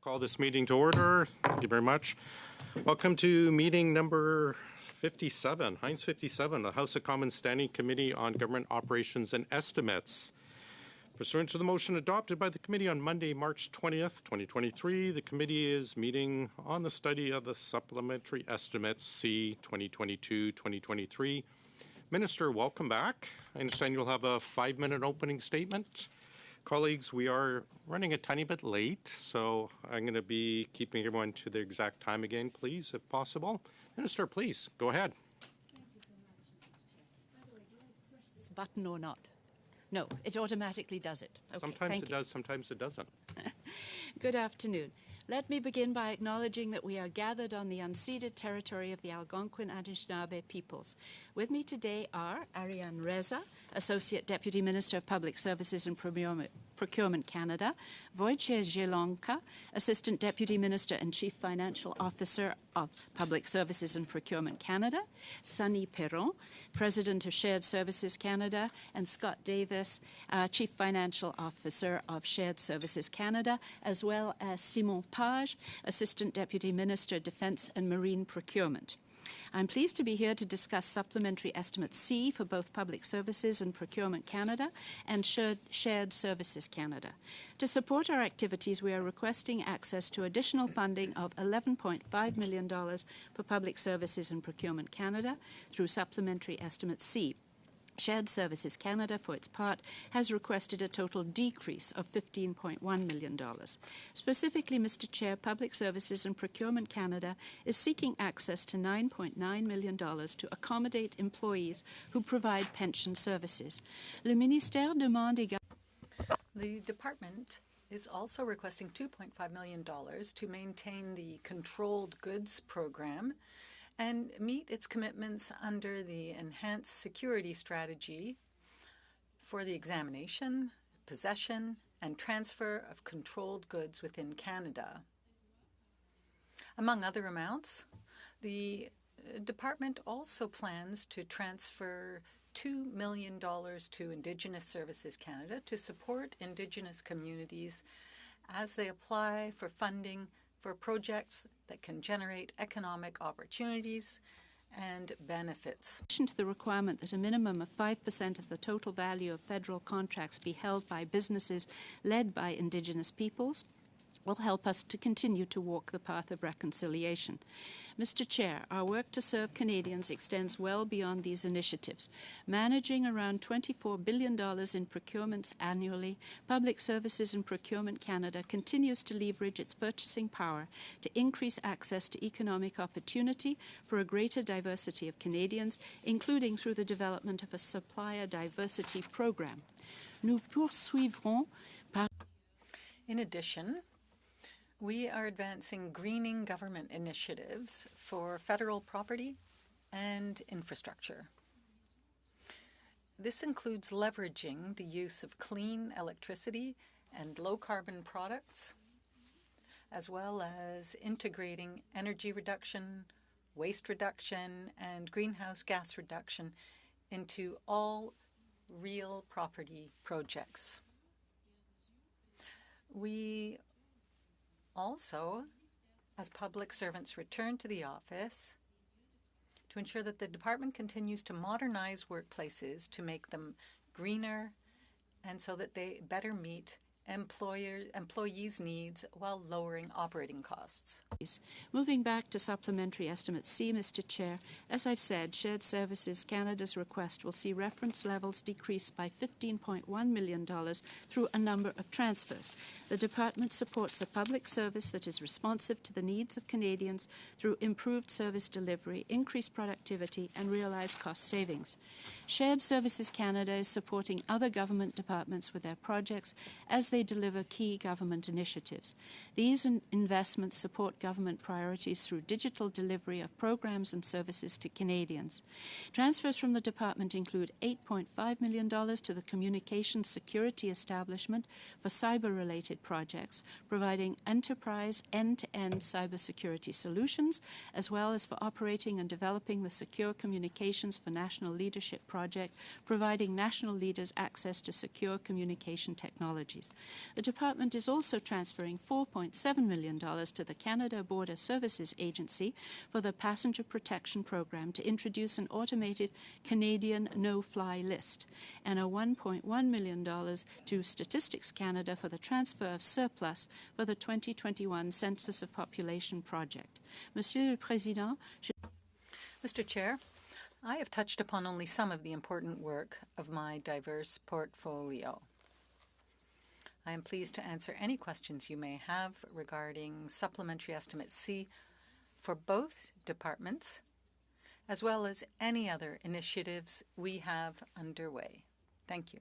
Call this meeting to order. Thank you very much. Welcome to meeting number 57, Heinz 57, the House of Commons Standing Committee on Government Operations and Estimates. Pursuant to the motion adopted by the committee on Monday, March 20th, 2023, the committee is meeting on the study of the Supplementary Estimates C 2022-2023. Minister, welcome back. I understand you'll have a 5-minute opening statement. Colleagues, we are running a tiny bit late, so I'm going to be keeping everyone to the exact time again, please, if possible. Minister, please, go ahead. Thank you so much, Mr. Chair. By the way, do I press this button or not? No, it automatically does it. Okay, sometimes it does, sometimes it doesn't. Good afternoon. Let me begin by acknowledging that we are gathered on the unceded territory of the Algonquin Anishinaabe peoples. With me today are Ariane Reza, Associate Deputy Minister of Public Services and Procurement Canada, Wojciech Zielonka, Assistant Deputy Minister and Chief Financial Officer of Public Services and Procurement Canada, Sunny Perron, President of Shared Services Canada, and Scott Davis, Chief Financial Officer of Shared Services Canada, as well as Simon Page, Assistant Deputy Minister, Defence and Marine Procurement. I'm pleased to be here to discuss Supplementary Estimate C for both Public Services and Procurement Canada and Shared Services Canada. To support our activities, we are requesting access to additional funding of $11.5 million for Public Services and Procurement Canada through Supplementary Estimate C. Shared Services Canada, for its part, has requested a total decrease of $15.1 million. Specifically, Mr. Chair, Public Services and Procurement Canada is seeking access to $9.9 million to accommodate employees who provide pension services. Le ministère demande également. The department is also requesting $2.5 million to maintain the controlled goods program and meet its commitments under the enhanced security strategy for the examination, possession, and transfer of controlled goods within Canada. Among other amounts, the department also plans to transfer $2 million to Indigenous Services Canada to support Indigenous communities as they apply for funding for projects that can generate economic opportunities and benefits. In addition to the requirement that a minimum of 5% of the total value of federal contracts be held by businesses led by Indigenous peoples, will help us to continue to walk the path of reconciliation. Mr. Chair, our work to serve Canadians extends well beyond these initiatives. Managing around $24 billion in procurements annually, Public Services and Procurement Canada continues to leverage its purchasing power to increase access to economic opportunity for a greater diversity of Canadians, including through the development of a supplier diversity program. Nous poursuivrons par... In addition, we are advancing greening government initiatives for federal property and infrastructure. This includes leveraging the use of clean electricity and low-carbon products, as well as integrating energy reduction, waste reduction, and greenhouse gas reduction into all real property projects. We also, as public servants return to the office, to ensure that the department continues to modernize workplaces to make them greener and so that they better meet employees' needs while lowering operating costs. Moving back to Supplementary Estimate C, Mr. Chair, as I've said, Shared Services Canada's request will see reference levels decrease by $15.1 million through a number of transfers. The department supports a public service that is responsive to the needs of Canadians through improved service delivery, increased productivity, and realized cost savings. Shared Services Canada is supporting other government departments with their projects as they deliver key government initiatives. These investments support government priorities through digital delivery of programs and services to Canadians. Transfers from the department include $8.5 million to the Communications Security Establishment for cyber-related projects, providing enterprise end-to-end cybersecurity solutions, as well as for operating and developing the Secure Communications for National Leadership project, providing national leaders access to secure communication technologies. The department is also transferring $4.7 million to the Canada Border Services Agency for the Passenger Protection Program to introduce an automated Canadian no-fly list, and a $1.1 million to Statistics Canada for the transfer of surplus for the 2021 Census of Population project. Monsieur le Président, Mr. Chair, I have touched upon only some of the important work of my diverse portfolio. I am pleased to answer any questions you may have regarding Supplementary Estimate C for both departments, as well as any other initiatives we have underway. Thank you.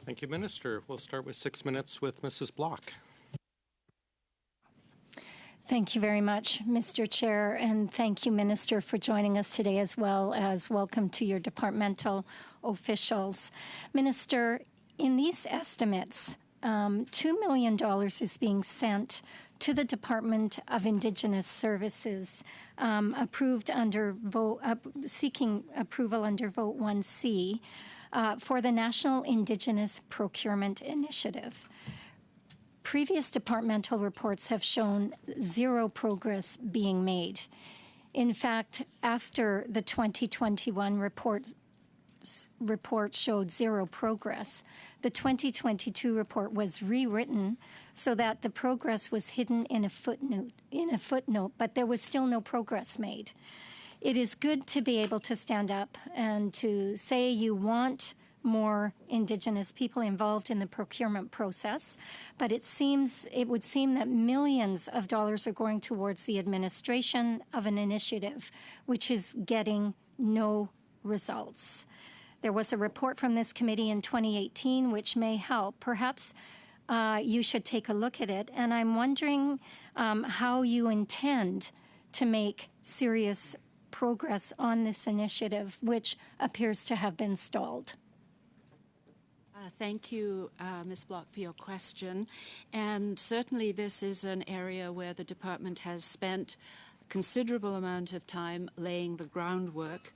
Thank you, Minister. We'll start with 6 minutes with Mrs. Block. Thank you very much, Mr. Chair, and thank you, Minister, for joining us today, as well as welcome to your departmental officials. Minister, in these estimates, $2 million is being sent to the Department of Indigenous Services, approved under seeking approval under Vote 1C for the National Indigenous Procurement Initiative. Previous departmental reports have shown zero progress being made. In fact, after the 2021 report showed zero progress, the 2022 report was rewritten so that the progress was hidden in a footnote, but there was still no progress made. It is good to be able to stand up and to say you want more Indigenous people involved in the procurement process, but it would seem that millions of dollars are going towards the administration of an initiative which is getting no results. There was a report from this committee in 2018 which may help. Perhaps you should take a look at it, and I'm wondering how you intend to make serious progress on this initiative, which appears to have been stalled. Thank you, Ms. Block, for your question. And certainly this is an area where the department has spent a considerable amount of time laying the groundwork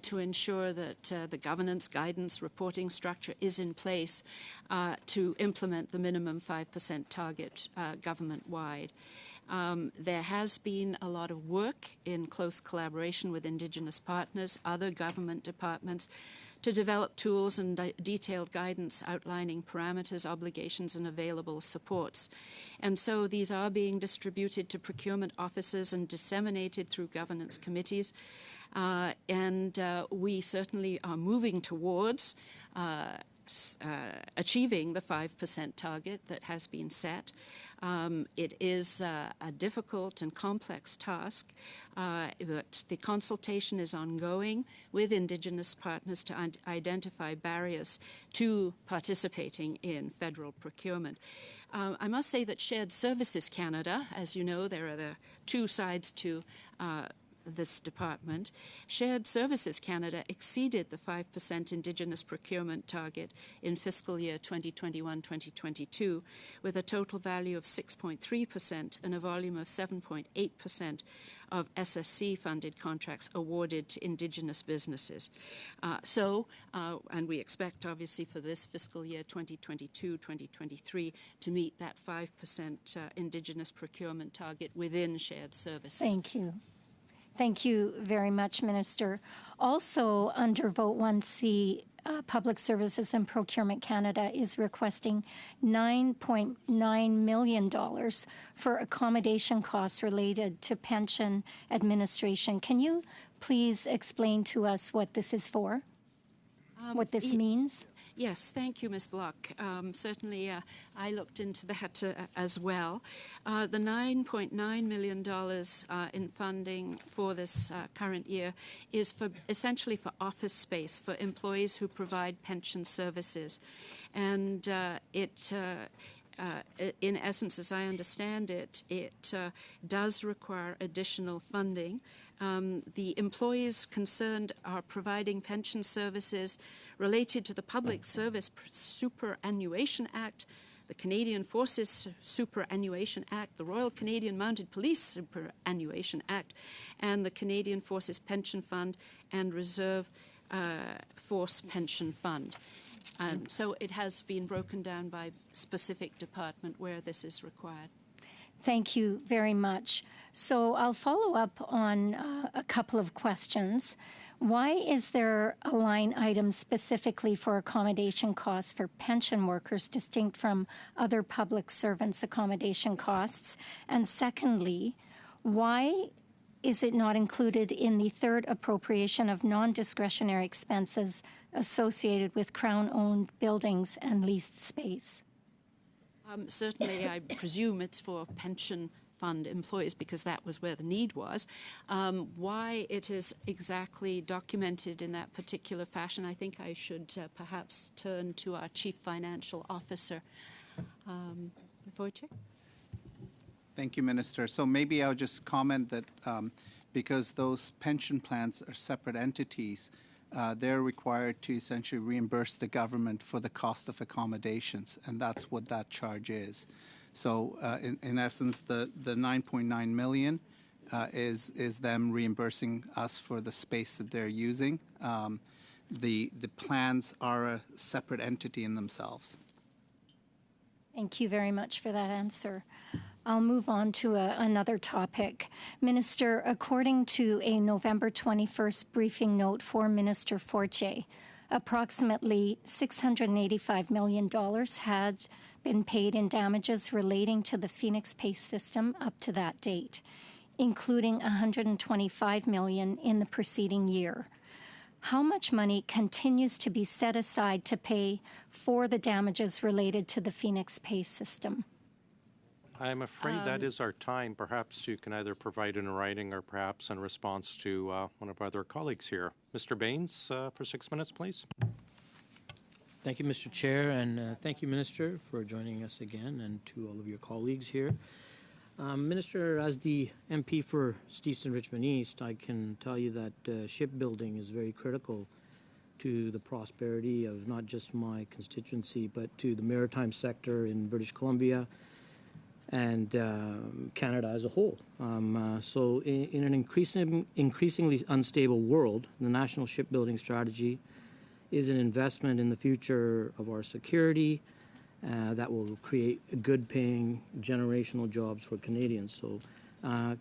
to ensure that the governance, guidance, reporting structure is in place to implement the minimum 5% target government-wide. There has been a lot of work in close collaboration with Indigenous partners, other government departments, to develop tools and detailed guidance outlining parameters, obligations, and available supports. And so these are being distributed to procurement officers and disseminated through governance committees. And we certainly are moving towards achieving the 5% target that has been set. It is a difficult and complex task, but the consultation is ongoing with Indigenous partners to identify barriers to participating in federal procurement. I must say that Shared Services Canada, as you know, there are the two sides to this department. Shared Services Canada exceeded the 5% Indigenous procurement target in fiscal year 2021-2022 with a total value of 6.3% and a volume of 7.8% of SSC-funded contracts awarded to Indigenous businesses. And we expect, obviously, for this fiscal year 2022-2023 to meet that 5% Indigenous procurement target within shared services. Thank you. Thank you very much, Minister. Also, under Vote 1C, Public Services and Procurement Canada is requesting $9.9 million for accommodation costs related to pension administration. Can you please explain to us what this is for, what this means? Yes, thank you, Ms. Block. Certainly, I looked into that as well. The $9.9 million in funding for this current year is essentially for office space for employees who provide pension services. And in essence, as I understand it, it does require additional funding. The employees concerned are providing pension services related to the Public Service Superannuation Act, the Canadian Forces Superannuation Act, the Royal Canadian Mounted Police Superannuation Act, and the Canadian Forces Pension Fund and Reserve Force Pension Fund. And so it has been broken down by specific department where this is required. Thank you very much. So I'll follow up on a couple of questions. Why is there a line item specifically for accommodation costs for pension workers distinct from other public servants' accommodation costs? And secondly, why is it not included in the third appropriation of non-discretionary expenses associated with Crown-owned buildings and leased space? Certainly, I presume it's for pension fund employees because that was where the need was. Why it is exactly documented in that particular fashion, I think I should perhaps turn to our Chief Financial Officer. Wojciech? Thank you, Minister. So maybe I'll just comment that because those pension plans are separate entities, they're required to essentially reimburse the government for the cost of accommodations, and that's what that charge is. So in essence, the 9.9 million is them reimbursing us for the space that they're using. The plans are a separate entity in themselves. Thank you very much for that answer. I'll move on to another topic. Minister, according to a November 21st briefing note for Minister Fortier, approximately $685 million had been paid in damages relating to the Phoenix Pace system up to that date, including $125 million in the preceding year. How much money continues to be set aside to pay for the damages related to the Phoenix Pace system? I'm afraid that is our time. Perhaps you can either provide in writing or perhaps in response to one of our other colleagues here. Mr. Baines, for 6 minutes, please. Thank you, Mr. Chair, and thank you, Minister, for joining us again, and to all of your colleagues here. Minister, as the MP for Steveston Richmond East, I can tell you that shipbuilding is very critical to the prosperity of not just my constituency, but to the maritime sector in British Columbia and Canada as a whole. So in an increasingly unstable world, the National Shipbuilding Strategy is an investment in the future of our security that will create good-paying generational jobs for Canadians. So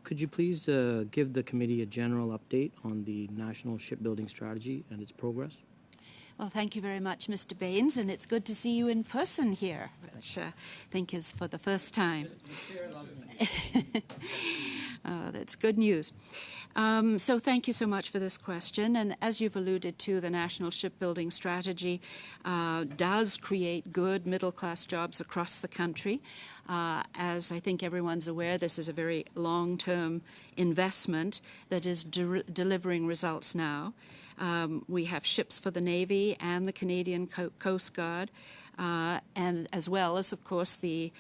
could you please give the committee a general update on the National Shipbuilding Strategy and its progress? Well, thank you very much, Mr. Baines, and it's good to see you in person here, which I think is for the first time. That's good news. So thank you so much for this question. And as you've alluded to, the National Shipbuilding Strategy does create good middle-class jobs across the country. As I think everyone's aware, this is a very long-term investment that is delivering results now. We have ships for the Navy and the Canadian Coast Guard, and as well as, of course, the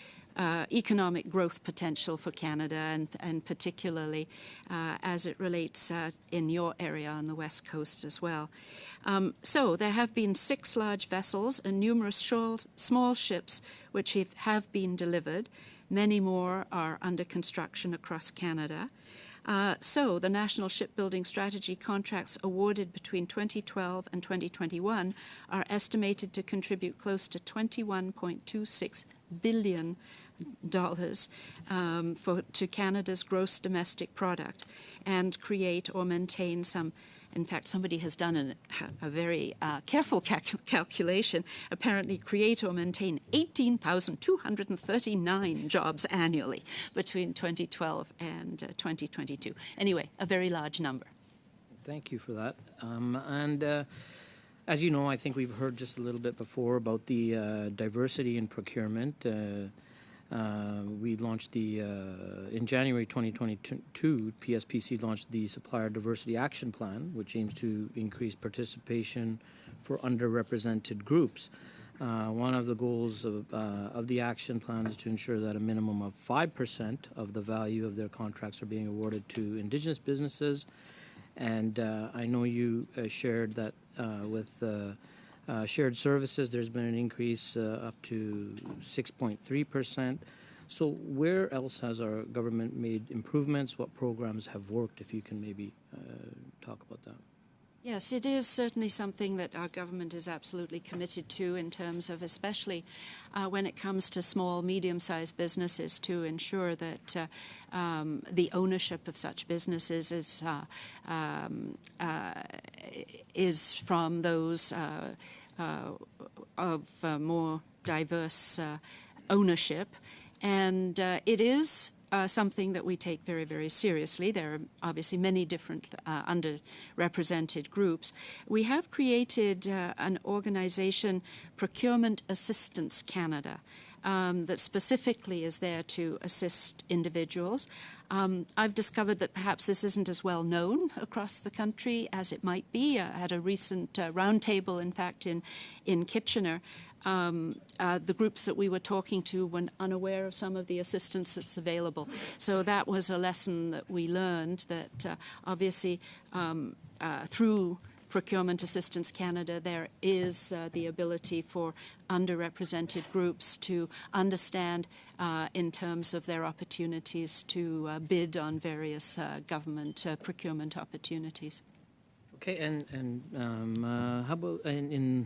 economic growth potential for Canada, and particularly as it relates in your area on the West Coast as well. So there have been 6 large vessels and numerous small ships which have been delivered. Many more are under construction across Canada. So the National Shipbuilding Strategy contracts awarded between 2012 and 2021 are estimated to contribute close to $21.26 billion to Canada's gross domestic product and create or maintain some. In fact, somebody has done a very careful calculation, apparently create or maintain 18,239 jobs annually between 2012 and 2022. Anyway, a very large number. Thank you for that. As you know, I think we've heard just a little bit before about the diversity in procurement. We launched in January 2022, PSPC launched the Supplier Diversity Action Plan, which aims to increase participation for underrepresented groups. One of the goals of the action plan is to ensure that a minimum of 5% of the value of their contracts are being awarded to Indigenous businesses. And I know you shared that with shared services, there's been an increase up to 6.3%. So where else has our government made improvements? What programs have worked? If you can maybe talk about that. Yes, it is certainly something that our government is absolutely committed to in terms of, especially when it comes to small, medium-sized businesses, to ensure that the ownership of such businesses is from those of more diverse ownership. And it is something that we take very, very seriously. There are obviously many different underrepresented groups. We have created an organization, Procurement Assistance Canada, that specifically is there to assist individuals. I've discovered that perhaps this isn't as well known across the country as it might be. I had a recent roundtable, in fact, in Kitchener. The groups that we were talking to were unaware of some of the assistance that's available. So that was a lesson that we learned, that obviously through Procurement Assistance Canada, there is the ability for underrepresented groups to understand in terms of their opportunities to bid on various government procurement opportunities. Okay, and how about the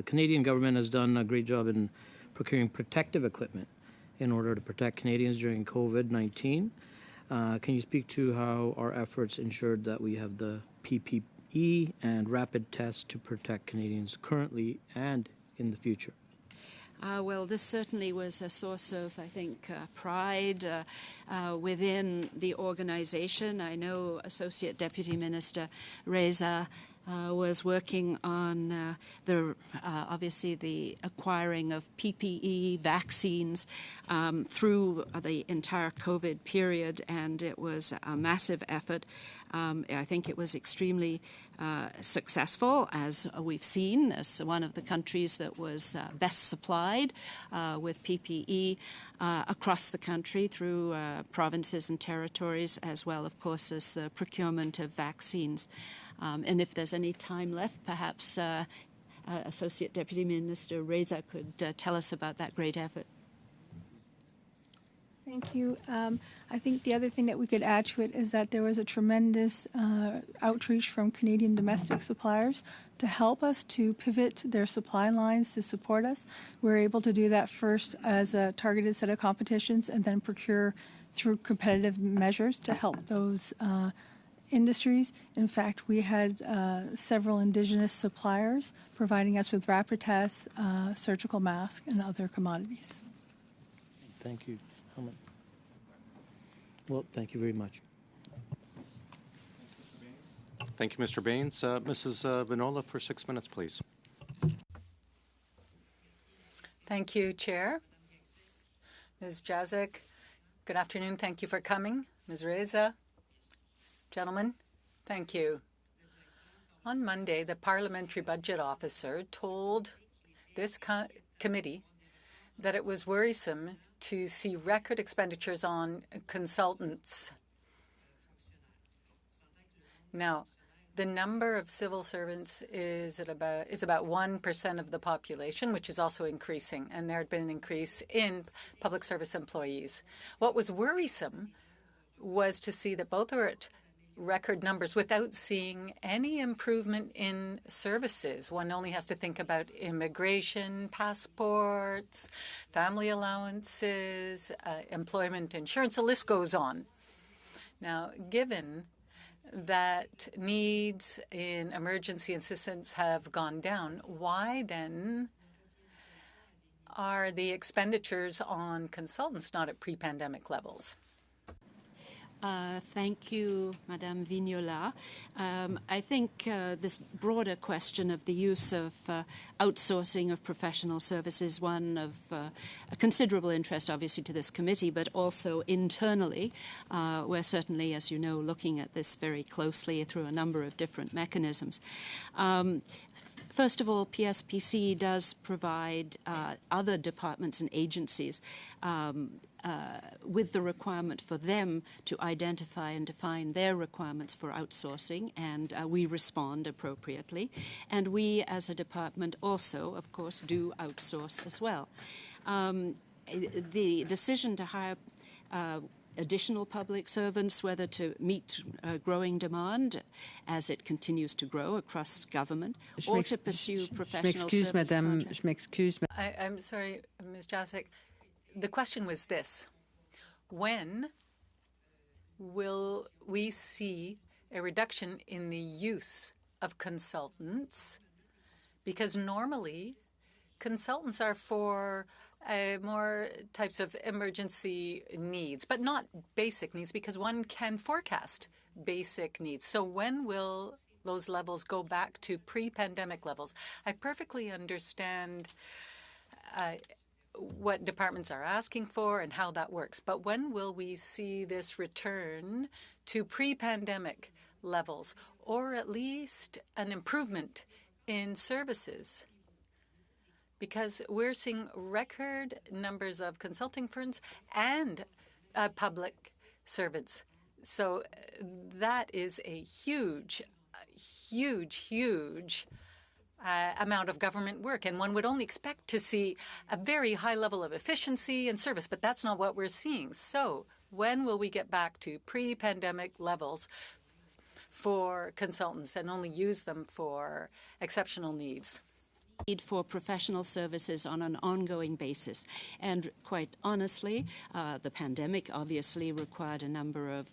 Canadian government has done a great job in procuring protective equipment in order to protect Canadians during COVID-19. Can you speak to how our efforts ensured that we have the PPE and rapid tests to protect Canadians currently and in the future? Well, this certainly was a source of, I think, pride within the organization. I know Associate Deputy Minister Reza was working on obviously the acquiring of PPE vaccines through the entire COVID period, and it was a massive effort. I think it was extremely successful, as we've seen, as one of the countries that was best supplied with PPE across the country through provinces and territories, as well, of course, as the procurement of vaccines. And if there's any time left, perhaps Associate Deputy Minister Reza could tell us about that great effort. Thank you. I think the other thing that we could add to it is that there was a tremendous outreach from Canadian domestic suppliers to help us to pivot their supply lines to support us. We were able to do that first as a targeted set of competitions and then procure through competitive measures to help those industries. In fact, we had several Indigenous suppliers providing us with rapid tests, surgical masks, and other commodities. Thank you. Well, thank you very much. Thank you, Mr. Baines. Mrs. Vinola, for 6 minutes, please. Thank you, Chair. Ms. Jazik, good afternoon. Thank you for coming. Ms. Reza, gentlemen, thank you. On Monday, the Parliamentary Budget Officer told this committee that it was worrisome to see record expenditures on consultants. Now, the number of civil servants is about 1% of the population, which is also increasing, and there had been an increase in public service employees. What was worrisome was to see that both are at record numbers without seeing any improvement in services. One only has to think about immigration, passports, family allowances, employment insurance. The list goes on. Now, given that needs in emergency assistance have gone down, why then are the expenditures on consultants not at pre-pandemic levels? Thank you, Madame Vignola. I think this broader question of the use of outsourcing of professional services, one of a considerable interest, obviously, to this committee, but also internally. We're certainly, as you know, looking at this very closely through a number of different mechanisms. First of all, PSPC does provide other departments and agencies with the requirement for them to identify and define their requirements for outsourcing, and we respond appropriately. And we, as a department, also, of course, do outsource as well. The decision to hire additional public servants, whether to meet growing demand as it continues to grow across government, or to pursue professional service projects. Je m'excuse. I'm sorry, Ms. Jacek. The question was this: when will we see a reduction in the use of consultants? Because normally, consultants are for more types of emergency needs, but not basic needs, because one can forecast basic needs. So when will those levels go back to pre-pandemic levels? I perfectly understand what departments are asking for and how that works. But when will we see this return to pre-pandemic levels, or at least an improvement in services? Because we're seeing record numbers of consulting firms and public servants. So that is a huge amount of government work, and one would only expect to see a very high level of efficiency and service, but that's not what we're seeing. So when will we get back to pre-pandemic levels for consultants and only use them for exceptional needs? Need for professional services on an ongoing basis. And quite honestly, the pandemic obviously required a number of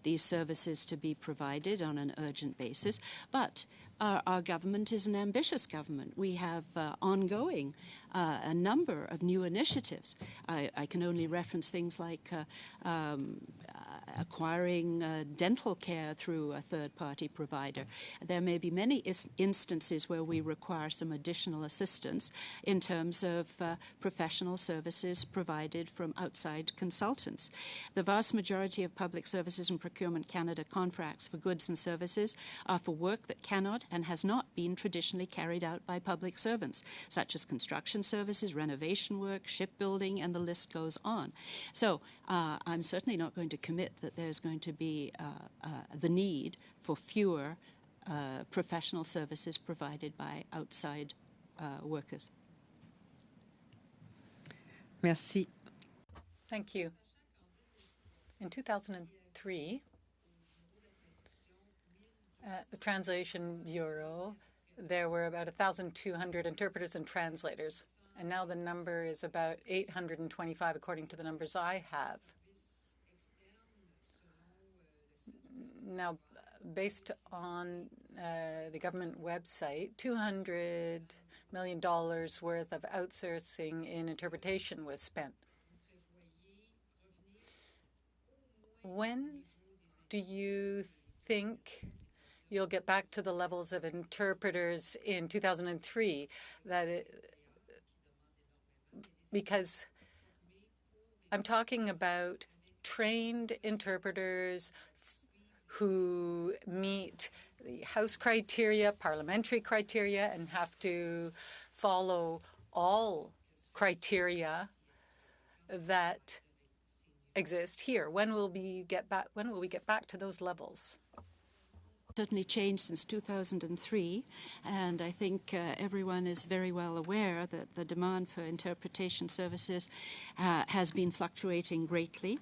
these services to be provided on an urgent basis. But our government is an ambitious government. We have ongoing a number of new initiatives. I can only reference things like acquiring dental care through a third-party provider. There may be many instances where we require some additional assistance in terms of professional services provided from outside consultants. The vast majority of Public Services and Procurement Canada contracts for goods and services are for work that cannot and has not been traditionally carried out by public servants, such as construction services, renovation work, shipbuilding, and the list goes on. So I'm certainly not going to commit that there's going to be the need for fewer professional services provided by outside workers. Merci. Thank you. In 2003, at the Translation Bureau, there were about 1,200 interpreters and translators, and now the number is about 825, according to the numbers I have. Now, based on the government website, $200 million worth of outsourcing in interpretation was spent. When do you think you'll get back to the levels of interpreters in 2003? Because I'm talking about trained interpreters who meet the House criteria, parliamentary criteria, and have to follow all criteria that exist here. When will we get back? When will we get back to those levels? Certainly changed since 2003, and I think everyone is very well aware that the demand for interpretation services has been fluctuating greatly.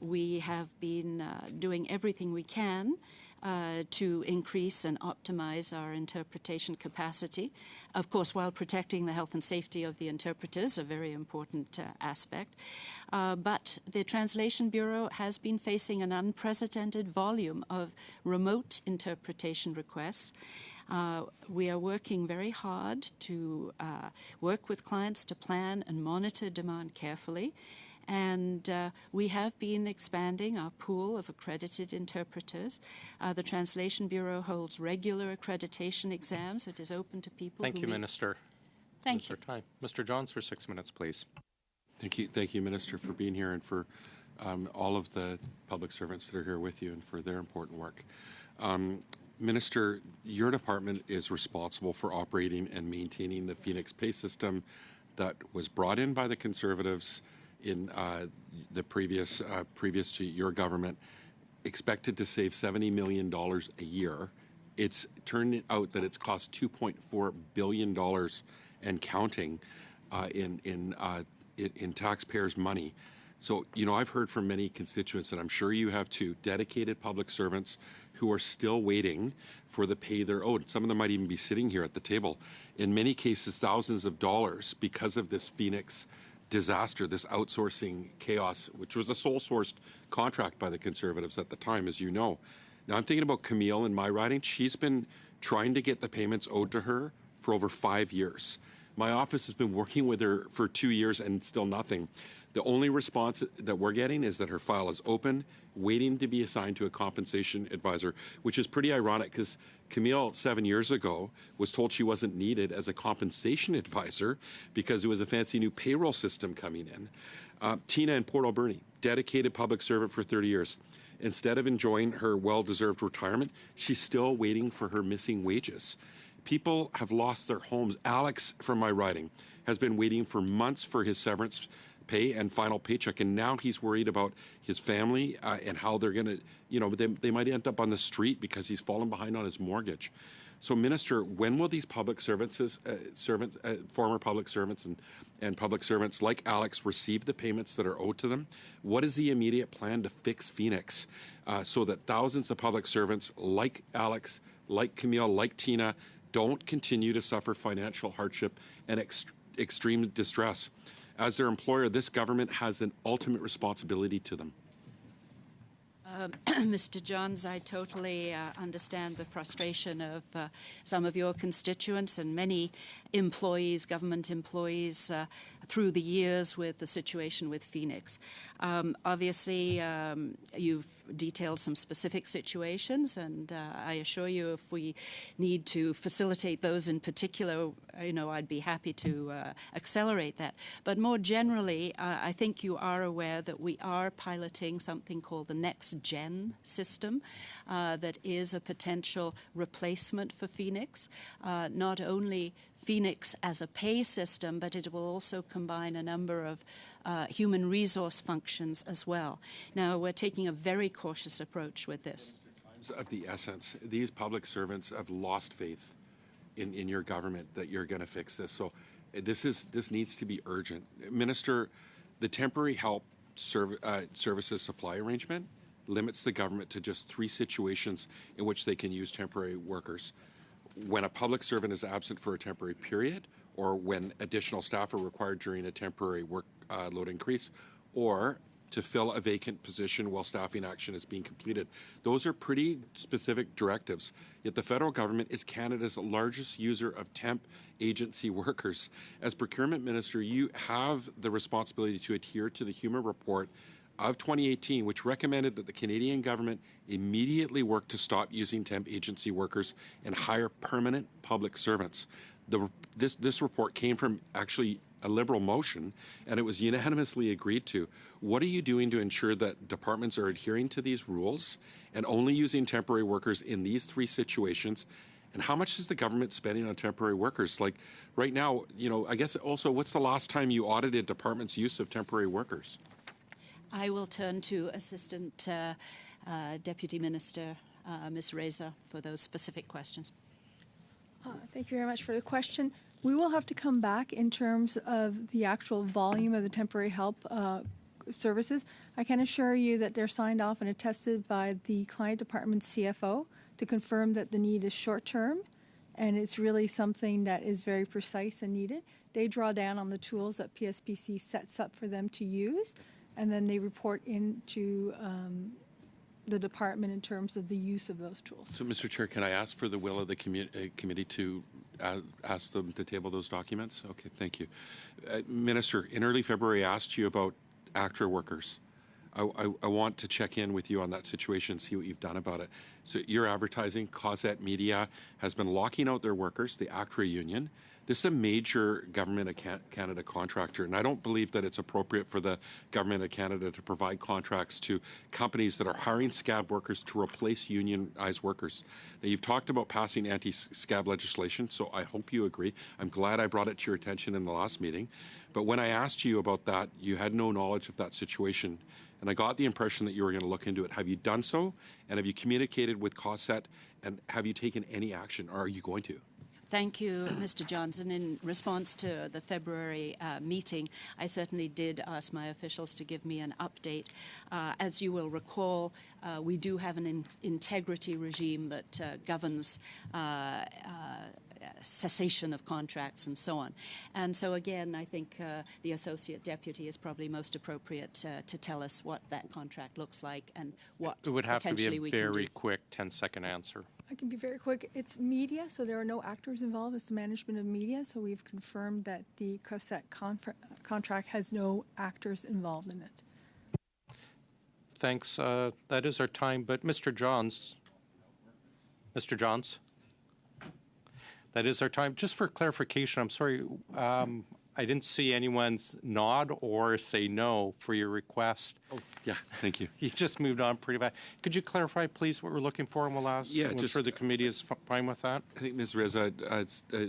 We have been doing everything we can to increase and optimize our interpretation capacity, of course, while protecting the health and safety of the interpreters, a very important aspect. But the Translation Bureau has been facing an unprecedented volume of remote interpretation requests. We are working very hard to work with clients to plan and monitor demand carefully. And we have been expanding our pool of accredited interpreters. The Translation Bureau holds regular accreditation exams. It is open to people. Thank you, Minister. Thank you. Time. Mr. Johns for 6 minutes, please. Thank you, Minister, for being here, and for all of the public servants that are here with you and for their important work. Minister, your department is responsible for operating and maintaining the Phoenix pay system that was brought in by the Conservatives in the previous to your government, expected to save $70 million a year. It's turned out that it's cost $2.4 billion and counting in taxpayers' money. So, I've heard from many constituents, and I'm sure you have too, dedicated public servants who are still waiting for the pay they're owed. Some of them might even be sitting here at the table. In many cases, thousands of dollars because of this Phoenix disaster, this outsourcing chaos, which was a sole-sourced contract by the Conservatives at the time, as you know. Now, I'm thinking about Camille in my riding. She's been trying to get the payments owed to her for over 5 years. My office has been working with her for 2 years and still nothing. The only response that we're getting is that her file is open, waiting to be assigned to a compensation advisor, which is pretty ironic because Camille 7 years ago was told she wasn't needed as a compensation advisor because there was a fancy new payroll system coming in. Tina in Port Alberni, dedicated public servant for 30 years. Instead of enjoying her well-deserved retirement, she's still waiting for her missing wages. People have lost their homes. Alex from my riding has been waiting for months for his severance pay and final paycheck, and now he's worried about his family and how they're going to, they might end up on the street because he's fallen behind on his mortgage. So, Minister, when will these public servants, former public servants and public servants like Alex receive the payments that are owed to them? What is the immediate plan to fix Phoenix so that thousands of public servants like Alex, like Camille, like Tina, don't continue to suffer financial hardship and extreme distress? As their employer, this government has an ultimate responsibility to them. Mr. Johns, I totally understand the frustration of some of your constituents and many employees, government employees, through the years with the situation with Phoenix. Obviously, you've detailed some specific situations, and I assure you if we need to facilitate those in particular, I'd be happy to accelerate that. But more generally, I think you are aware that we are piloting something called the Next Gen system that is a potential replacement for Phoenix. Not only Phoenix as a pay system, but it will also combine a number of human resource functions as well. Now, we're taking a very cautious approach with this. Of the essence, these public servants have lost faith in your government that you're going to fix this. So this needs to be urgent. Minister, the temporary help services supply arrangement limits the government to just 3 situations in which they can use temporary workers. When a public servant is absent for a temporary period, or when additional staff are required during a temporary workload increase, or to fill a vacant position while staffing action is being completed. Those are pretty specific directives. Yet the federal government is Canada's largest user of temp agency workers. As procurement minister, you have the responsibility to adhere to the Human Report of 2018, which recommended that the Canadian government immediately work to stop using temp agency workers and hire permanent public servants. This report came from actually a Liberal motion, and it was unanimously agreed to. What are you doing to ensure that departments are adhering to these rules and only using temporary workers in these 3 situations? And how much is the government spending on temporary workers? Like right now, I guess also, what's the last time you audited departments' use of temporary workers? I will turn to Assistant Deputy Minister Ms. Reza for those specific questions. Thank you very much for the question. We will have to come back in terms of the actual volume of the temporary help services. I can assure you that they're signed off and attested by the client department's CFO to confirm that the need is short-term, and it's really something that is very precise and needed. They draw down on the tools that PSPC sets up for them to use, and then they report into the department in terms of the use of those tools. So, Mr. Chair, can I ask for the will of the committee to ask them to table those documents? Okay, thank you. Minister, in early February, I asked you about ACTRA workers. I want to check in with you on that situation, see what you've done about it. So your advertising, Cosette Media, has been locking out their workers, the ACTRA union. This is a major Government of Canada contractor, and I don't believe that it's appropriate for the Government of Canada to provide contracts to companies that are hiring scab workers to replace unionized workers. Now, you've talked about passing anti-scab legislation, so I hope you agree. I'm glad I brought it to your attention in the last meeting. But when I asked you about that, you had no knowledge of that situation, and I got the impression that you were going to look into it. Have you done so? And have you communicated with Cosette? And have you taken any action, or are you going to? Thank you, Mr. Johnson. In response to the February meeting, I certainly did ask my officials to give me an update. As you will recall, we do have an integrity regime that governs cessation of contracts and so on. And so, again, I think the Associate Deputy is probably most appropriate to tell us what that contract looks like and what It would have to be potentially a we can do. very quick 10-second answer. I can be very quick. It's media, so there are no actors involved. It's the management of media, so we've confirmed that the COSEC contract has no actors involved in it. Thanks. That is our time. But Mr. Johns, that is our time. Just for clarification, I'm sorry, I didn't see anyone's nod or say no for your request. Oh, yeah, thank you. You just moved on pretty bad. Could you clarify, please, what we're looking for, and we'll ask. Yeah, I'm just- sure the committee is fine with that. I think Ms. Reza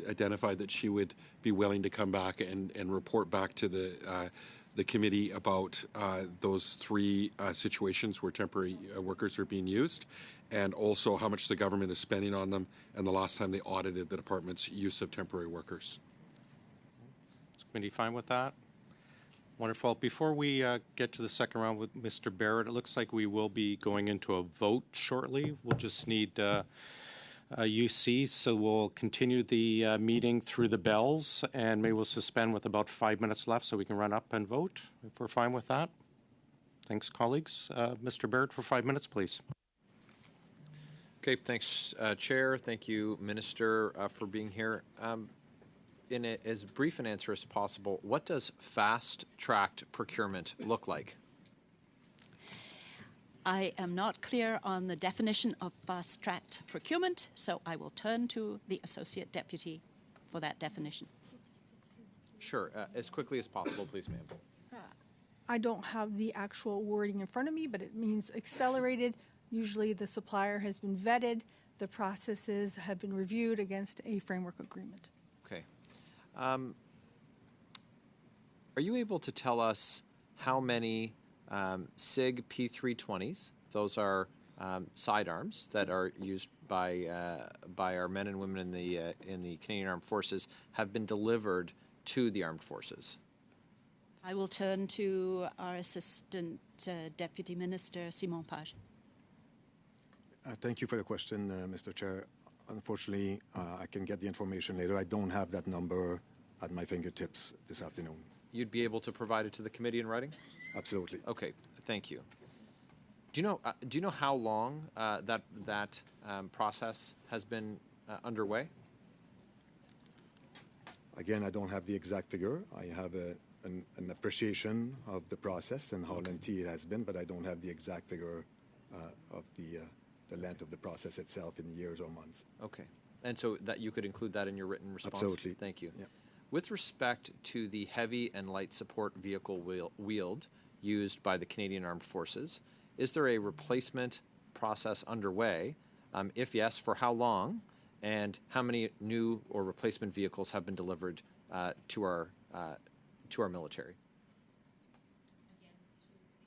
identified that she would be willing to come back and report back to the committee about those three situations where temporary workers are being used, and also how much the government is spending on them, and the last time they audited the department's use of temporary workers. Is the committee fine with that? Wonderful. Before we get to the second round with Mr. Barrett, it looks like we will be going into a vote shortly. We'll just need UC, so we'll continue the meeting through the bells, and maybe we'll suspend with about 5 minutes left so we can run up and vote, if we're fine with that. Thanks, colleagues. Mr. Barrett, for 5 minutes, please. Okay, thanks, Chair. Thank you, Minister, for being here. In as brief an answer as possible, what does fast-tracked procurement look like? I am not clear on the definition of fast-tracked procurement, so I will turn to the Associate Deputy for that definition. Sure, as quickly as possible, please, ma'am. I don't have the actual wording in front of me, but it means accelerated. Usually the supplier has been vetted, the processes have been reviewed against a framework agreement. Okay. Are you able to tell us how many SIG P320s, those are sidearms that are used by our men and women in the Canadian Armed Forces, have been delivered to the armed forces? I will turn to our Assistant Deputy Minister, Simon Page. Thank you for the question, Mr. Chair. Unfortunately, I can get the information later. I don't have that number at my fingertips this afternoon. You'd be able to provide it to the committee in writing? Absolutely. Okay, thank you. Do you know how long that process has been underway? Again, I don't have the exact figure. I have an appreciation of the process and how lengthy it has been, but I don't have the exact figure of the length of the process itself in years or months. Okay. And so that you could include that in your written response? Absolutely. Thank you. Yeah. With respect to the heavy and light support vehicle wheeled used by the Canadian Armed Forces, is there a replacement process underway? If yes, for how long? And how many new or replacement vehicles have been delivered to our military? Again,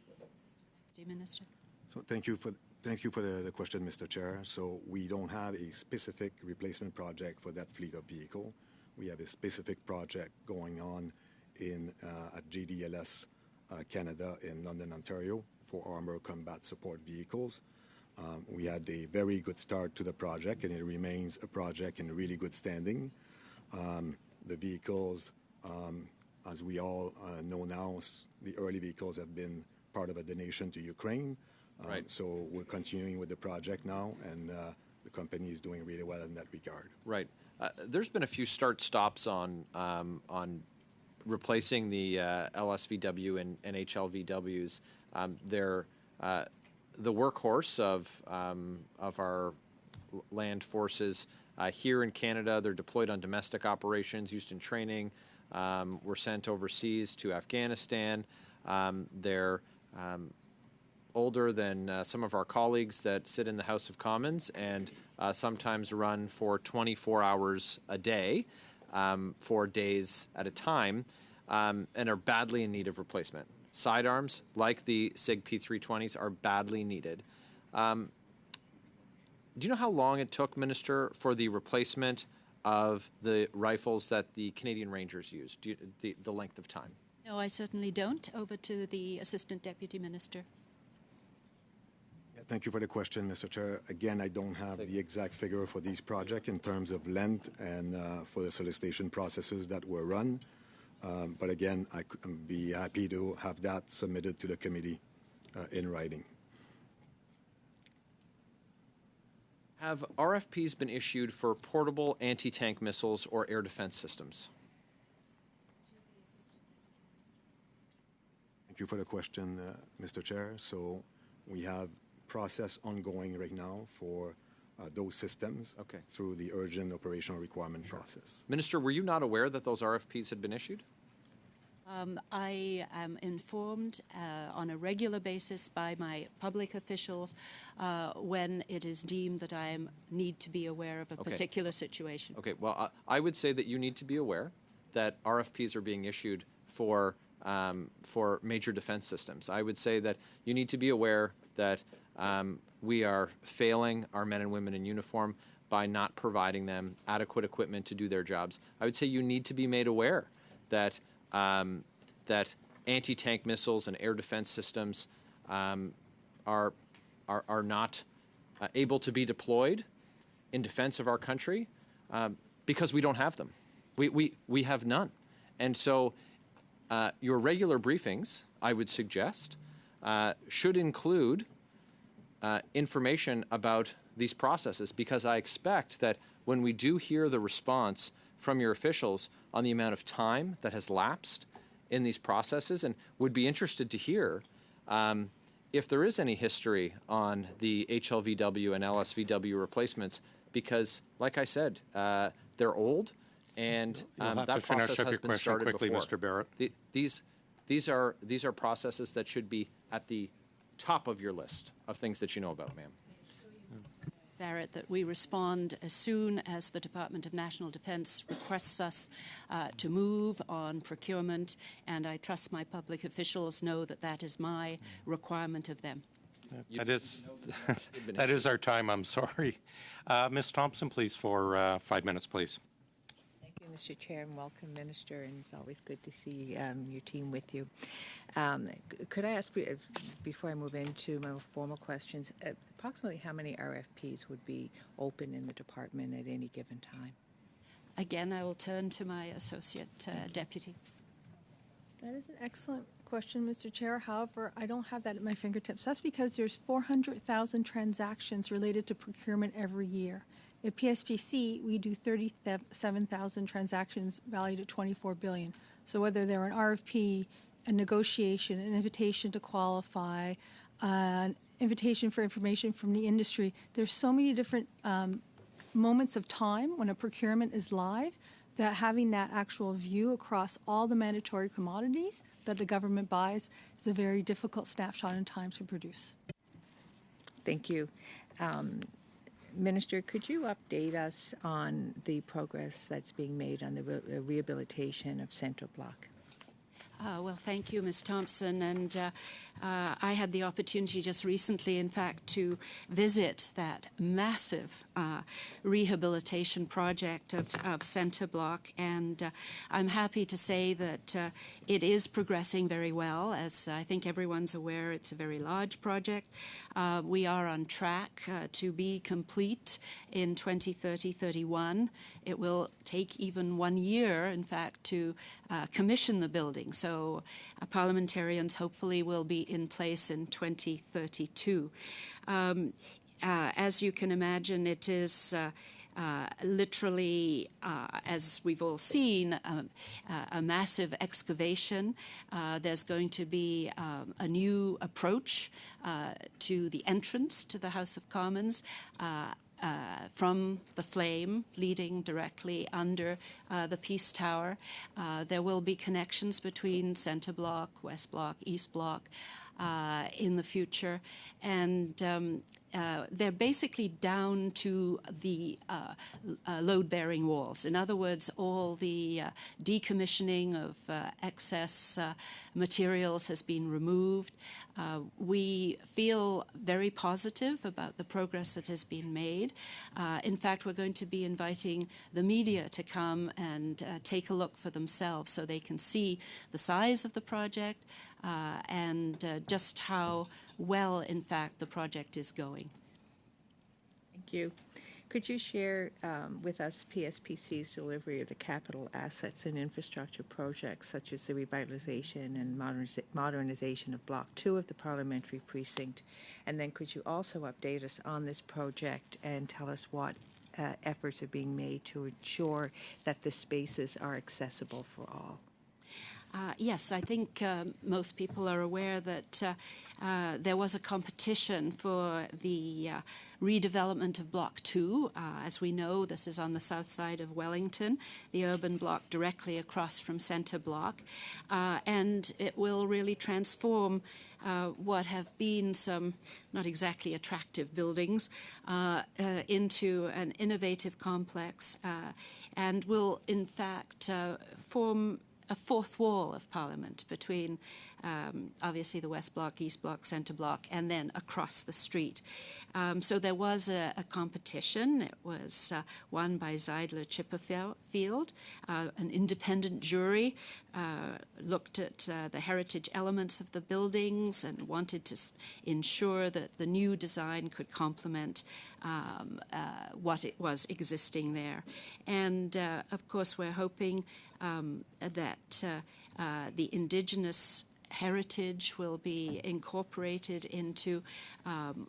to the Assistant Deputy Minister. So thank you for the question, Mr. Chair. So we don't have a specific replacement project for that fleet of vehicle. We have a specific project going on at GDLS Canada in London, Ontario, for armor combat support vehicles. We had a very good start to the project, and it remains a project in really good standing. The vehicles, as we all know now, the early vehicles have been part of a donation to Ukraine. Right. So we're continuing with the project now, and the company is doing really well in that regard. Right. There's been a few start-stops on replacing the LSVW and HLVWs. They're the workhorse of our land forces here in Canada. They're deployed on domestic operations, used in training. Were sent overseas to Afghanistan. They're older than some of our colleagues that sit in the House of Commons, and sometimes run for 24 hours a day, 4 days at a time, and are badly in need of replacement. Sidearms, like the SIG P320s, are badly needed. Do you know how long it took, Minister, for the replacement of the rifles that the Canadian Rangers use? The length of time? No, I certainly don't. Over to the Assistant Deputy Minister. Yeah, thank you for the question, Mr. Chair. Again, I don't have the exact figure for these projects in terms of length and for the solicitation processes that were run. But again, I'd be happy to have that submitted to the committee in writing. Have RFPs been issued for portable anti-tank missiles or air defense systems? Thank you for the question, Mr. Chair. So we have process ongoing right now for those systems through the urgent operational requirement process. Minister, were you not aware that those RFPs had been issued? I am informed on a regular basis by my public officials when it is deemed that I need to be aware of a particular situation. Okay, well, I would say that you need to be aware that RFPs are being issued for major defense systems. I would say that you need to be aware that we are failing our men and women in uniform by not providing them adequate equipment to do their jobs. I would say you need to be made aware that that anti-tank missiles and air defense systems are not able to be deployed in defense of our country because we don't have them. We have none. And so your regular briefings, I would suggest, should include information about these processes, because I expect that when we do hear the response from your officials on the amount of time that has lapsed in these processes, and would be interested to hear if there is any history on the HLVW and LSVW replacements, because, like I said, they're old, and You'll have that to finish process up has your been question started quickly, before. Mr. Barrett. These are processes that should be at the top of your list of things that you know about, ma'am. Barrett, that we respond as soon as the Department of National Defense requests us to move on procurement, and I trust my public officials know that that is my requirement of them. That is our time. I'm sorry. Ms. Thompson, please, for 5 minutes, please. Thank you, Mr. Chair, and welcome, Minister, and it's always good to see your team with you. Could I ask, before I move into my formal questions, approximately how many RFPs would be open in the department at any given time? Again, I will turn to my Associate Deputy. That is an excellent question, Mr. Chair. However, I don't have that at my fingertips. That's because there's 400,000 transactions related to procurement every year. At PSPC, we do 37,000 transactions valued at $24 billion. So whether they're an RFP, a negotiation, an invitation to qualify, an invitation for information from the industry, there's so many different moments of time when a procurement is live that having that actual view across all the mandatory commodities that the government buys is a very difficult snapshot in time to produce. Thank you. Minister, could you update us on the progress that's being made on the rehabilitation of Central Block? Well, thank you, Ms. Thompson. And I had the opportunity just recently, in fact, to visit that massive rehabilitation project of Centre Block. And I'm happy to say that it is progressing very well. As I think everyone's aware, it's a very large project. We are on track to be complete in 2030-31. It will take even 1 year, in fact, to commission the building. So parliamentarians hopefully will be in place in 2032. As you can imagine, it is literally, as we've all seen, a massive excavation. There's going to be a new approach to the entrance to the House of Commons from the flame leading directly under the Peace Tower. There will be connections between Centre Block, West Block, East Block in the future. And they're basically down to the load-bearing walls. In other words, all the decommissioning of excess materials has been removed. We feel very positive about the progress that has been made. In fact, we're going to be inviting the media to come and take a look for themselves so they can see the size of the project and just how well, in fact, the project is going. Thank you. Could you share with us PSPC's delivery of the capital assets and infrastructure projects, such as the revitalization and modernization of Block 2 of the Parliamentary Precinct? And then could you also update us on this project and tell us what efforts are being made to ensure that the spaces are accessible for all? Yes, I think most people are aware that there was a competition for the redevelopment of Block 2. As we know, this is on the south side of Wellington, the urban block directly across from Centre Block, and it will really transform what have been some not exactly attractive buildings into an innovative complex and will, in fact, form a fourth wall of Parliament between, obviously, the West Block, East Block, Centre Block, and then across the street. So there was a competition. It was won by Zeidler Chipperfield. An independent jury looked at the heritage elements of the buildings and wanted to ensure that the new design could complement what it was existing there. And, of course, we're hoping that the Indigenous heritage will be incorporated into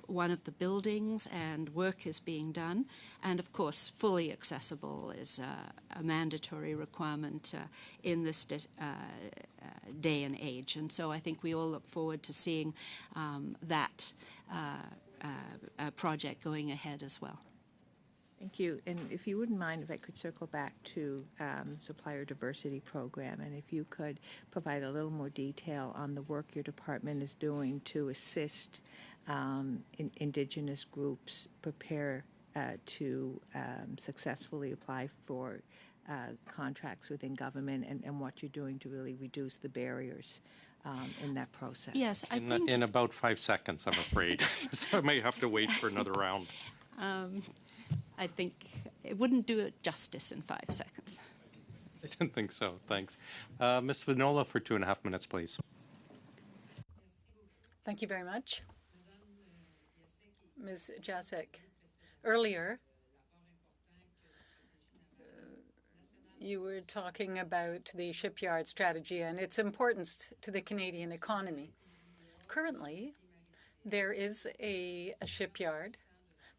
one of the buildings, and work is being done. And, of course, fully accessible is a mandatory requirement in this day and age. And so I think we all look forward to seeing that project going ahead as well. Thank you. And if you wouldn't mind, if I could circle back to supplier diversity program, and if you could provide a little more detail on the work your department is doing to assist Indigenous groups prepare to successfully apply for contracts within government, and what you're doing to really reduce the barriers in that process. Yes, I think in about 5 seconds, I'm afraid. So I may have to wait for another round. I think it wouldn't do it justice in 5 seconds. I didn't think so. Thanks. Ms. Vinola for 2.5 minutes, please. Thank you very much. Ms. Jasek, earlier you were talking about the shipyard strategy and its importance to the Canadian economy. Currently, there is a shipyard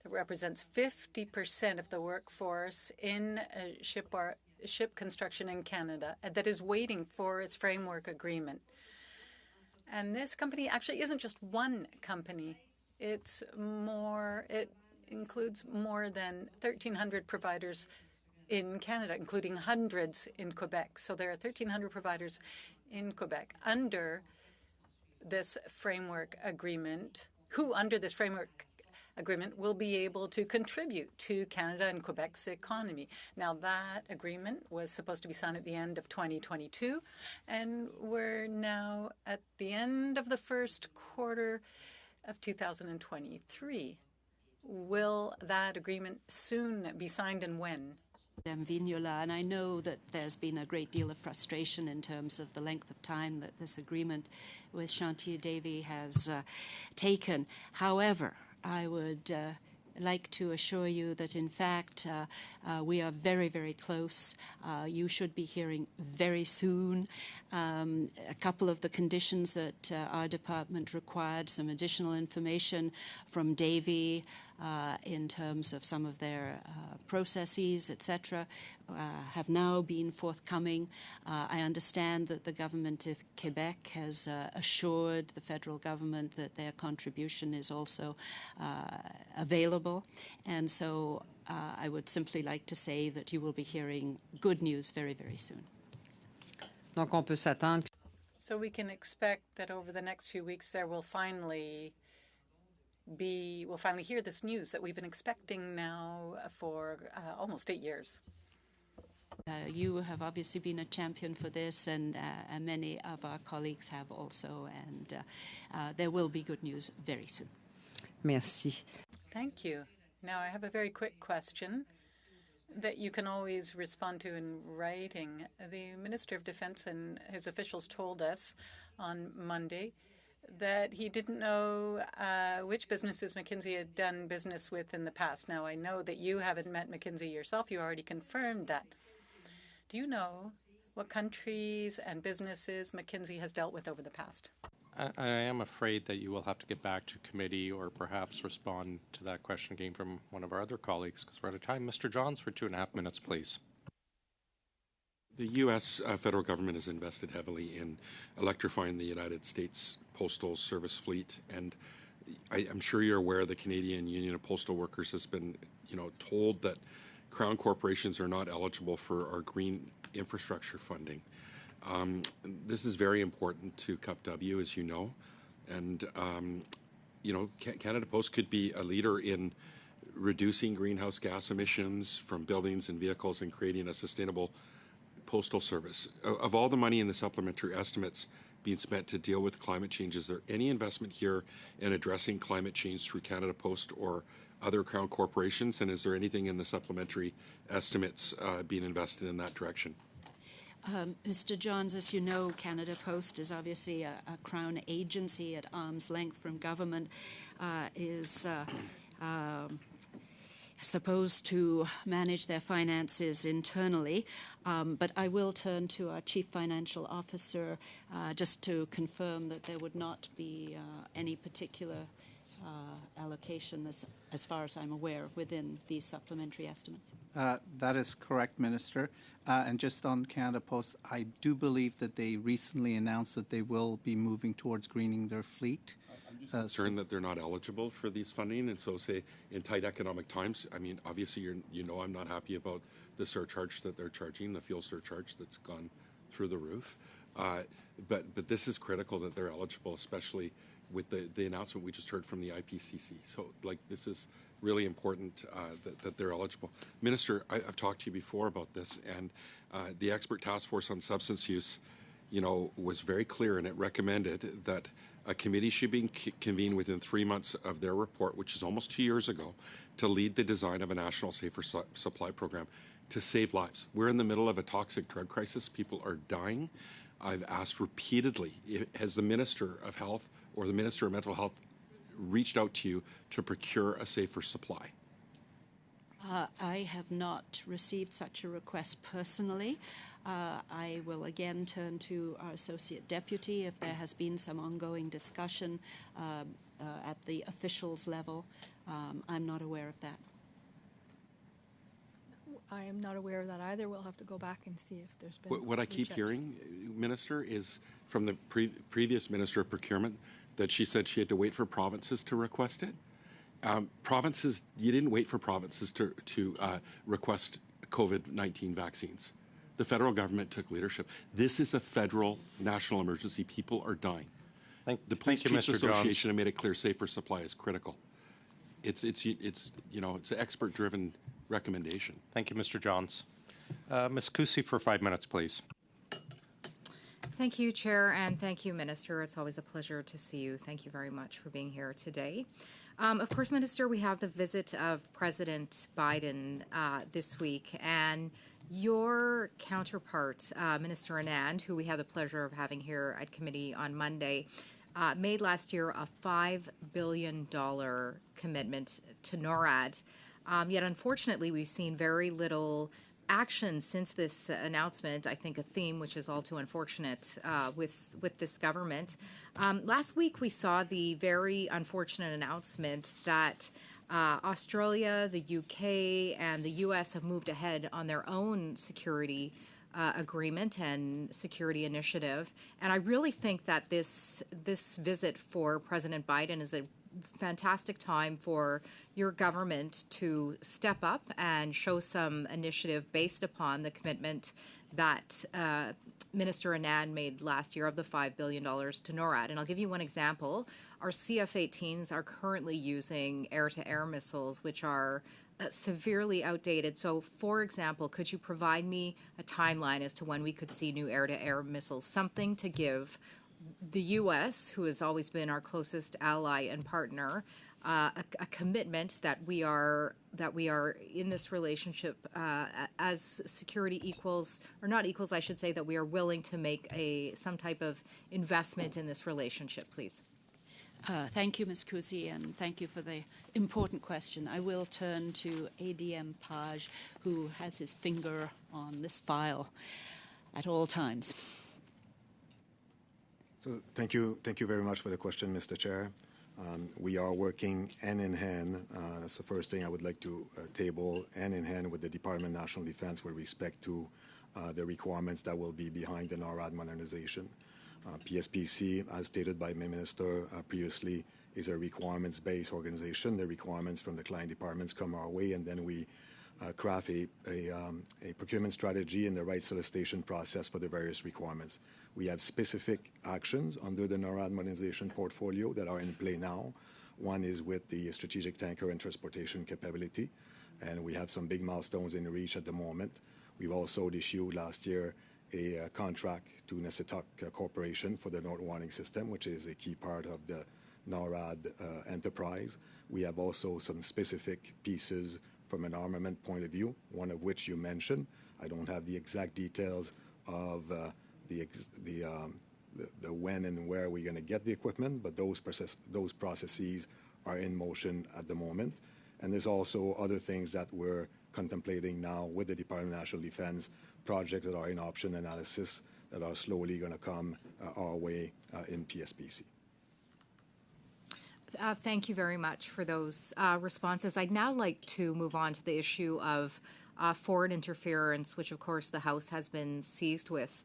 that represents 50% of the workforce in ship construction in Canada that is waiting for its framework agreement. And this company actually isn't just one company. It includes more than 1,300 providers in Canada, including hundreds in Quebec. So there are 1,300 providers in Quebec under this framework agreement, who under this framework agreement will be able to contribute to Canada and Quebec's economy. Now, that agreement was supposed to be signed at the end of 2022, and we're now at the end of the first quarter of 2023. Will that agreement soon be signed, and when? Vignola, and I know that there's been a great deal of frustration in terms of the length of time that this agreement with Chantier Davy has taken. However, I would like to assure you that, in fact, we are very, very close. You should be hearing very soon a couple of the conditions that our department required, some additional information from Davy in terms of some of their processes, etc., have now been forthcoming. I understand that the government of Quebec has assured the federal government that their contribution is also available. And so I would simply like to say that you will be hearing good news very, very soon. Donc, on peut s'attendre. So we can expect that over the next few weeks there will finally we'll finally hear this news that we've been expecting now for almost 8 years. You have obviously been a champion for this, and many of our colleagues have also, and there will be good news very soon. Merci. Thank you. Now, I have a very quick question that you can always respond to in writing. The Minister of Defense and his officials told us on Monday that he didn't know which businesses McKinsey had done business with in the past. Now, I know that you haven't met McKinsey yourself. You already confirmed that. Do you know what countries and businesses McKinsey has dealt with over the past? I am afraid that you will have to get back to committee or perhaps respond to that question again from one of our other colleagues because we're out of time. Mr. Johns for 2.5 minutes, please. The U.S. Federal government has invested heavily in electrifying the United States Postal Service fleet, and I'm sure you're aware the Canadian Union of Postal Workers has been, told that Crown corporations are not eligible for our green infrastructure funding. This is very important to CUPW, as you know, and Canada Post could be a leader in reducing greenhouse gas emissions from buildings and vehicles and creating a sustainable postal service. Of all the money in the supplementary estimates being spent to deal with climate change, is there any investment here in addressing climate change through Canada Post or other Crown corporations? And is there anything in the supplementary estimates being invested in that direction? Mr. Johns, as you know, Canada Post is obviously a Crown agency at arm's length from government, is supposed to manage their finances internally. But I will turn to our Chief Financial Officer just to confirm that there would not be any particular allocation, as far as I'm aware, within these supplementary estimates. That is correct, Minister. And just on Canada Post, I do believe that they recently announced that they will be moving towards greening their fleet. I'm just concerned that they're not eligible for these funding, and so say in tight economic times, I mean, obviously I'm not happy about the surcharge that they're charging, the fuel surcharge that's gone through the roof. But this is critical that they're eligible, especially with the announcement we just heard from the IPCC. So, this is really important that they're eligible. Minister, I've talked to you before about this, and the Expert Task Force on Substance Use, was very clear, and it recommended that a committee should be convened within 3 months of their report, which is almost 2 years ago, to lead the design of a national safer supply program to save lives. We're in the middle of a toxic drug crisis. People are dying. I've asked repeatedly, has the Minister of Health or the Minister of Mental Health reached out to you to procure a safer supply? I have not received such a request personally. I will again turn to our Associate Deputy if there has been some ongoing discussion at the officials level. I'm not aware of that. I am not aware of that either. We'll have to go back and see if there's been. What I keep hearing, Minister, is from the previous Minister of Procurement that she said she had to wait for provinces to request it. Provinces, you didn't wait for provinces to request COVID-19 vaccines. The federal government took leadership. This is a federal national emergency. People are dying. The Police Chiefs Association have made it clear safer supply is critical. It's an expert-driven recommendation. Thank you, Mr. Johns. Ms. Kusi for 5 minutes, please. Thank you, Chair, and thank you, Minister. It's always a pleasure to see you. Thank you very much for being here today. Of course, Minister, we have the visit of President Biden this week, and your counterpart, Minister Anand, who we had the pleasure of having here at committee on Monday, made last year a $5 billion commitment to NORAD. Yet, unfortunately, we've seen very little action since this announcement. I think a theme which is all too unfortunate with this government. Last week, we saw the very unfortunate announcement that Australia, the UK, and the US have moved ahead on their own security agreement and security initiative. And I really think that this visit for President Biden is a fantastic time for your government to step up and show some initiative based upon the commitment that Minister Anand made last year of the $5 billion to NORAD. And I'll give you one example. Our CF-18s are currently using air-to-air missiles, which are severely outdated. So, for example, could you provide me a timeline as to when we could see new air-to-air missiles, something to give the U.S., who has always been our closest ally and partner, a commitment that we are in this relationship as security equals, or not equals, I should say, that we are willing to make some type of investment in this relationship, please? Thank you, Ms. Kuzi, and thank you for the important question. I will turn to ADM Page, who has his finger on this file at all times. So thank you very much for the question, Mr. Chair. We are working hand in hand. That's the first thing I would like to table, hand in hand with the Department of National Defense with respect to the requirements that will be behind the NORAD modernization. PSPC, as stated by my minister previously, is a requirements-based organization. The requirements from the client departments come our way, and then we craft a procurement strategy and the right solicitation process for the various requirements. We have specific actions under the NORAD modernization portfolio that are in play now. One is with the strategic tanker and transportation capability, and we have some big milestones in reach at the moment. We've also issued last year a contract to Nesitok Corporation for the North Warning System, which is a key part of the NORAD enterprise. We have also some specific pieces from an armament point of view, one of which you mentioned. I don't have the exact details of the when and where we're going to get the equipment, but those processes are in motion at the moment. And there's also other things that we're contemplating now with the Department of National Defense, projects that are in option analysis that are slowly going to come our way in PSPC. Thank you very much for those responses. I'd now like to move on to the issue of foreign interference, which of course the House has been seized with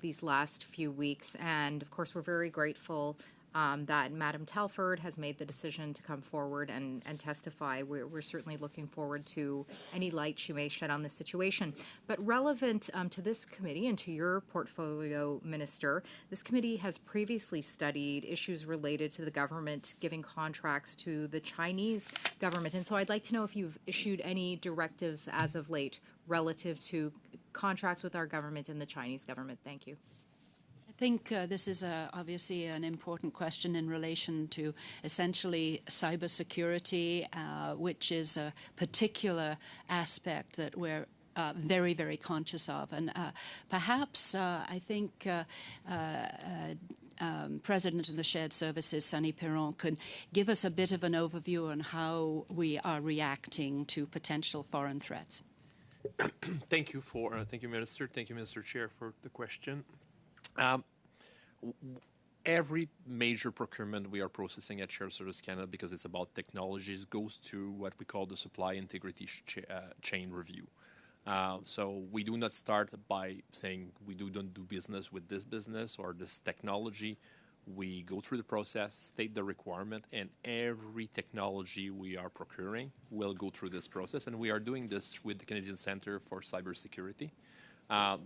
these last few weeks. And of course, we're very grateful that Madam Telford has made the decision to come forward and testify. We're certainly looking forward to any light she may shed on this situation. But relevant to this committee and to your portfolio, Minister, this committee has previously studied issues related to the government giving contracts to the Chinese government. And so I'd like to know if you've issued any directives as of late relative to contracts with our government and the Chinese government. Thank you. I think this is obviously an important question in relation to essentially cybersecurity, which is a particular aspect that we're very, very conscious of. And perhaps I think President of the Shared Services, Sunny Perron, could give us a bit of an overview on how we are reacting to potential foreign threats. Thank you, Minister. Thank you, Mr. Chair, for the question. Every major procurement we are processing at Shared Service Canada, because it's about technologies, goes to what we call the supply integrity chain review. So we do not start by saying we don't do business with this business or this technology. We go through the process, state the requirement, and every technology we are procuring will go through this process. And we are doing this with the Canadian Centre for Cybersecurity.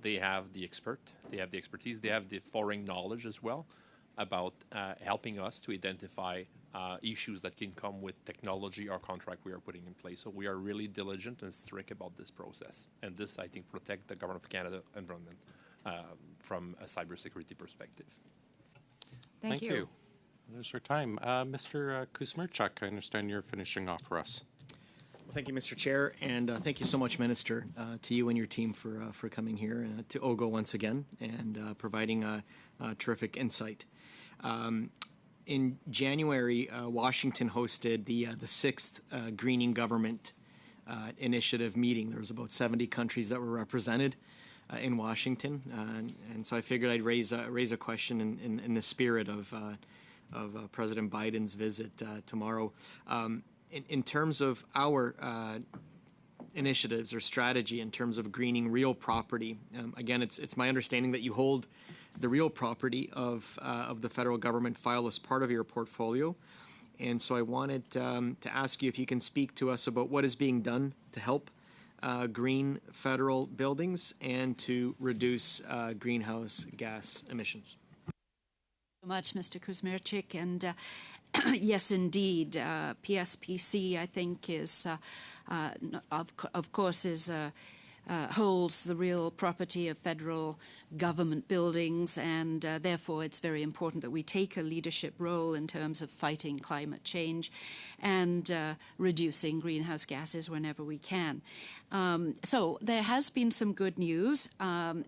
They have the expertise, they have the foreign knowledge as well about helping us to identify issues that can come with technology or contract we are putting in place. So we are really diligent and strict about this process. And this, I think, protects the Government of Canada environment from a cybersecurity perspective. Thank you. There's our time. Mr. Kuzmirchuk, I understand you're finishing off for us. Well, thank you, Mr. Chair, and thank you so much, Minister, to you and your team for coming here, to OGGO once again, and providing a terrific insight. In January, Washington hosted the 6th Greening Government Initiative meeting. There was about 70 countries that were represented in Washington, and so I figured I'd raise a question in the spirit of President Biden's visit tomorrow. In terms of our initiatives or strategy in terms of greening real property, again, it's my understanding that you hold the real property of the federal government file as part of your portfolio. And so I wanted to ask you if you can speak to us about what is being done to help green federal buildings and to reduce greenhouse gas emissions. So much, Mr. Kuzmirchik, and yes, indeed, PSPC, I think, is of course is holds the real property of federal government buildings, and therefore it's very important that we take a leadership role in terms of fighting climate change and reducing greenhouse gases whenever we can. So there has been some good news.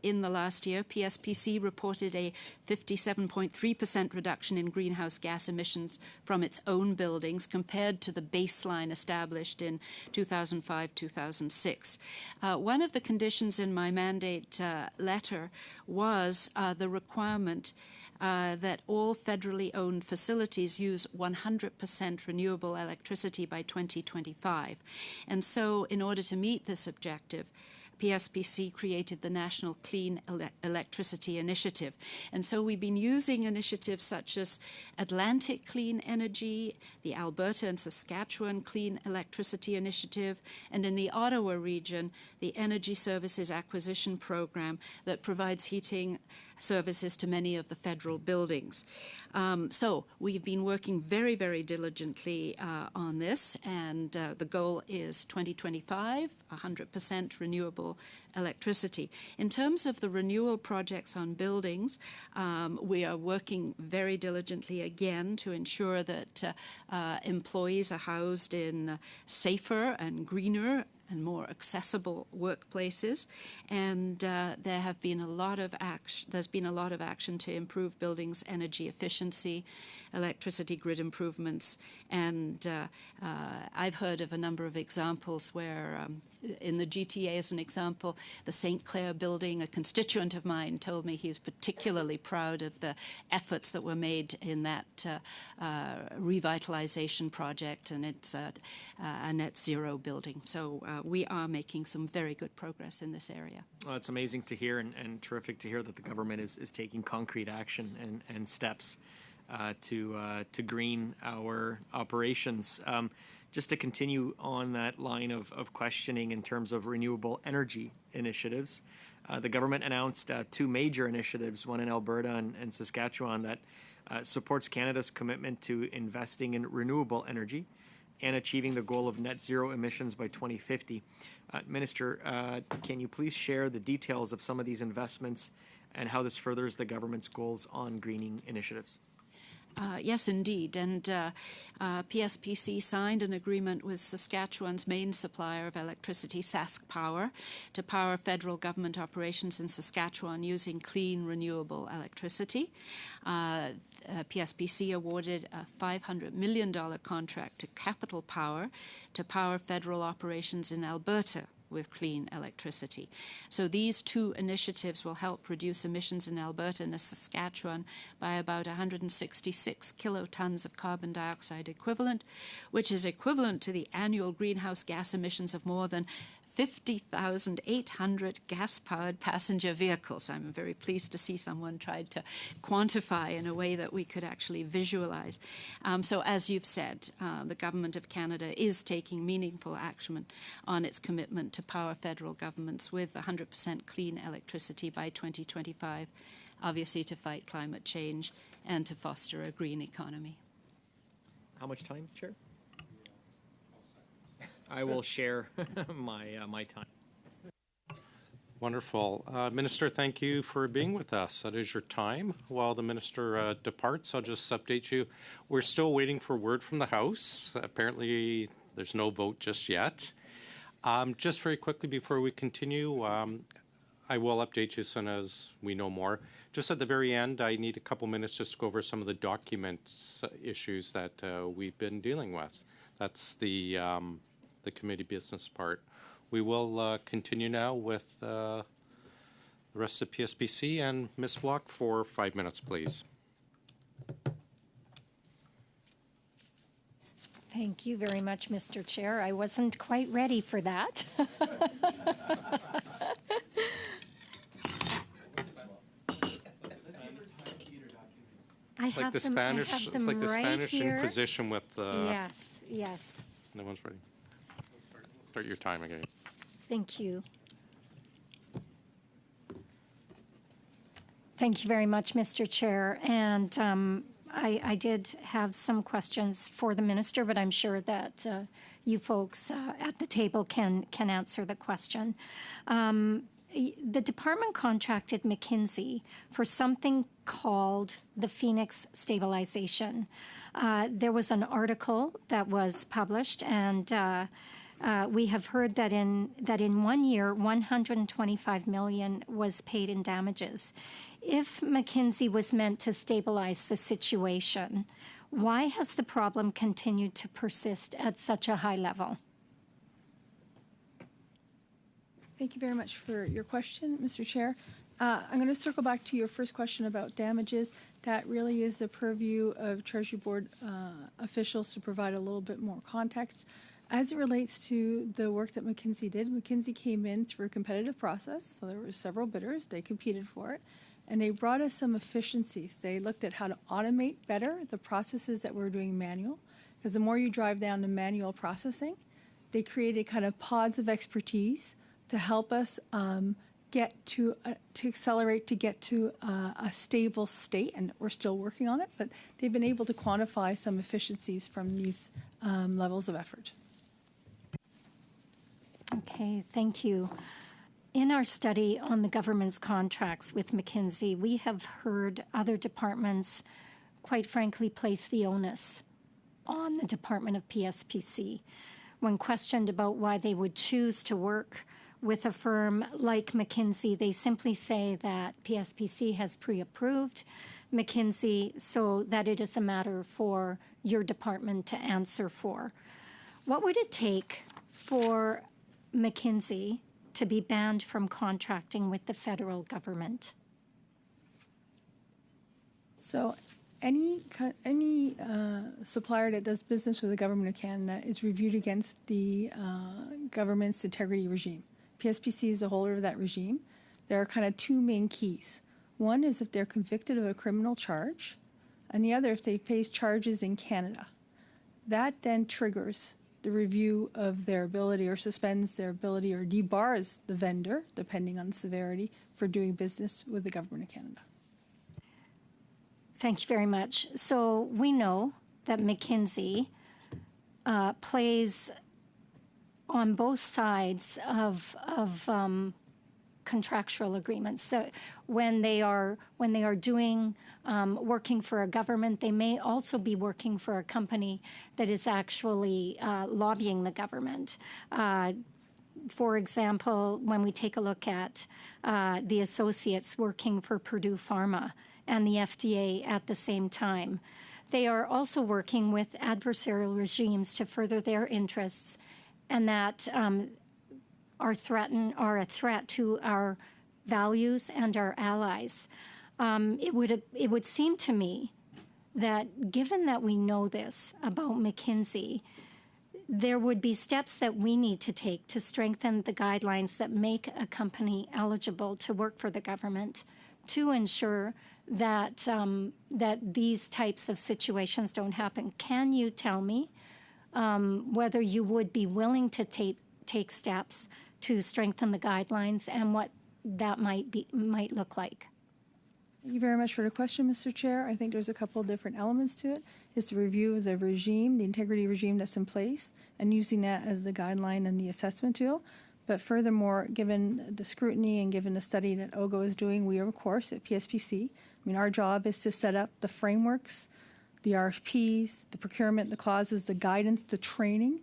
In the last year, PSPC reported a 57.3% reduction in greenhouse gas emissions from its own buildings compared to the baseline established in 2005-2006. One of the conditions in my mandate letter was the requirement that all federally owned facilities use 100% renewable electricity by 2025. And so in order to meet this objective, PSPC created the National Clean Electricity Initiative. And so we've been using initiatives such as Atlantic Clean Energy, the Alberta and Saskatchewan Clean Electricity Initiative, and in the Ottawa region, the Energy Services Acquisition Program that provides heating services to many of the federal buildings. So we've been working very, very diligently on this, and the goal is 2025, 100% renewable electricity. In terms of the renewal projects on buildings, we are working very diligently again to ensure that employees are housed in safer and greener and more accessible workplaces, and there's been a lot of action to improve buildings' energy efficiency, electricity grid improvements, and I've heard of a number of examples where, in the GTA as an example, the St. Clair building, a constituent of mine told me he was particularly proud of the efforts that were made in that revitalization project, and it's a net zero building. So we are making some very good progress in this area. Well, it's amazing to hear and terrific to hear that the government is taking concrete action and steps to green our operations. Just to continue on that line of questioning in terms of renewable energy initiatives, the government announced two major initiatives, one in Alberta and Saskatchewan, that supports Canada's commitment to investing in renewable energy and achieving the goal of net zero emissions by 2050. Minister, can you please share the details of some of these investments and how this furthers the government's goals on greening initiatives? Yes, indeed. And PSPC signed an agreement with Saskatchewan's main supplier of electricity, Sask Power, to power federal government operations in Saskatchewan using clean, renewable electricity. PSPC awarded a $500 million contract to Capital Power to power federal operations in Alberta with clean electricity. So these two initiatives will help reduce emissions in Alberta and Saskatchewan by about 166 kilotons of carbon dioxide equivalent, which is equivalent to the annual greenhouse gas emissions of more than 50,800 gas-powered passenger vehicles. I'm very pleased to see someone tried to quantify in a way that we could actually visualize. So as you've said, the Government of Canada is taking meaningful action on its commitment to power federal governments with 100% clean electricity by 2025, obviously to fight climate change and to foster a green economy. How much time, Chair? I will share my time. Wonderful. Minister, thank you for being with us. That is your time. While the minister departs, I'll just update you. We're still waiting for word from the House. Apparently, there's no vote just yet. Just very quickly before we continue, I will update you as soon as we know more. Just at the very end, I need a couple minutes just to go over some of the documents issues that we've been dealing with. That's the committee business part. We will continue now with the rest of PSPC, and Ms. Block for 5 minutes, please. Thank you very much, Mr. Chair. I wasn't quite ready for that. I have the them, Spanish, I have them it's like the right Spanish here. Inquisition with Yes, yes. No one's ready. Start your time again. Thank you. Thank you very much, Mr. Chair. And I did have some questions for the minister, but I'm sure that you folks at the table can answer the question. The department contracted McKinsey for something called the Phoenix Stabilization. There was an article that was published, and we have heard that in 1 year, $125 million was paid in damages. If McKinsey was meant to stabilize the situation, why has the problem continued to persist at such a high level? Thank you very much for your question, Mr. Chair. I'm going to circle back to your first question about damages. That really is the purview of Treasury Board officials to provide a little bit more context. As it relates to the work that McKinsey did, McKinsey came in through a competitive process, so there were several bidders. They competed for it, and they brought us some efficiencies. They looked at how to automate better the processes that we're doing manual, because the more you drive down to manual processing, they created kind of pods of expertise to help us get to accelerate to get to a stable state, and we're still working on it, but they've been able to quantify some efficiencies from these levels of effort. Okay, thank you. In our study on the government's contracts with McKinsey, we have heard other departments, quite frankly, place the onus on the Department of PSPC. When questioned about why they would choose to work with a firm like McKinsey, they simply say that PSPC has pre-approved McKinsey so that it is a matter for your department to answer for. What would it take for McKinsey to be banned from contracting with the federal government? So any supplier that does business with the government of Canada is reviewed against the government's integrity regime. PSPC is the holder of that regime. There are kind of two main keys. One is if they're convicted of a criminal charge, and the other if they face charges in Canada. That then triggers the review of their ability or suspends their ability or debars the vendor, depending on severity, for doing business with the government of Canada. Thank you very much. So we know that McKinsey plays on both sides of contractual agreements. That when they are doing working for a government, they may also be working for a company that is actually lobbying the government. For example, when we take a look at the associates working for Purdue Pharma and the FDA at the same time, they are also working with adversarial regimes to further their interests, and that are a threat to our values and our allies. It would seem to me that given that we know this about McKinsey, there would be steps that we need to take to strengthen the guidelines that make a company eligible to work for the government to ensure that that these types of situations don't happen. Can you tell me whether you would be willing to take steps to strengthen the guidelines and what that might look like? Thank you very much for the question, Mr. Chair. I think there's a couple of different elements to it. It's the review of the regime, the integrity regime that's in place, and using that as the guideline and the assessment tool. But furthermore, given the scrutiny and given the study that OGGO is doing, we are, of course, at PSPC. Our job is to set up the frameworks, the RFPs, the procurement, the clauses, the guidance, the training.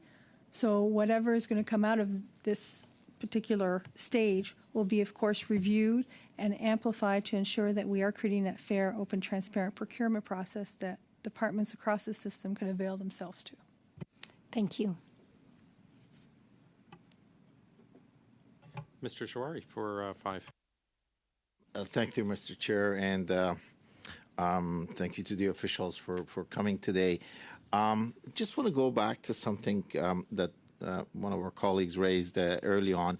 So whatever is going to come out of this particular stage will be, of course, reviewed and amplified to ensure that we are creating that fair, open, transparent procurement process that departments across the system can avail themselves to. Thank you. Mr. Shawari for 5. Thank you, Mr. Chair, and thank you to the officials for coming today. Just want to go back to something that one of our colleagues raised early on,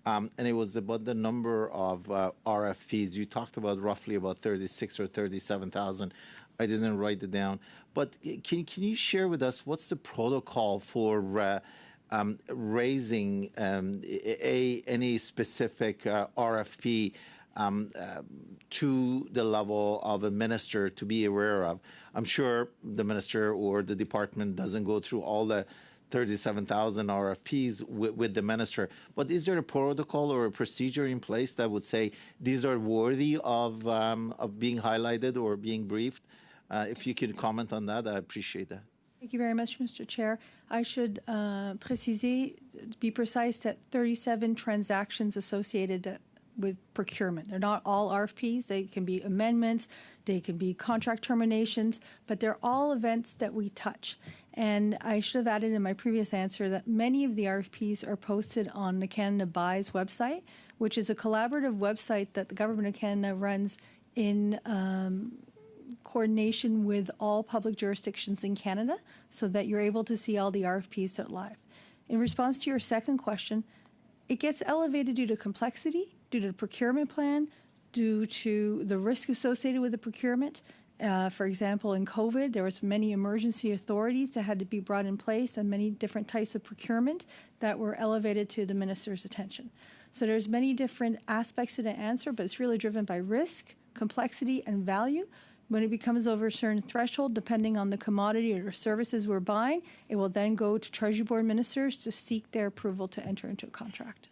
and it was about the number of RFPs. You talked about roughly about 36 or 37,000. I didn't write it down, but can you share with us what's the protocol for raising any specific RFP to the level of a minister to be aware of? I'm sure the minister or the department doesn't go through all the 37,000 RFPs with the minister, but is there a protocol or a procedure in place that would say these are worthy of being highlighted or being briefed? If you could comment on that, I appreciate that. Thank you very much, Mr. Chair. I should be precise, that 37 transactions associated with procurement. They're not all RFPs. They can be amendments, they can be contract terminations, but they're all events that we touch. And I should have added in my previous answer that many of the RFPs are posted on the Canada Buys website, which is a collaborative website that the Government of Canada runs in coordination with all public jurisdictions in Canada, so that you're able to see all the RFPs that are live. In response to your second question, it gets elevated due to complexity, due to the procurement plan, due to the risk associated with the procurement. For example, in COVID, there was many emergency authorities that had to be brought in place and many different types of procurement that were elevated to the minister's attention. So there's many different aspects to the answer, but it's really driven by risk, complexity, and value. When it becomes over a certain threshold, depending on the commodity or services we're buying, it will then go to Treasury Board ministers to seek their approval to enter into a contract.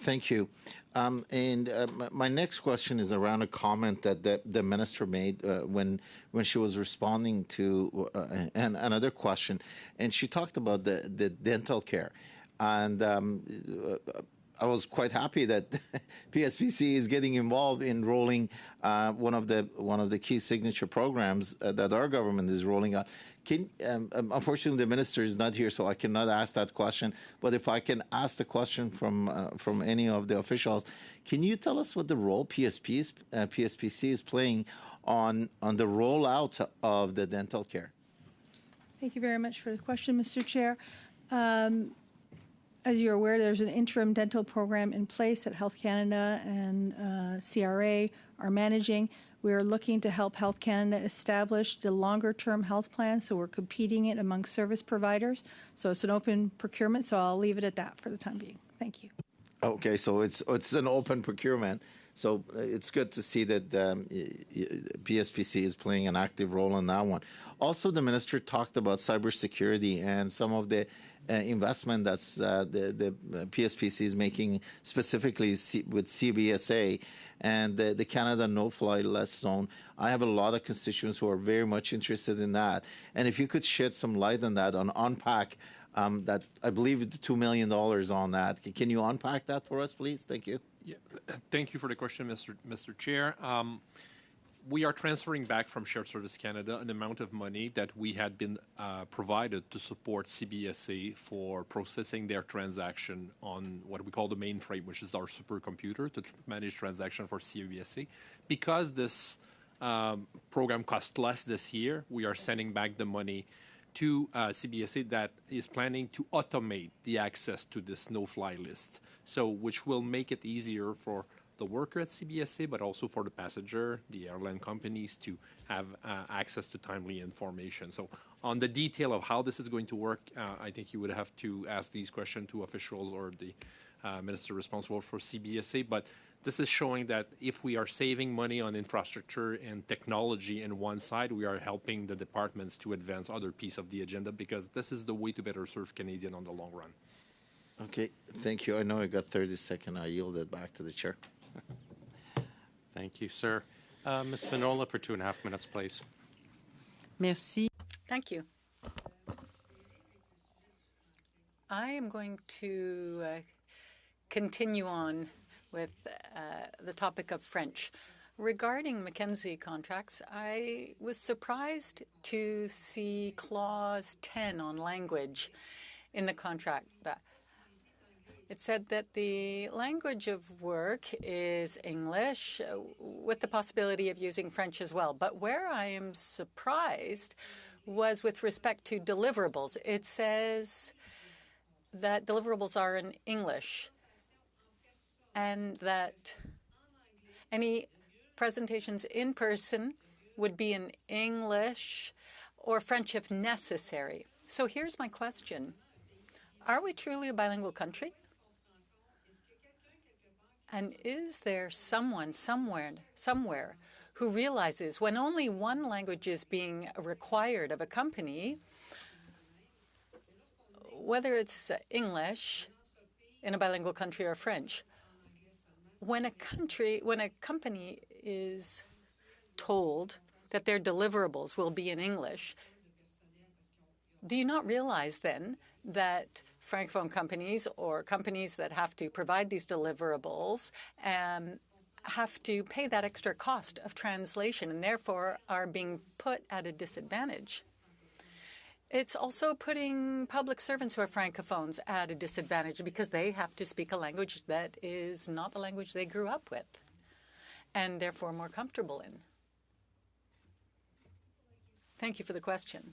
Thank you. My next question is around a comment that the minister made when she was responding to another question, and she talked about the dental care. And I was quite happy that PSPC is getting involved in rolling one of the key signature programs that our government is rolling out. Unfortunately, the minister is not here, so I cannot ask that question. But if I can ask the question from any of the officials, can you tell us what the role PSPC is playing on the rollout of the dental care? Thank you very much for the question, Mr. Chair. As you're aware, there's an interim dental program in place that Health Canada and CRA are managing. We're looking to help Health Canada establish the longer-term health plan, so we're competing it among service providers. So it's an open procurement, so I'll leave it at that for the time being. Thank you. Okay, so it's an open procurement. So it's good to see that PSPC is playing an active role in that one. Also, the minister talked about cybersecurity and some of the investment that's the PSPC is making specifically with CBSA and the Canada No-Fly List Zone. I have a lot of constituents who are very much interested in that. And if you could shed some light on that, on unpack that, I believe the $2 million on that. Can you unpack that for us, please? Thank you. Yeah, thank you for the question, Mr. Chair. We are transferring back from Shared Service Canada an amount of money that we had been provided to support CBSA for processing their transaction on what we call the mainframe, which is our supercomputer to manage transaction for CBSA. Because this program cost less this year, we are sending back the money to CBSA that is planning to automate the access to this no-fly list, so which will make it easier for the worker at CBSA, but also for the passenger, the airline companies, to have access to timely information. So on the detail of how this is going to work, I think you would have to ask these questions to officials or the minister responsible for CBSA. But this is showing that if we are saving money on infrastructure and technology in one side, we are helping the departments to advance other piece of the agenda, because this is the way to better serve Canadian on the long run. Okay, thank you. I know I got 30 seconds. I yield it back to the chair. Thank you, sir. Ms. Manola for 2.5 minutes, please. Merci. Thank you. I am going to continue on with the topic of French. Regarding Mackenzie contracts, I was surprised to see clause 10 on language in the contract. It said that the language of work is English with the possibility of using French as well. But where I am surprised was with respect to deliverables. It says that deliverables are in English and that any presentations in person would be in English or French if necessary. So here's my question. Are we truly a bilingual country? And is there someone somewhere who realizes when only one language is being required of a company, whether it's English in a bilingual country or French, when a company is told that their deliverables will be in English, do you not realize then that Francophone companies or companies that have to provide these deliverables have to pay that extra cost of translation and therefore are being put at a disadvantage? It's also putting public servants who are Francophones at a disadvantage because they have to speak a language that is not the language they grew up with and therefore more comfortable in. Thank you for the question.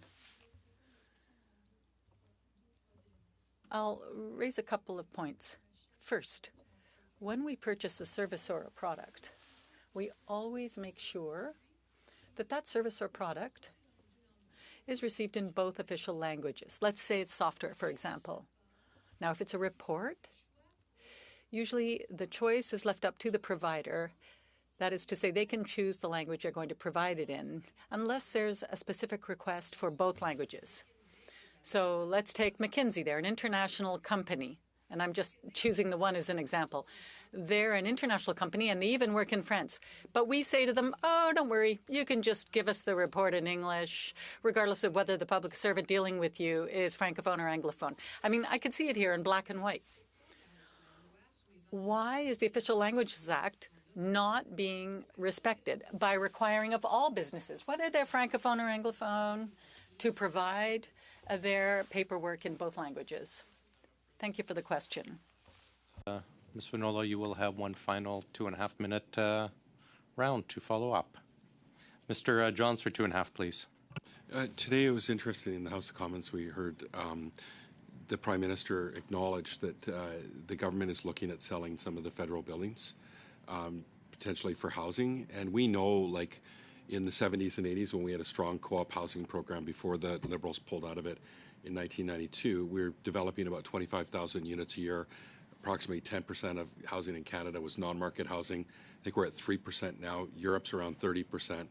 I'll raise a couple of points. First, when we purchase a service or a product, we always make sure that that service or product is received in both official languages. Let's say it's software, for example. Now, if it's a report, usually the choice is left up to the provider. That is to say, they can choose the language they're going to provide it in, unless there's a specific request for both languages. So let's take McKinsey. They're an international company, and I'm just choosing the one as an example. They're an international company, and they even work in France. But we say to them, oh, don't worry, you can just give us the report in English, regardless of whether the public servant dealing with you is Francophone or Anglophone. I mean, I could see it here in black and white. Why is the Official Languages Act not being respected by requiring of all businesses, whether they're Francophone or Anglophone, to provide their paperwork in both languages? Thank you for the question. Ms. Vanola, you will have one final 2.5-minute round to follow up. Mr. Johns for 2.5, please. Today it was interesting in the House of Commons we heard the Prime Minister acknowledge that the government is looking at selling some of the federal buildings, potentially for housing. And we know, like in the 70s and 80s when we had a strong co-op housing program before the Liberals pulled out of it in 1992, we were developing about 25,000 units a year. Approximately 10% of housing in Canada was non-market housing. I think we're at 3% now. Europe's around 30%.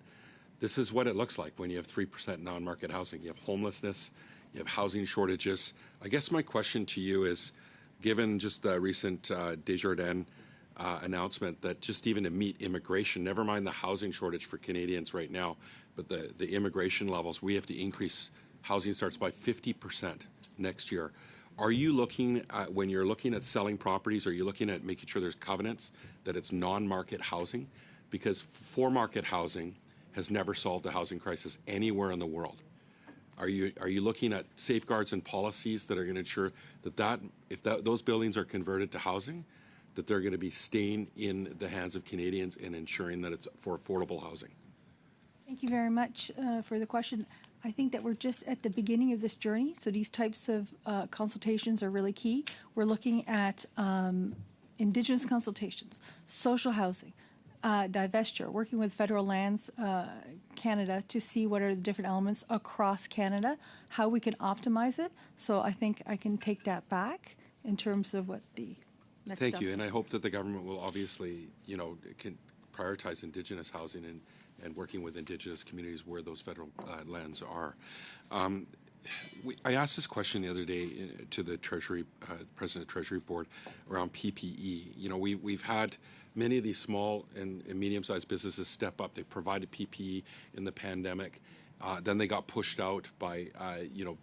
This is what it looks like when you have 3% non-market housing. You have homelessness, you have housing shortages. I guess my question to you is, given just the recent Desjardins announcement that just even to meet immigration, never mind the housing shortage for Canadians right now, but the immigration levels, we have to increase housing starts by 50% next year. Are you looking at, when you're looking at selling properties, are you looking at making sure there's covenants that it's non-market housing? Because for-market housing has never solved a housing crisis anywhere in the world. Are you looking at safeguards and policies that are going to ensure that if those buildings are converted to housing, that they're going to be staying in the hands of Canadians and ensuring that it's for affordable housing? Thank you very much for the question. I think that we're just at the beginning of this journey, so these types of consultations are really key. We're looking at Indigenous consultations, social housing, divestiture, working with Federal Lands Canada to see what are the different elements across Canada, how we can optimize it. So I think I can take that back in terms of what the next Thank steps you, and are. I hope that the government will obviously, can prioritize Indigenous housing and working with Indigenous communities where those federal lands are. I asked this question the other day to the Treasury, President of the Treasury Board around PPE. We've had many of these small and medium-sized businesses step up. They provided PPE in the pandemic. Then they got pushed out by,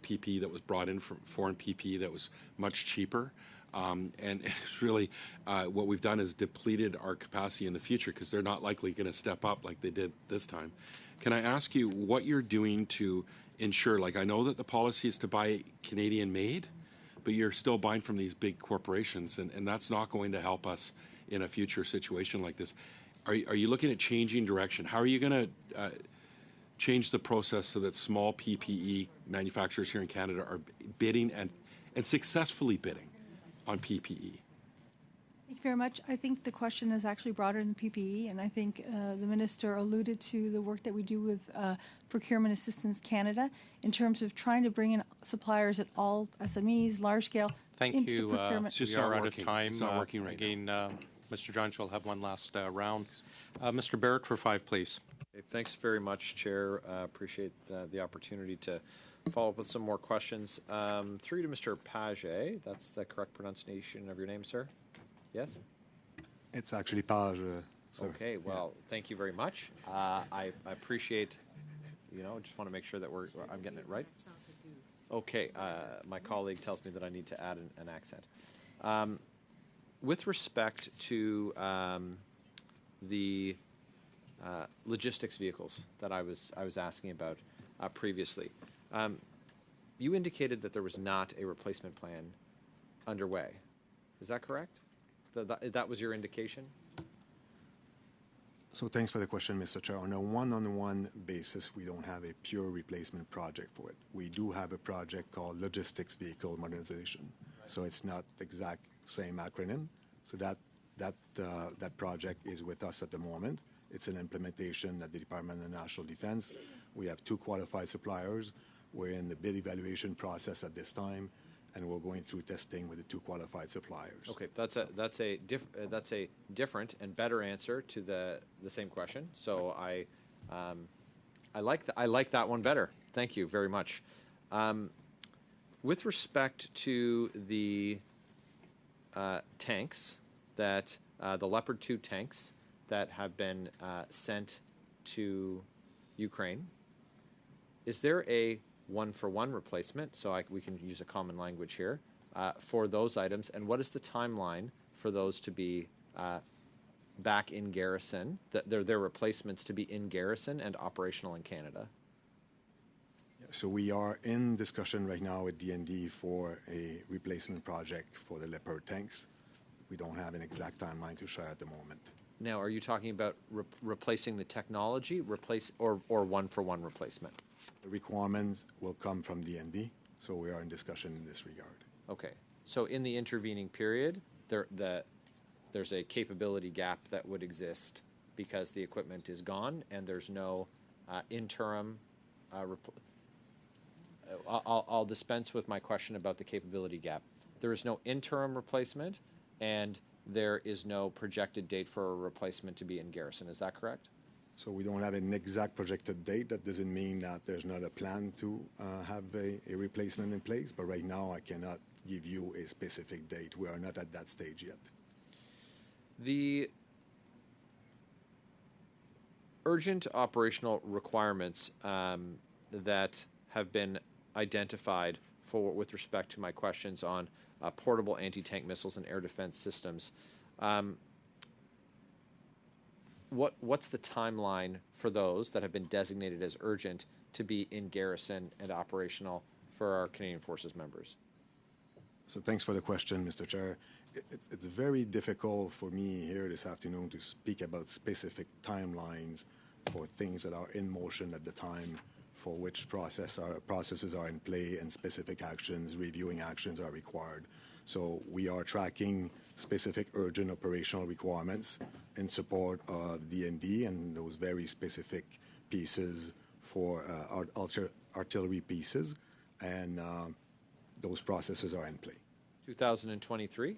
PPE that was brought in from foreign PPE that was much cheaper. And it's really what we've done is depleted our capacity in the future because they're not likely going to step up like they did this time. Can I ask you what you're doing to ensure, like I know that the policy is to buy Canadian made, but you're still buying from these big corporations and that's not going to help us in a future situation like this. Are you looking at changing direction? How are you going to change the process so that small PPE manufacturers here in Canada are bidding and successfully bidding on PPE? Thank you very much. I think the question is actually broader than PPE, and I think the Minister alluded to the work that we do with Procurement Assistance Canada in terms of trying to bring in suppliers at all SMEs, large scale, Thank into you. the procurement. We are out of time. It's not working right again, Mr. Johns, you'll have one last round. Mr. Barrett for 5, please. Okay, thanks very much, Chair. Appreciate the opportunity to follow up with some more questions. Through to Mr. Page. That's the correct pronunciation of your name, sir? Yes? It's actually Page, sir. Okay, well, thank you very much. I appreciate, just want to make sure that I'm getting it right. Okay, my colleague tells me that I need to add an accent. With respect to the logistics vehicles that I was asking about previously, you indicated that there was not a replacement plan underway. Is that correct? That was your indication? So thanks for the question, Mr. Chair. On a one-on-one basis, we don't have a pure replacement project for it. We do have a project called Logistics Vehicle Modernization. Right. So it's not the exact same acronym. So that project is with us at the moment. It's an implementation at the Department of National Defense. We have 2 qualified suppliers. We're in the bid evaluation process at this time, and we're going through testing with the 2 qualified suppliers. Okay, that's a different and better answer to the same question. So I like that one better. Thank you very much. With respect to the tanks that the Leopard 2 tanks that have been sent to Ukraine, is there a one-for-one replacement, so we can use a common language here, for those items, and what is the timeline for those to be back in garrison, their replacements to be in garrison and operational in Canada? So we are in discussion right now with DND for a replacement project for the Leopard tanks. We don't have an exact timeline to share at the moment. Now, are you talking about replacing the technology, or one-for-one replacement? The requirements will come from DND, so we are in discussion in this regard. Okay. So in the intervening period, there's a capability gap that would exist because the equipment is gone and there's no interim. I'll dispense with my question about the capability gap. There is no interim replacement, and there is no projected date for a replacement to be in garrison. Is that correct? So we don't have an exact projected date. That doesn't mean that there's not a plan to have a replacement in place, but right now I cannot give you a specific date. We are not at that stage yet. The urgent operational requirements that have been identified with respect to my questions on portable anti-tank missiles and air defense systems, what's the timeline for those that have been designated as urgent to be in garrison and operational for our Canadian Forces members? So thanks for the question, Mr. Chair. It's very difficult for me here this afternoon to speak about specific timelines for things that are in motion at the time, for which processes are in play and specific actions, reviewing actions are required. So we are tracking specific urgent operational requirements in support of DND and those very specific pieces for artillery pieces, and those processes are in play. 2023?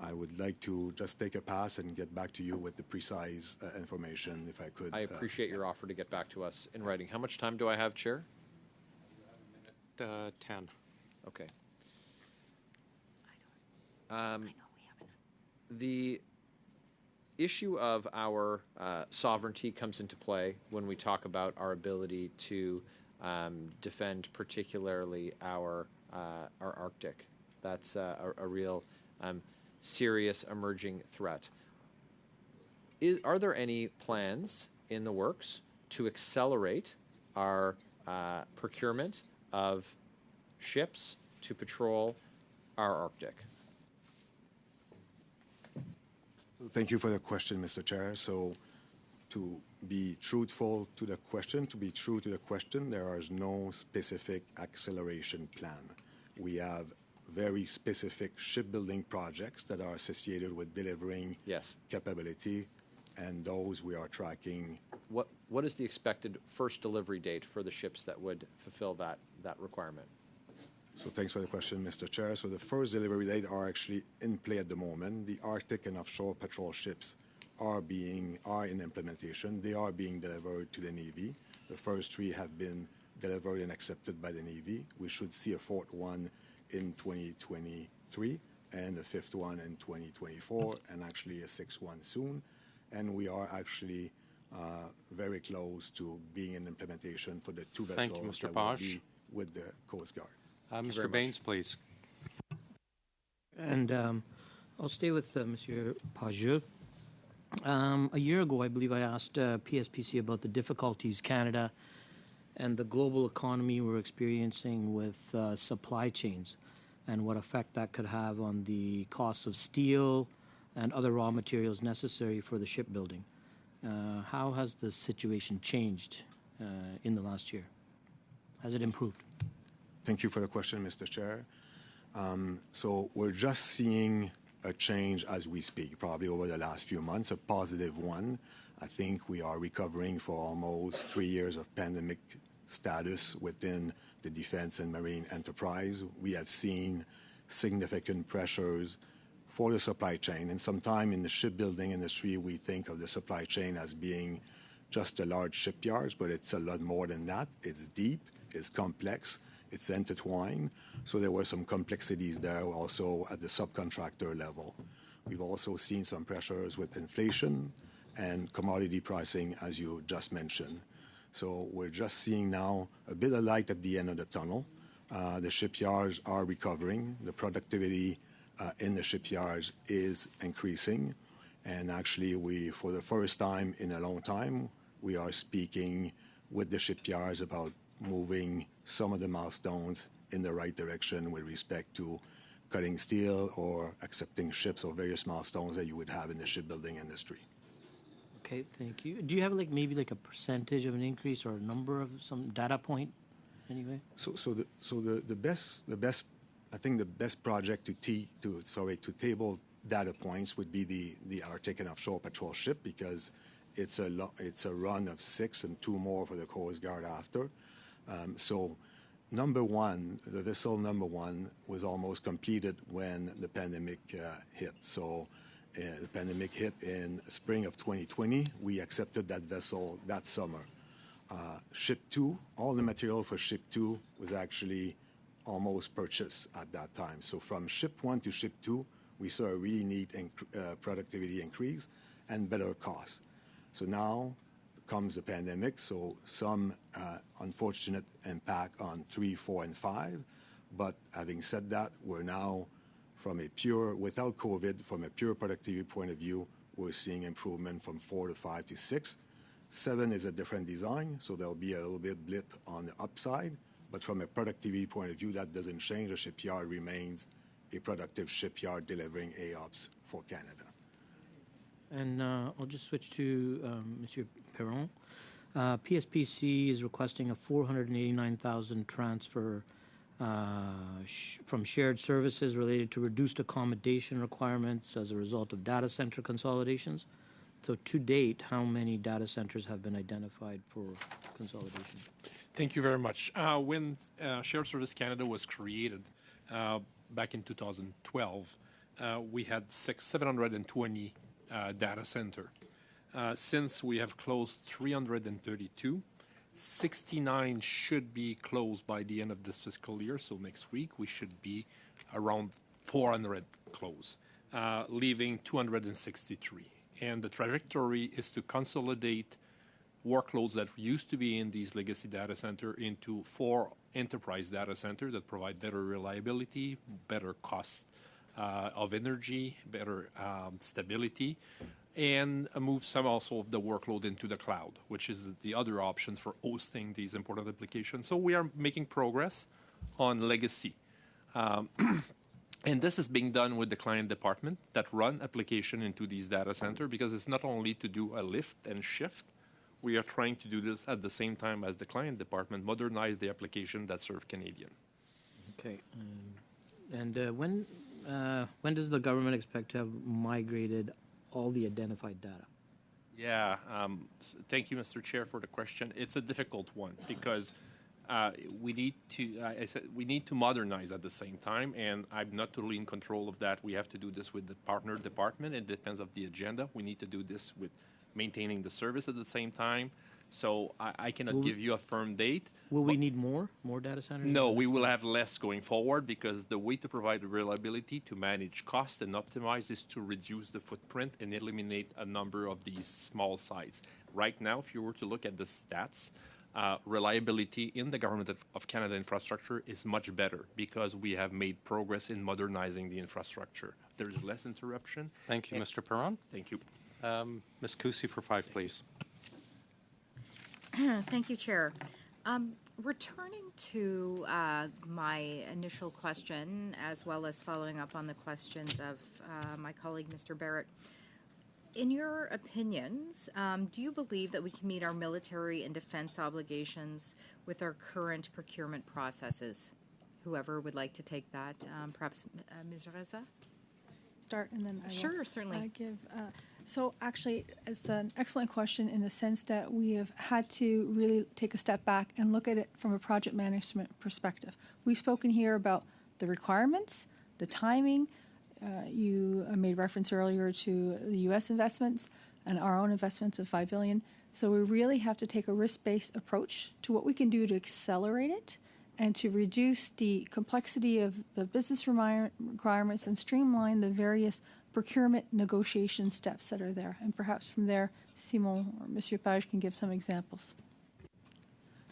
I would like to just take a pass and get back to you with the precise information, if I could. I appreciate your offer to get back to us in writing. How much time do I have, Chair? 10. Okay. The issue of our sovereignty comes into play when we talk about our ability to defend particularly our Arctic. That's a real serious emerging threat. Are there any plans in the works to accelerate our procurement of ships to patrol our Arctic? Thank you for the question, Mr. Chair. So to be truthful to the question, there is no specific acceleration plan. We have very specific shipbuilding projects that are associated with delivering capability, and those we are tracking. What is the expected first delivery date for the ships that would fulfill that requirement? So thanks for the question, Mr. Chair. So the first delivery date are actually in play at the moment. The Arctic and offshore patrol ships are in implementation. They are being delivered to the Navy. The first 3 have been delivered and accepted by the Navy. We should see a 4th one in 2023 and a 5th one in 2024 and actually a 6th one soon. And we are actually very close to being in implementation for the 2 vessels Thank you, Mr. that will Page. be with the Coast Guard. Mr. Baines, please. And I'll stay with Monsieur Pageux. A year ago, I believe I asked PSPC about the difficulties Canada and the global economy were experiencing with supply chains and what effect that could have on the cost of steel and other raw materials necessary for the shipbuilding. How has the situation changed in the last year? Has it improved? Thank you for the question, Mr. Chair. So we're just seeing a change as we speak, probably over the last few months, a positive one. I think we are recovering for almost 3 years of pandemic status within the defense and marine enterprise. We have seen significant pressures for the supply chain. And sometime in the shipbuilding industry, we think of the supply chain as being just the large shipyards, but it's a lot more than that. It's deep, it's complex, it's intertwined. So there were some complexities there also at the subcontractor level. We've also seen some pressures with inflation and commodity pricing, as you just mentioned. So we're just seeing now a bit of light at the end of the tunnel. The shipyards are recovering. The productivity in the shipyards is increasing. And actually, for the first time in a long time, we are speaking with the shipyards about moving some of the milestones in the right direction with respect to cutting steel or accepting ships or various milestones that you would have in the shipbuilding industry. Okay, thank you. Do you have maybe a percentage of an increase or a number of some data point anyway? So the best I think the best project to table data points would be the Arctic and offshore patrol ship, because it's a run of 6 and 2 more for the Coast Guard after. So the vessel number 1 was almost completed when the pandemic hit. So the pandemic hit in spring of 2020. We accepted that vessel that summer. Ship 2, all the material for ship 2 was actually almost purchased at that time. So from ship 1 to ship 2, we saw a really neat productivity increase and better cost. So now comes the pandemic, so some unfortunate impact on 3, 4, and 5. But having said that, we're now without COVID, from a pure productivity point of view, we're seeing improvement from 4 to 5 to 6. 7 is a different design, so there'll be a little bit blip on the upside. But from a productivity point of view, that doesn't change. The shipyard remains a productive shipyard delivering AOPS for Canada. And I'll just switch to Monsieur Perron. PSPC is requesting a $489,000 transfer from shared services related to reduced accommodation requirements as a result of data center consolidations. So to date, how many data centers have been identified for consolidation? Thank you very much. When Shared Service Canada was created back in 2012, we had 720 data center. Since we have closed 332, 69 should be closed by the end of this fiscal year. So next week we should be around 400 close, leaving 263. And the trajectory is to consolidate workloads that used to be in these legacy data center into 4 enterprise data center that provide better reliability, better cost of energy, better stability, and move some also of the workload into the cloud, which is the other option for hosting these important applications. So we are making progress on legacy. And this is being done with the client department that run application into these data center, because it's not only to do a lift and shift. We are trying to do this at the same time as the client department modernize the application that serve Canadian. Okay. And when does the government expect to have migrated all the identified data? Yeah, thank you, Mr. Chair, for the question. It's a difficult one because we need to, I said, we need to modernize at the same time, and I'm not totally in control of that. We have to do this with the partner department. It depends of the agenda. We need to do this with maintaining the service at the same time. So I cannot give you a firm date. Will we need more data centers? No, we will have less going forward because the way to provide reliability, to manage cost and optimize is to reduce the footprint and eliminate a number of these small sites. Right now, if you were to look at the stats, reliability in the Government of Canada infrastructure is much better because we have made progress in modernizing the infrastructure. There's less interruption. Thank you, Mr. Perron. Thank you. Ms. Cusi for 5, please. Thank you, Chair. Returning to my initial question, as well as following up on the questions of my colleague, Mr. Barrett, in your opinions, do you believe that we can meet our military and defense obligations with our current procurement processes? Whoever would like to take that, perhaps Ms. Reza? Start and then I will. Sure, certainly. So actually, it's an excellent question in the sense that we have had to really take a step back and look at it from a project management perspective. We've spoken here about the requirements, the timing. You made reference earlier to the U.S. investments and our own investments of $5 billion. So we really have to take a risk-based approach to what we can do to accelerate it and to reduce the complexity of the business requirements and streamline the various procurement negotiation steps that are there. And perhaps from there, Simon or Monsieur Page can give some examples.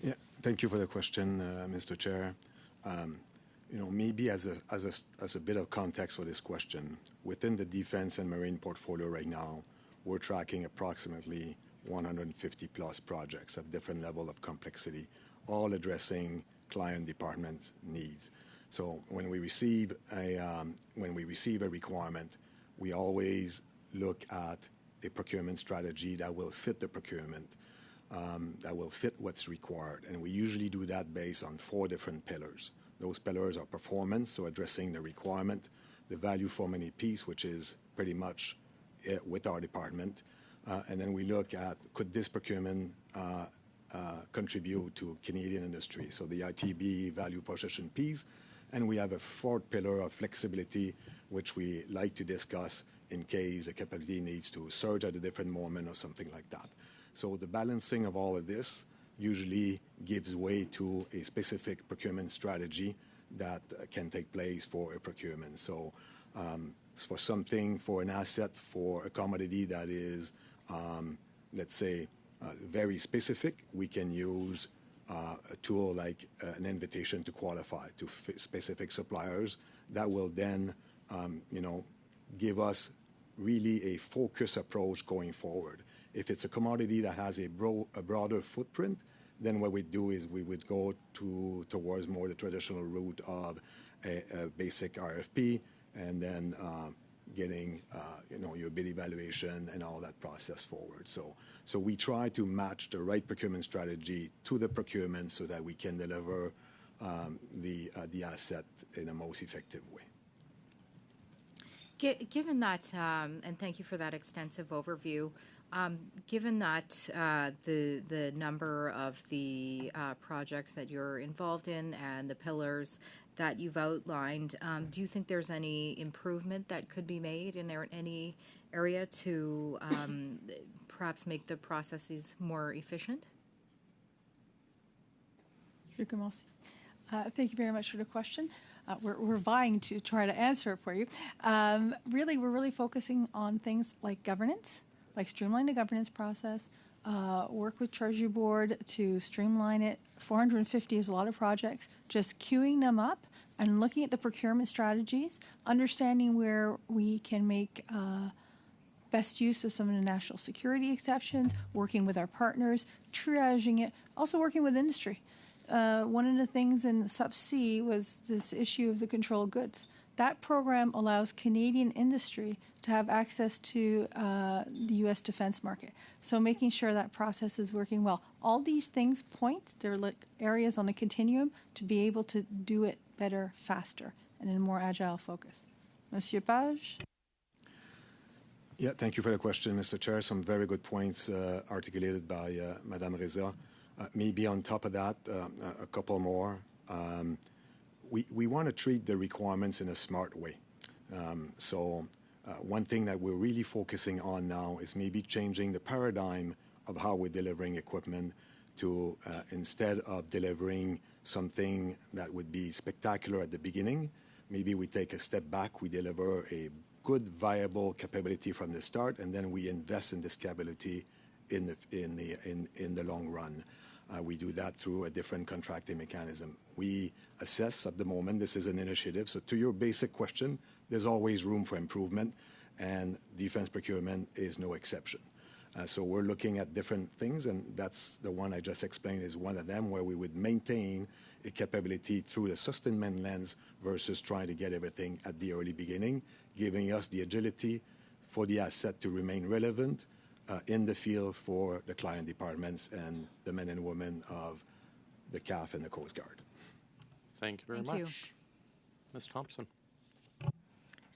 Yeah, thank you for the question, Mr. Chair. Maybe as a bit of context for this question, within the defense and marine portfolio right now, we're tracking approximately 150 plus projects at different level of complexity, all addressing client department needs. So when we receive a requirement, we always look at a procurement strategy that will fit the procurement, that will fit what's required. And we usually do that based on 4 different pillars. Those pillars are performance, so addressing the requirement, the value for money piece, which is pretty much with our department. And then we look at, could this procurement contribute to Canadian industry? So the ITB value proposition piece. And we have a 4th pillar of flexibility, which we like to discuss in case a capability needs to surge at a different moment or something like that. So the balancing of all of this usually gives way to a specific procurement strategy that can take place for a procurement. So for an asset, for a commodity that is, let's say, very specific, we can use a tool like an invitation to qualify to specific suppliers that will then, give us really a focused approach going forward. If it's a commodity that has a broader footprint, then what we do is we would go towards more the traditional route of a basic RFP and then getting your bid evaluation and all that process forward. So we try to match the right procurement strategy to the procurement so that we can deliver the asset in a most effective way. Given that, and thank you for that extensive overview, given that the number of the projects that you're involved in and the pillars that you've outlined, do you think there's any improvement that could be made in any area to perhaps make the processes more efficient? Thank you very much for the question. We're vying to try to answer it for you. We're really focusing on things like governance, like streamline the governance process, work with Treasury Board to streamline it. 450 is a lot of projects. Just queuing them up and looking at the procurement strategies, understanding where we can make best use of some of the national security exceptions, working with our partners, triaging it, also working with industry. One of the things in Subsea was this issue of the controlled goods. That program allows Canadian industry to have access to the U.S. defense market. So making sure that process is working well. All these things they're like areas on the continuum to be able to do it better, faster, and in a more agile focus. Monsieur Page? Yeah, thank you for the question, Mr. Chair. Some very good points articulated by Madame Reza. Maybe on top of that, a couple more. We want to treat the requirements in a smart way. One thing that we're really focusing on now is maybe changing the paradigm of how we're delivering equipment to instead of delivering something that would be spectacular at the beginning, maybe we take a step back, we deliver a good, viable capability from the start, and then we invest in this capability in the long run. We do that through a different contracting mechanism. We assess at the moment, this is an initiative. So to your basic question, there's always room for improvement, and defense procurement is no exception. So we're looking at different things, and that's the one I just explained is one of them, where we would maintain a capability through the sustainment lens versus trying to get everything at the early beginning, giving us the agility for the asset to remain relevant in the field for the client departments and the men and women of the CAF and the Coast Guard. Thank you very much. Ms. Thompson.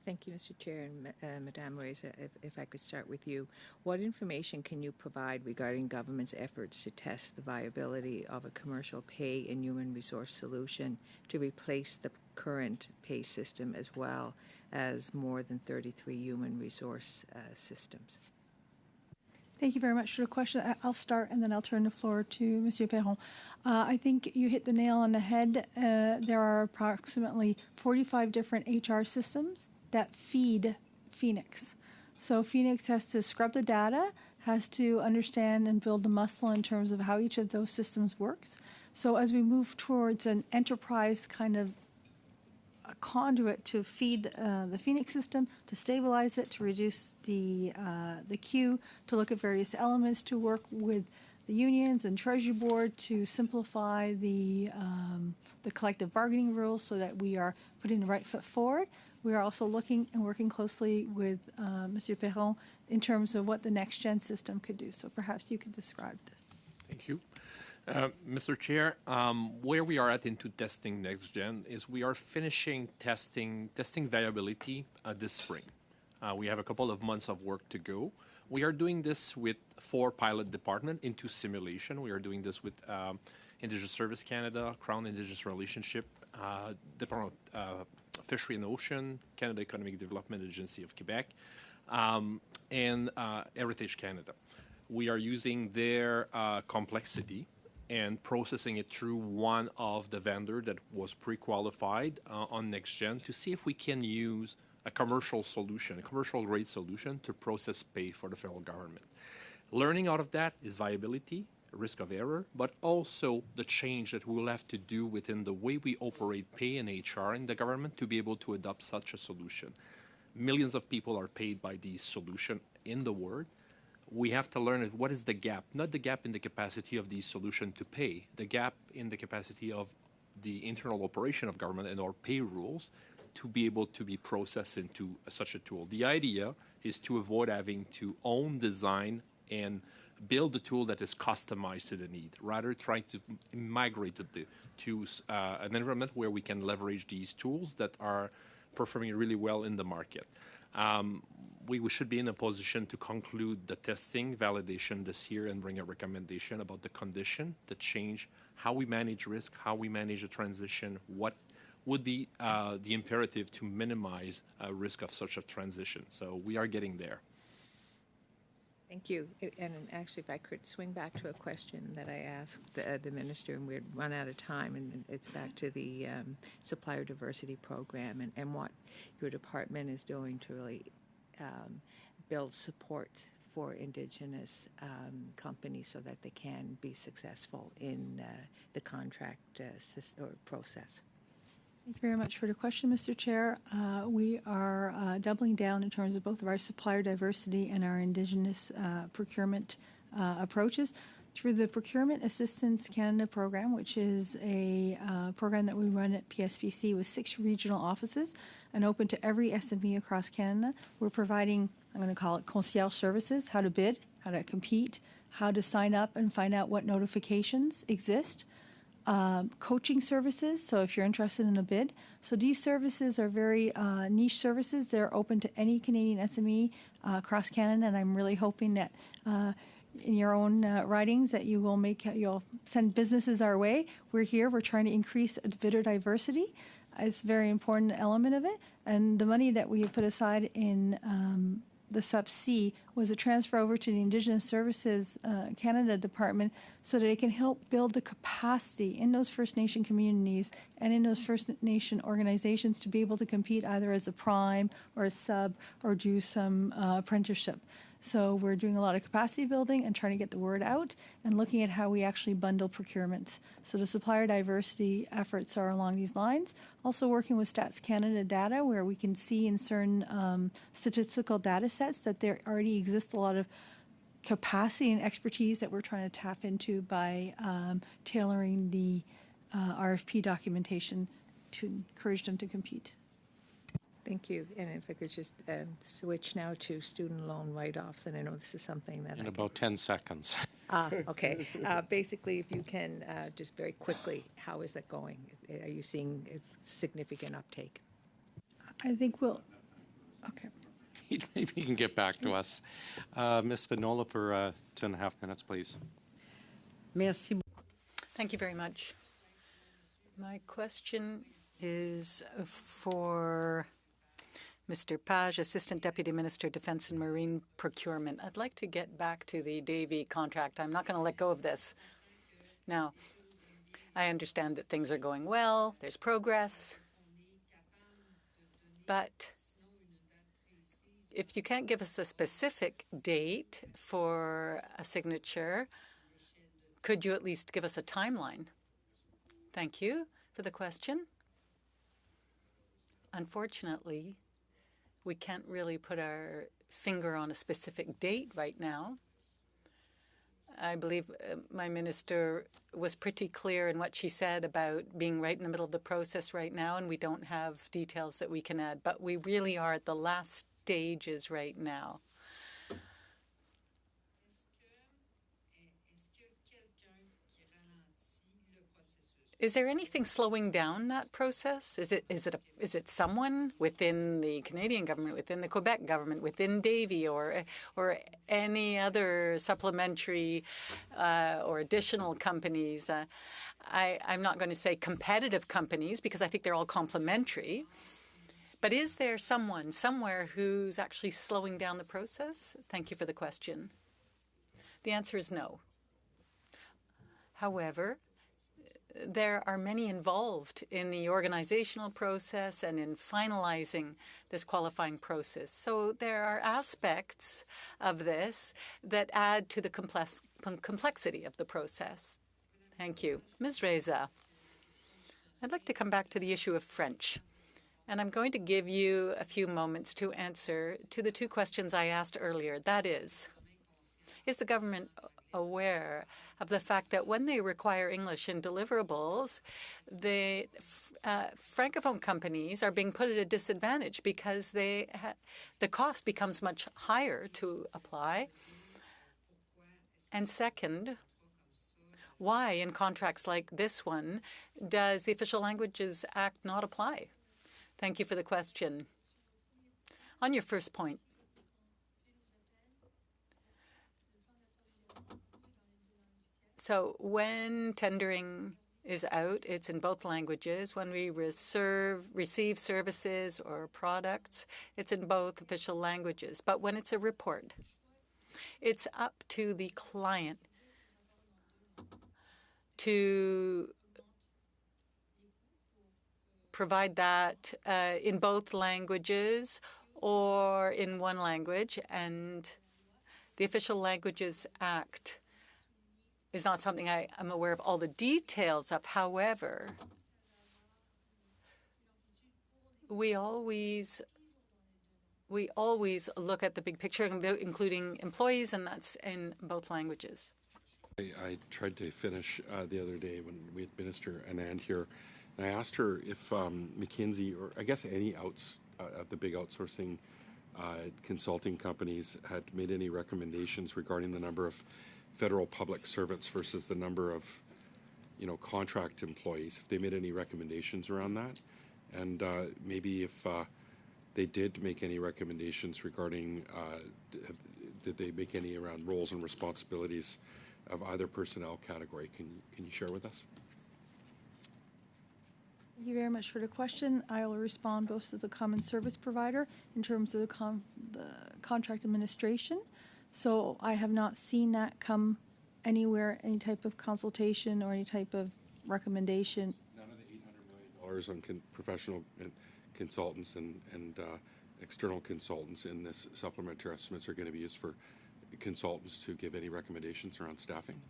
Thank you, Mr. Chair, and Madame Reza, if I could start with you. What information can you provide regarding government's efforts to test the viability of a commercial pay and human resource solution to replace the current pay system as well as more than 33 human resource systems? Thank you very much for the question. I'll start and then I'll turn the floor to Monsieur Perron. I think you hit the nail on the head. There are approximately 45 different HR systems that feed Phoenix. So Phoenix has to scrub the data, has to understand and build the muscle in terms of how each of those systems works. So as we move towards an enterprise kind of a conduit to feed the Phoenix system, to stabilize it, to reduce the queue, to look at various elements, to work with the unions and Treasury Board to simplify the collective bargaining rules so that we are putting the right foot forward. We are also looking and working closely with Monsieur Perron in terms of what the next-gen system could do. So perhaps you could describe this. Thank you. Mr. Chair, where we are at into testing next-gen is we are finishing testing viability this spring. We have a couple of months of work to go. We are doing this with 4 pilot departments into simulation. We are doing this with Indigenous Service Canada, Crown Indigenous Relationship, Department of Fishery and Ocean, Canada Economic Development Agency of Quebec, and Heritage Canada. We are using their complexity and processing it through one of the vendors that was pre-qualified on next-gen to see if we can use a commercial solution, a commercial-grade solution to process pay for the federal government. Learning out of that is viability, risk of error, but also the change that we will have to do within the way we operate pay and HR in the government to be able to adopt such a solution. Millions of people are paid by these solutions in the world. We have to learn what is the gap, not the gap in the capacity of these solutions to pay, the gap in the capacity of the internal operation of government and our pay rules to be able to be processed into such a tool. The idea is to avoid having to own, design, and build a tool that is customized to the need, rather trying to migrate to an environment where we can leverage these tools that are performing really well in the market. We should be in a position to conclude the testing validation this year and bring a recommendation about the condition, the change, how we manage risk, how we manage the transition, what would be the imperative to minimize risk of such a transition. So we are getting there. Thank you. And actually, if I could swing back to a question that I asked the minister, and we'd run out of time, and it's back to the supplier diversity program and what your department is doing to really build support for Indigenous companies so that they can be successful in the contract process. Thank you very much for the question, Mr. Chair. We are doubling down in terms of both of our supplier diversity and our Indigenous procurement approaches through the Procurement Assistance Canada program, which is a program that we run at PSPC with 6 regional offices and open to every SME across Canada. We're providing, I'm going to call it concierge services, how to bid, how to compete, how to sign up and find out what notifications exist. Coaching services, so if you're interested in a bid. So these services are very niche services. They're open to any Canadian SME across Canada, and I'm really hoping that in your own writings that you'll send businesses our way. We're here. We're trying to increase bidder diversity. It's a very important element of it. And the money that we have put aside in the Sub-C was a transfer over to the Indigenous Services Canada Department so that it can help build the capacity in those First Nation communities and in those First Nation organizations to be able to compete either as a prime or a sub or do some apprenticeship. So we're doing a lot of capacity building and trying to get the word out and looking at how we actually bundle procurements. So the supplier diversity efforts are along these lines. Also working with Stats Canada data where we can see in certain statistical data sets that there already exists a lot of capacity and expertise that we're trying to tap into by tailoring the RFP documentation to encourage them to compete. Thank you. And if I could just switch now to student loan write-offs, and I know this is something that In about 10 seconds. Okay. Basically, if you can just very quickly, how is that going? Are you seeing a significant uptake? I think we'll. Okay. Maybe you can get back to us. Ms. Spinola for 2.5 minutes, please. Merci. Thank you very much. My question is for Mr. Page, Assistant Deputy Minister, Defence and Marine Procurement. I'd like to get back to the Davy contract. I'm not going to let go of this. Now, I understand that things are going well, there's progress, but if you can't give us a specific date for a signature, could you at least give us a timeline? Thank you for the question. Unfortunately, we can't really put our finger on a specific date right now. I believe my minister was pretty clear in what she said about being right in the middle of the process right now, and we don't have details that we can add. But we really are at the last stages right now. Is there anything slowing down that process? Is it someone within the Canadian government, within the Quebec government, within Davy, or any other supplementary or additional companies? I'm not going to say competitive companies because I think they're all complementary. But is there someone somewhere who's actually slowing down the process? Thank you for the question. The answer is no. However, there are many involved in the organizational process and in finalizing this qualifying process. So there are aspects of this that add to the complexity of the process. Thank you. Ms. Reza, I'd like to come back to the issue of French. And I'm going to give you a few moments to answer to the two questions I asked earlier. That is the government aware of the fact that when they require English in deliverables, the Francophone companies are being put at a disadvantage because the cost becomes much higher to apply? And second, why in contracts like this one does the Official Languages Act not apply? Thank you for the question. On your first point, so when tendering is out, it's in both languages. When we receive services or products, it's in both official languages. But when it's a report, it's up to the client to provide that in both languages or in one language. And the Official Languages Act is not something I'm aware of all the details of. However, we always look at the big picture, including employees, and that's in both languages. I tried to finish the other day when we had Minister Anand here, and I asked her if McKinsey, or I guess any the big outsourcing consulting companies, had made any recommendations regarding the number of federal public servants versus the number of, contract employees. If they made any recommendations around that, and maybe if they did make any recommendations regarding did they make any around roles and responsibilities of either personnel category? Can you share with us? Thank you very much for the question. I will respond both to the common service provider in terms of the contract administration. So I have not seen that come anywhere, any type of consultation or any type of recommendation. None of the $800 million on professional consultants and external consultants in this supplementary estimates are going to be used for consultants to give any recommendations around staffing?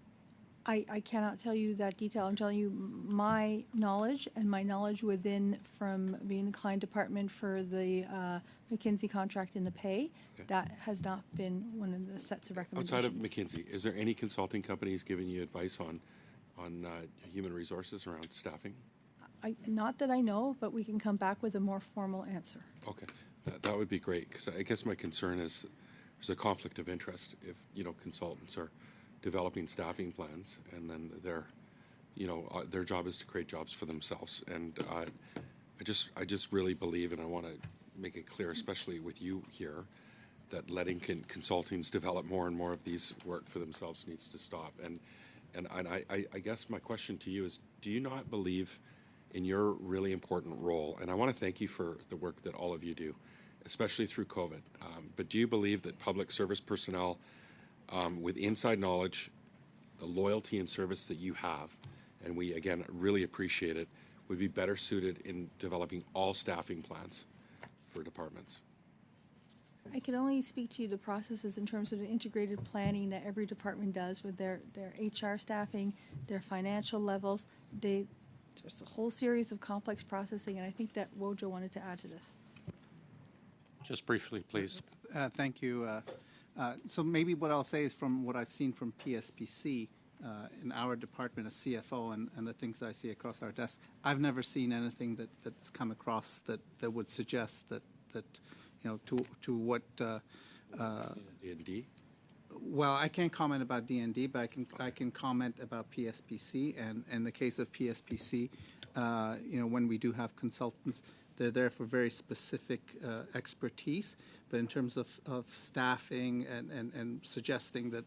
I cannot tell you that detail. I'm telling you my knowledge and my knowledge within from being the client department for the McKinsey contract and the pay. Okay. That has not been one of the sets of recommendations. Outside of McKinsey, is there any consulting companies giving you advice on human resources around staffing? Not that I know, but we can come back with a more formal answer. Okay, that would be great, because I guess my concern is there's a conflict of interest if, consultants are developing staffing plans and then their job is to create jobs for themselves. And I just really believe, and I want to make it clear, especially with you here, that letting consultants develop more and more of these work for themselves needs to stop. And I guess my question to you is, do you not believe in your really important role? And I want to thank you for the work that all of you do, especially through COVID. But do you believe that public service personnel with inside knowledge, the loyalty and service that you have, and we, again, really appreciate it, would be better suited in developing all staffing plans for departments? I can only speak to you the processes in terms of the integrated planning that every department does with their HR staffing, their financial levels. There's a whole series of complex processing, and I think that Wojo wanted to add to this. Just briefly, please. Thank you. So maybe what I'll say is from what I've seen from PSPC in our department as CFO and the things that I see across our desk, I've never seen anything that's come across that would suggest that to what D&D? Well, I can't comment about D&D, but I can comment about PSPC. And in the case of PSPC, when we do have consultants, they're there for very specific expertise. But in terms of staffing and suggesting that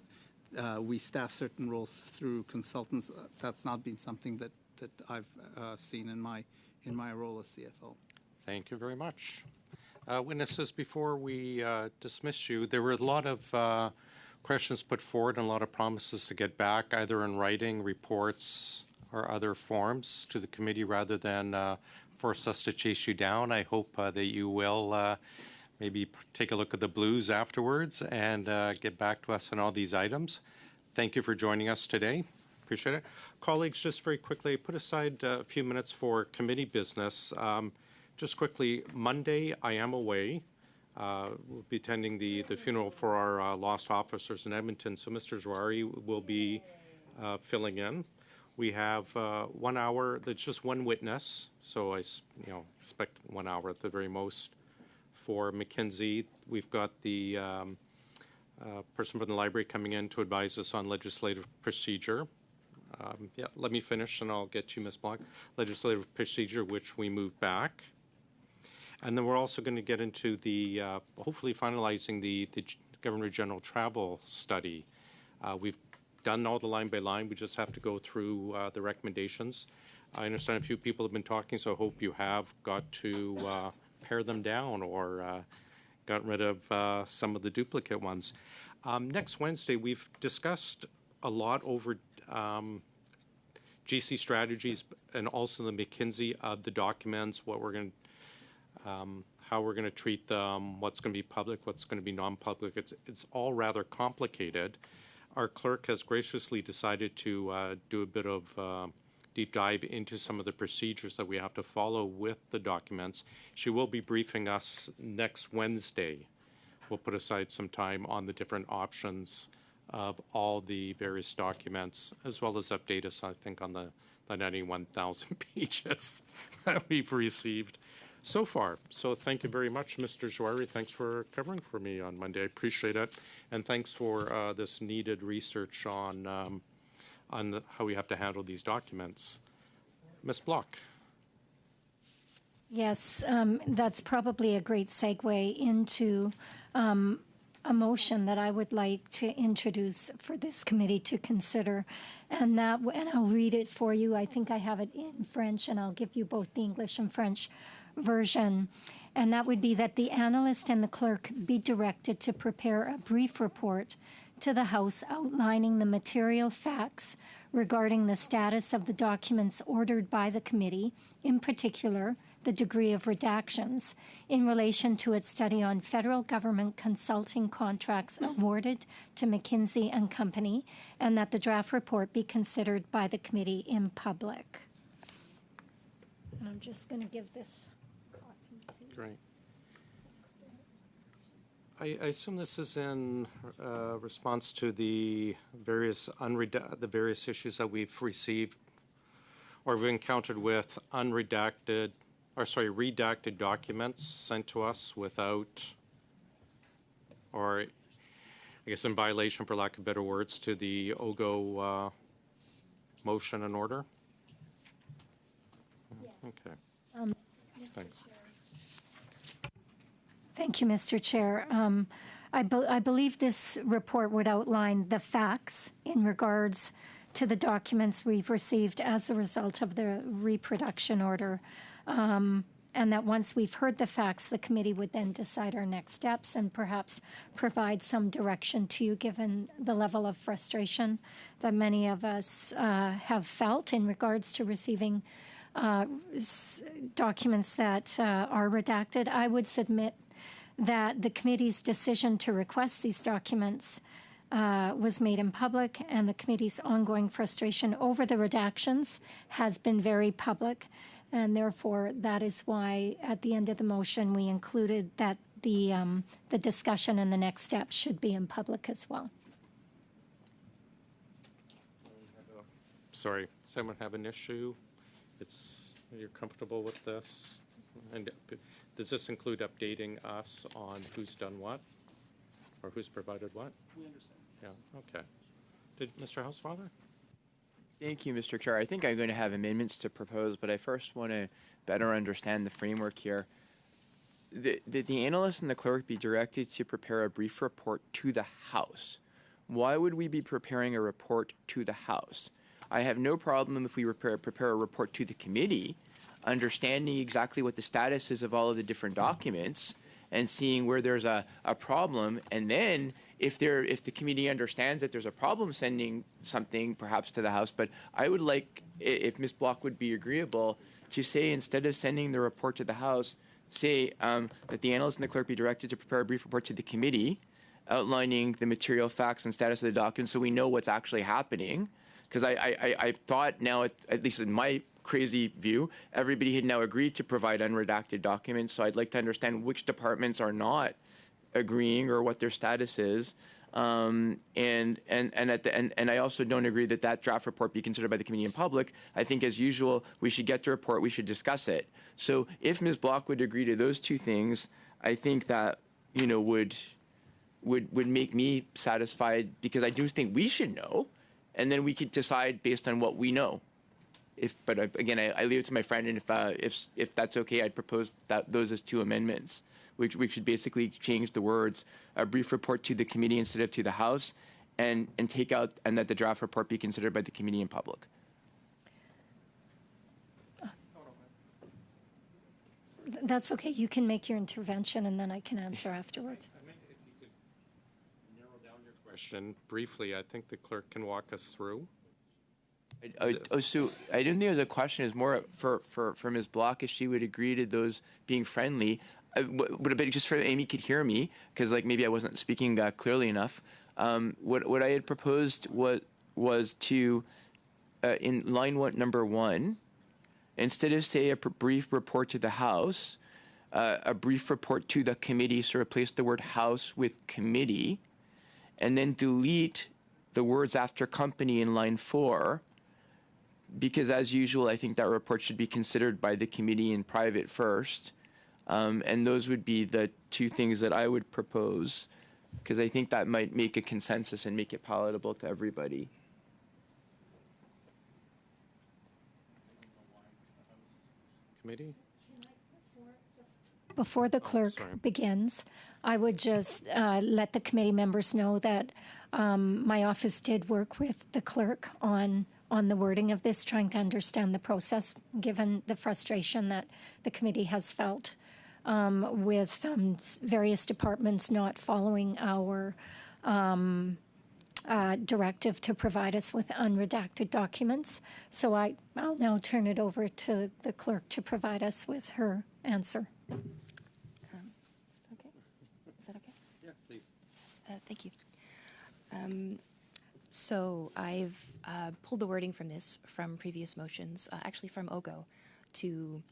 we staff certain roles through consultants, that's not been something that I've seen in my role as CFO. Thank you very much. Witnesses, before we dismiss you, there were a lot of questions put forward and a lot of promises to get back, either in writing, reports, or other forms to the committee rather than force us to chase you down. I hope that you will maybe take a look at the blues afterwards and get back to us on all these items. Thank you for joining us today. Appreciate it. Colleagues, just very quickly, put aside a few minutes for committee business. Just quickly, Monday I am away. We'll be attending the funeral for our lost officers in Edmonton, so Mr. Jouari will be filling in. We have 1 hour, that's just one witness, so I expect 1 hour at the very most. For McKinsey, we've got the person from the library coming in to advise us on legislative procedure. Let me finish and I'll get you, Ms. Block. Legislative procedure, which we move back. And then we're also going to get into the, hopefully finalizing the Governor General travel study. We've done all the line by line. We just have to go through the recommendations. I understand a few people have been talking, so I hope you have got to pare them down or got rid of some of the duplicate ones. Next Wednesday, we've discussed a lot over GC strategies and also the McKinsey of the documents, what we're going to how we're going to treat them, what's going to be public, what's going to be non-public. It's all rather complicated. Our clerk has graciously decided to do a bit of deep dive into some of the procedures that we have to follow with the documents. She will be briefing us next Wednesday. We'll put aside some time on the different options of all the various documents, as well as update us, I think, on the 91,000 pages that we've received so far. So thank you very much, Mr. Jouari. Thanks for covering for me on Monday. I appreciate it. And thanks for this needed research on how we have to handle these documents. Ms. Block. Yes, that's probably a great segue into a motion that I would like to introduce for this committee to consider, and I'll read it for you. I think I have it in French, and I'll give you both the English and French version. And that would be that the analyst and the clerk be directed to prepare a brief report to the House outlining the material facts regarding the status of the documents ordered by the committee, in particular, the degree of redactions, in relation to its study on federal government consulting contracts awarded to McKinsey and Company, and that the draft report be considered by the committee in public. And I'm just going to give this copy to you. Great. I assume this is in response to the various issues that we've received or we've encountered with redacted documents sent to us without, or I guess in violation, for lack of better words, to the OGGO motion and order? Yes. Okay. Thanks. Thank you, Mr. Chair. I believe this report would outline the facts in regards to the documents we've received as a result of the reproduction order, and that once we've heard the facts, the committee would then decide our next steps and perhaps provide some direction to you, given the level of frustration that many of us have felt in regards to receiving documents that are redacted. I would submit that the committee's decision to request these documents was made in public, and the committee's ongoing frustration over the redactions has been very public, and therefore that is why at the end of the motion we included that the discussion and the next steps should be in public as well. Sorry, someone have an issue? You're comfortable with this? And does this include updating us on who's done what or who's provided what? We understand. Yeah, okay. Did Mr. Housefather? Thank you, Mr. Chair. I think I'm going to have amendments to propose, but I first want to better understand the framework here. The analyst and the clerk be directed to prepare a brief report to the House. Why would we be preparing a report to the House? I have no problem if we prepare a report to the committee, understanding exactly what the status is of all of the different documents and seeing where there's a problem. And then if the committee understands that there's a problem, sending something perhaps to the House. But I would like, if Ms. Block would be agreeable, to say instead of sending the report to the House, say that the analyst and the clerk be directed to prepare a brief report to the committee outlining the material facts and status of the documents so we know what's actually happening. Because I thought now, at least in my crazy view, everybody had now agreed to provide unredacted documents. So I'd like to understand which departments are not agreeing or what their status is. And I also don't agree that draft report be considered by the committee in public. I think, as usual, we should get the report. We should discuss it. So if Ms. Block would agree to those two things, I think that would make me satisfied, because I do think we should know, and then we could decide based on what we know. But again, I leave it to my friend, and if that's okay, I'd propose those as two amendments, which we should basically change the words "a brief report to the committee" instead of "to the House," and take out "and that the draft report be considered by the committee in public." That's okay. You can make your intervention, and then I can answer afterwards. I mean, if you could narrow down your question briefly, I think the clerk can walk us through. So I didn't think it was a question. It's more for Ms. Block, if she would agree to those being friendly. But just so Amy could hear me, because maybe I wasn't speaking clearly enough. What I had proposed was to, in line number 1, instead of say a brief report to the House, a brief report to the committee. So replace the word House with committee, and then delete the words after company in line 4. Because as usual, I think that report should be considered by the committee in private first. And those would be the two things that I would propose, because I think that might make a consensus and make it palatable to everybody. Committee? before the clerk begins, I would just let the committee members know that my office did work with the clerk on the wording of this, trying to understand the process, given the frustration that the committee has felt with various departments not following our directive to provide us with unredacted documents. So I'll now turn it over to the clerk to provide us with her answer. Okay. Is that okay? Yeah, please. Thank you. So I've pulled the wording from this from previous motions, actually from OGGO, to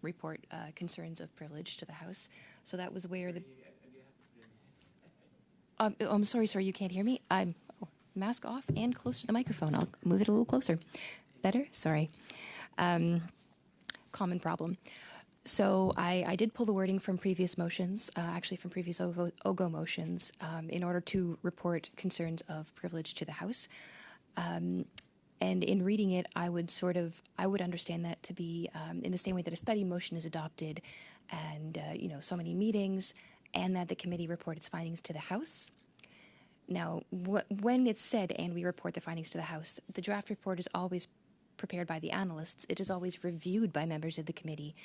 report concerns of privilege to the House. So that was where the... I'm sorry, you can't hear me? I'm mask off and close to the microphone. I'll move it a little closer. Better? Sorry. Common problem. So I did pull the wording from previous motions, actually from previous OGGO motions, in order to report concerns of privilege to the House. And in reading it, I would understand that to be in the same way that a study motion is adopted, and so many meetings, and that the committee report its findings to the House. Now, when it's said, and we report the findings to the House, the draft report is always prepared by the analysts. It is always reviewed by members of the committee.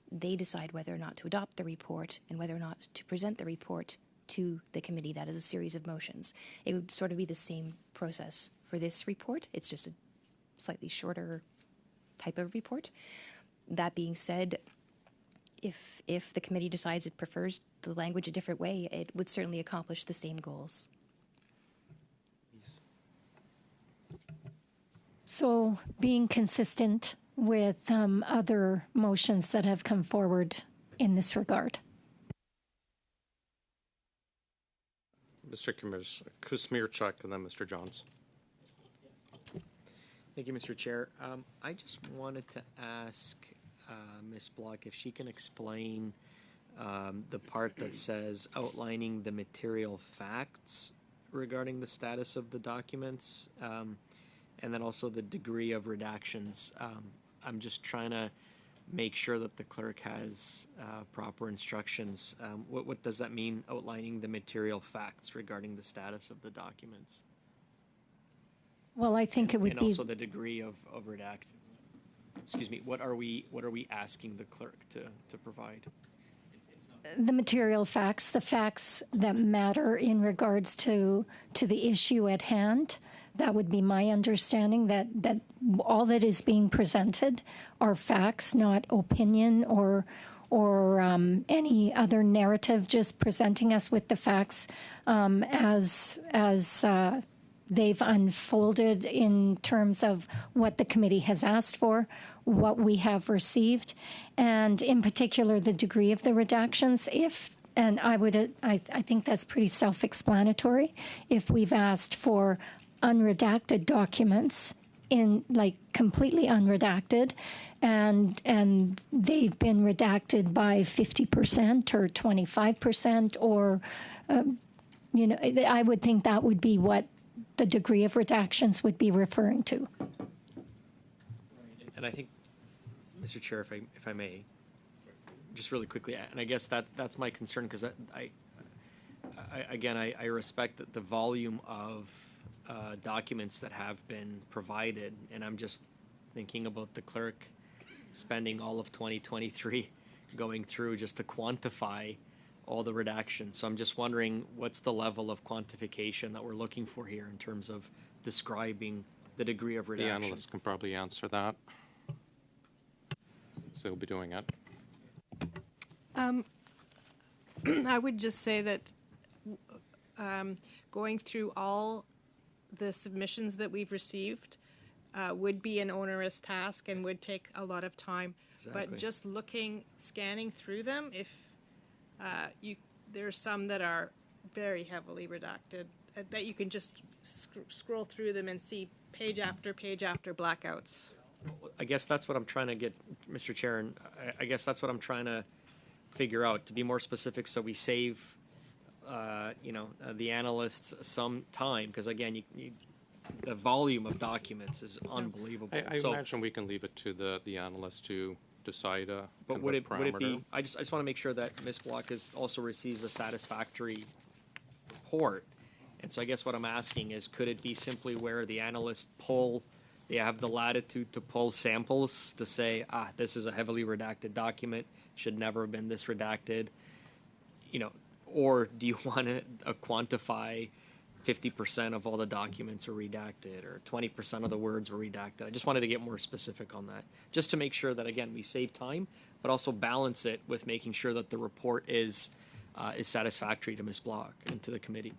They decide whether or not to adopt the report and whether or not to present the report to the committee. That is a series of motions. It would sort of be the same process for this report. It's just a slightly shorter type of report. That being said, if the committee decides it prefers the language a different way, it would certainly accomplish the same goals. So being consistent with other motions that have come forward in this regard. Mr. Kuzmierczak and then Mr. Johns. Thank you, Mr. Chair. I just wanted to ask Ms. Block if she can explain the part that says outlining the material facts regarding the status of the documents, and then also the degree of redactions. I'm just trying to make sure that the clerk has proper instructions. What does that mean, outlining the material facts regarding the status of the documents? Well, I think it would and be... And also the degree of redaction. Excuse me, what are we asking the clerk to provide? The material facts, the facts that matter in regards to the issue at hand. That would be my understanding, that all that is being presented are facts, not opinion or any other narrative, just presenting us with the facts as they've unfolded in terms of what the committee has asked for, what we have received, and in particular the degree of the redactions. And I think that's pretty self-explanatory. If we've asked for unredacted documents, completely unredacted, and they've been redacted by 50% or 25%, or I would think that would be what the degree of redactions would be referring to. And I think, Mr. Chair, if I may, just really quickly, and I guess that's my concern, because I respect that the volume of documents that have been provided, and I'm just thinking about the clerk spending all of 2023 going through just to quantify all the redactions. So I'm just wondering, what's the level of quantification that we're looking for here in terms of describing the degree of redaction? The analyst can probably answer that. So he'll be doing it. I would just say that going through all the submissions that we've received would be an onerous task and would take a lot of time. Exactly. But just scanning through them, if there's some that are very heavily redacted, that you can just scroll through them and see page after blackouts. I guess that's what I'm trying to get, Mr. Chair, and I guess that's what I'm trying to figure out, to be more specific, so we save the analysts some time, because again, the volume of documents is unbelievable. I imagine we can leave it to the analyst to decide a But kind of would a it be? parameter. I just want to make sure that Ms. Block also receives a satisfactory report. And so I guess what I'm asking is, could it be simply where the analysts they have the latitude to pull samples to say, this is a heavily redacted document, should never have been this redacted, or do you want to quantify 50% of all the documents are redacted or 20% of the words were redacted? I just wanted to get more specific on that, just to make sure that, again, we save time, but also balance it with making sure that the report is satisfactory to Ms. Block and to the committee.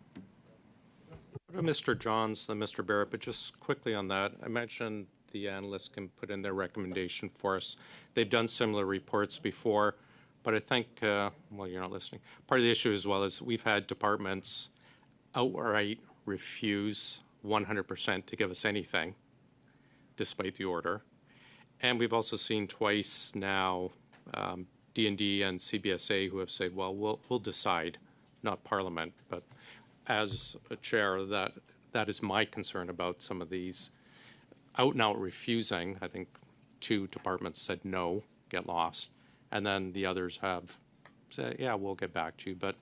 Mr. Johns and Mr. Barrett, but just quickly on that, I mentioned the analysts can put in their recommendation for us. They've done similar reports before, but I think, well, you're not listening. Part of the issue as well is we've had departments outright refuse 100% to give us anything, despite the order. And we've also seen twice now D&D and CBSA who have said, well, we'll decide, not Parliament, but as a chair, that is my concern about some of these out and out refusing. I think 2 departments said no, get lost, and then the others have said, yeah, we'll get back to you. But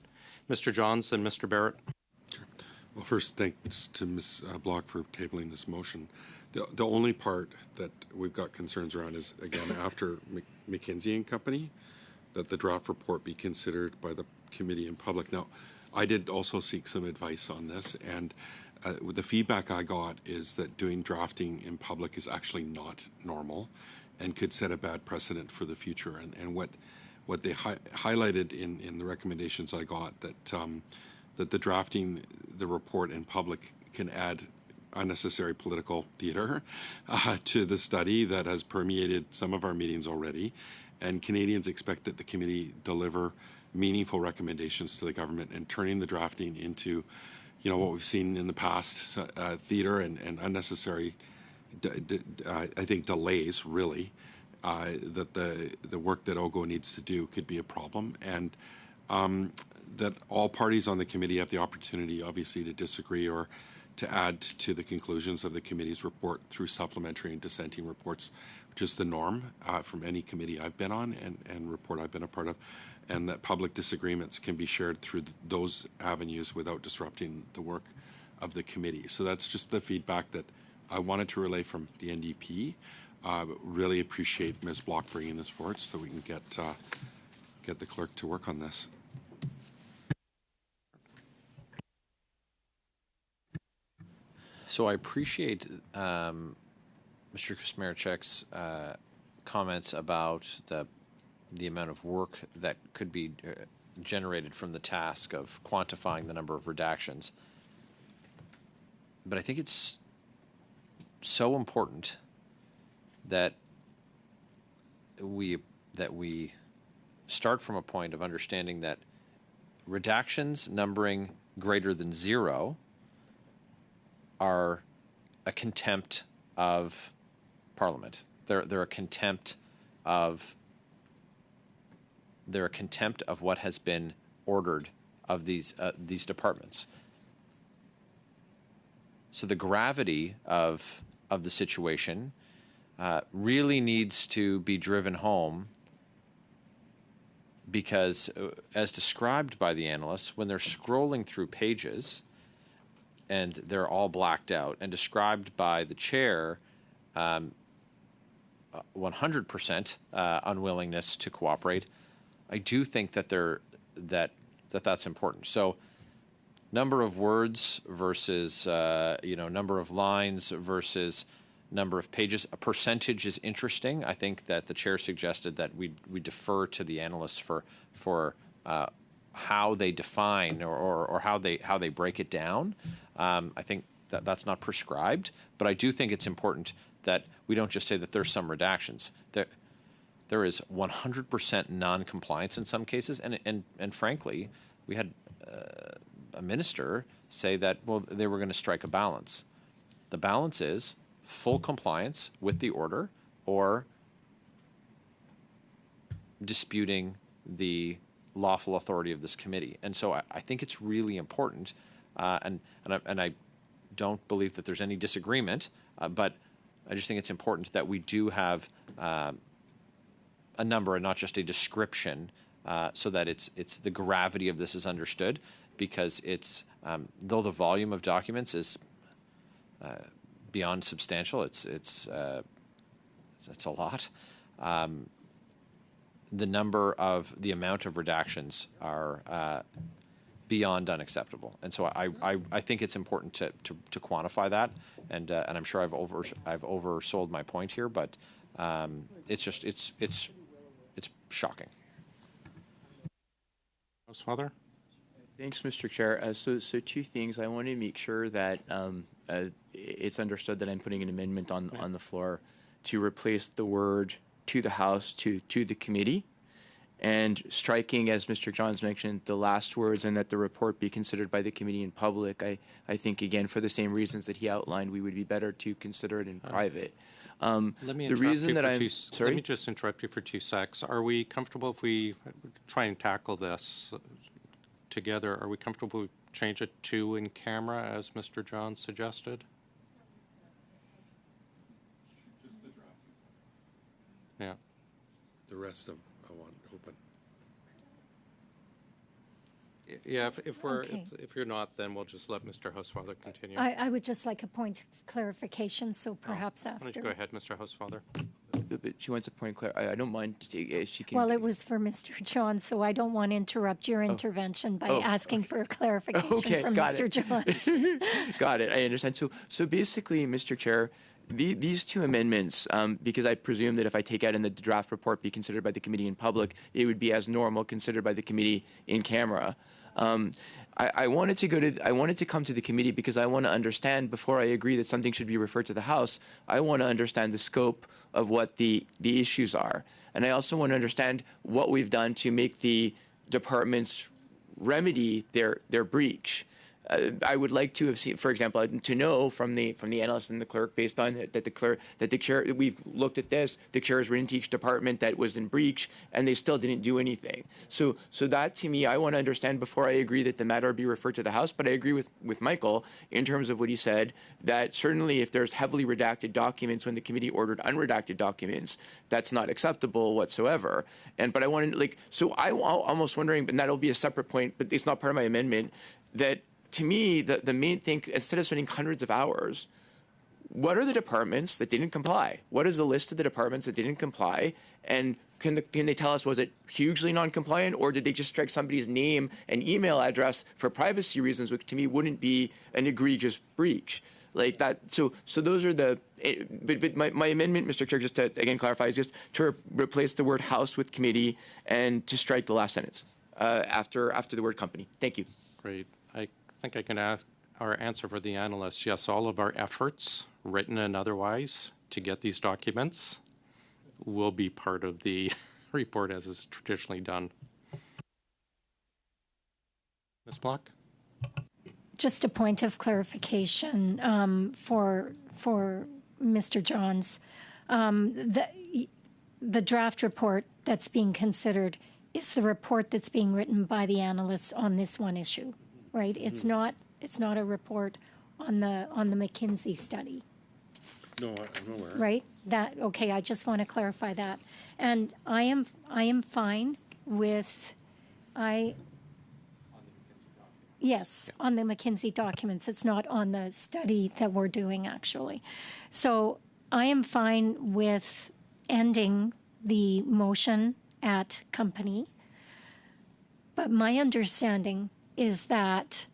Mr. Johns and Mr. Barrett. Sure. Well, first, thanks to Ms. Block for tabling this motion. The only part that we've got concerns around is, again, after McKinsey and Company, that the draft report be considered by the committee in public. Now, I did also seek some advice on this, and the feedback I got is that doing drafting in public is actually not normal and could set a bad precedent for the future. And what they highlighted in the recommendations I got, that the drafting the report in public can add unnecessary political theater to the study that has permeated some of our meetings already. And Canadians expect that the committee deliver meaningful recommendations to the government, and turning the drafting into, what we've seen in the past, theater and unnecessary, I think, delays, really, that the work that OGGO needs to do could be a problem. And that all parties on the committee have the opportunity, obviously, to disagree or to add to the conclusions of the committee's report through supplementary and dissenting reports, which is the norm from any committee I've been on and report I've been a part of, and that public disagreements can be shared through those avenues without disrupting the work of the committee. So that's just the feedback that I wanted to relay from the NDP. Really appreciate Ms. Block bringing this forward so we can get the clerk to work on this. So I appreciate Mr. Kusmarchek's comments about the amount of work that could be generated from the task of quantifying the number of redactions. But I think it's so important that we start from a point of understanding that redactions numbering greater than 0 are a contempt of Parliament. They're a contempt of what has been ordered of these departments. So the gravity of the situation really needs to be driven home, because as described by the analysts, when they're scrolling through pages and they're all blacked out, and described by the chair, 100% unwillingness to cooperate, I do think that that's important. So number of words versus number of lines versus number of pages. A percentage is interesting. I think that the chair suggested that we defer to the analysts for how they define or how they break it down. I think that's not prescribed, but I do think it's important that we don't just say that there's some redactions. There is 100% non-compliance in some cases, and frankly, we had a minister say that, well, they were going to strike a balance. The balance is full compliance with the order or disputing the lawful authority of this committee. And so I think it's really important, and I don't believe that there's any disagreement, but I just think it's important that we do have a number and not just a description, so that it's the gravity of this is understood, because it's though the volume of documents is beyond substantial, it's a lot. The amount of redactions are beyond unacceptable, and so I think it's important to quantify that, and I'm sure I've oversold my point here, but it's shocking. Father? Thanks, Mr. Chair. So two things. I want to make sure that it's understood that I'm putting an amendment on the floor to replace the word "to the House" to the committee, and striking, as Mr. Johns mentioned, the last words, and that the report be considered by the committee in public. I think, again, for the same reasons that he outlined, we would be better to consider it in private. Let me Let me just interrupt you for 2 secs. Are we comfortable if we try and tackle this together? Are we comfortable if we change it to in camera, as Mr. Johns suggested? Just the draft. Yeah. The rest of I want open. Yeah, if we're Okay. if you're not, then we'll just let Mr. Housefather continue. I would just like a point of clarification, so perhaps Why after. don't you go ahead, Mr. Housefather? But she wants a point of clarity. I don't mind. She can. Well, it was for Mr. John, so I don't want to interrupt your intervention by asking for a clarification from got Mr. it. Johns. Got it. I understand. So basically, Mr. Chair, these two amendments, because I presume that if I take out in the draft report be considered by the committee in public, it would be as normal considered by the committee in camera. I wanted to come to the committee because I want to understand, before I agree that something should be referred to the House, I want to understand the scope of what the issues are. And I also want to understand what we've done to make the departments remedy their breach. I would like to have seen, for example, to know from the analyst and the clerk, based on that the chair, we've looked at this, the chairs were into each department that was in breach, and they still didn't do anything. So that, to me, I want to understand before I agree that the matter be referred to the House. But I agree with Michael in terms of what he said, that certainly if there's heavily redacted documents when the committee ordered unredacted documents, that's not acceptable whatsoever. But I wanted, so I'm almost wondering, and that'll be a separate point, but it's not part of my amendment, that to me, the main thing, instead of spending hundreds of hours, what are the departments that didn't comply? What is the list of the departments that didn't comply? And can they tell us, was it hugely non-compliant, or did they just strike somebody's name and email address for privacy reasons, which to me wouldn't be an egregious breach? Like that. So those are the. But my amendment, Mr. Chair, just to again clarify, is just to replace the word House with committee and to strike the last sentence after the word company. Thank you. Great. I think I can ask our answer for the analysts. Yes, all of our efforts, written and otherwise, to get these documents will be part of the report as is traditionally done. Ms. Block? Just a point of clarification for Mr. Johns. The draft report that's being considered is the report that's being written by the analysts on this one issue, right? It's not a report on the McKinsey study. No, I'm aware. Right? Okay, I just want to clarify that. And I am fine with yes, on the McKinsey documents. It's not on the study that we're doing, actually. So I am fine with ending the motion at company. But my understanding is that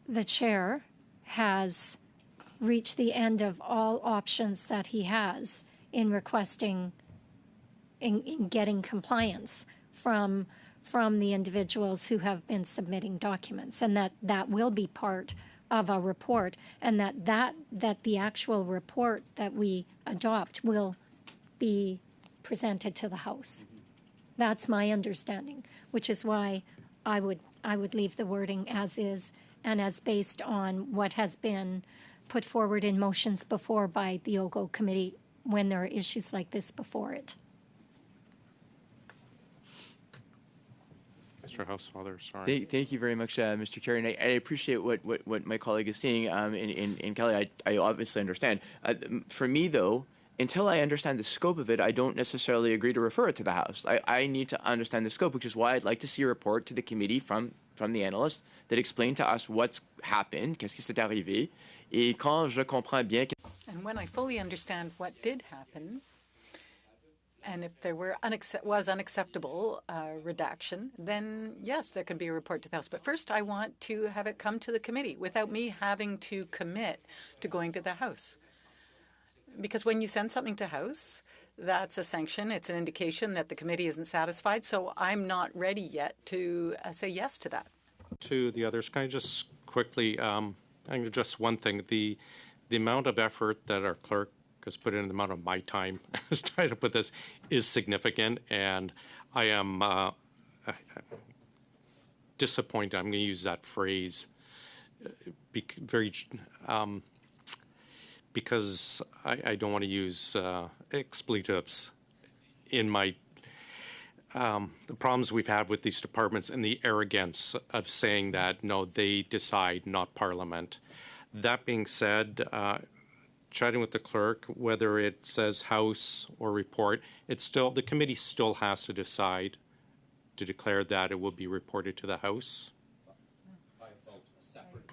the chair has reached the end of all options that he has in requesting, in getting compliance from the individuals who have been submitting documents, and that will be part of a report, and that the actual report that we adopt will be presented to the House. That's my understanding, which is why I would leave the wording as is and as based on what has been put forward in motions before by the OGGO committee when there are issues like this before it. Mr. Housefather, sorry. Thank you very much, Mr. Chair, and I appreciate what my colleague is saying. In Kelly, I obviously understand. For me, though, until I understand the scope of it, I don't necessarily agree to refer it to the House. I need to understand the scope, which is why I'd like to see a report to the committee from the analysts that explain to us what's happened, qu'est-ce qui s'est arrivé, et quand je comprends bien. And when I fully understand what did happen, and if there was unacceptable redaction, then yes, there can be a report to the House. But first, I want to have it come to the committee without me having to commit to going to the House. Because when you send something to House, that's a sanction. It's an indication that the committee isn't satisfied. So I'm not ready yet to say yes to that. To the others, can I just quickly, just one thing, the amount of effort that our clerk has put in, the amount of my time is trying to put this, is significant, and I am disappointed. I'm going to use that phrase because I don't want to use expletives in my the problems we've had with these departments and the arrogance of saying that, no, they decide, not Parliament. That being said, chatting with the clerk, whether it says House or report, it's still, the committee still has to decide to declare that it will be reported to the House. By a vote, a separate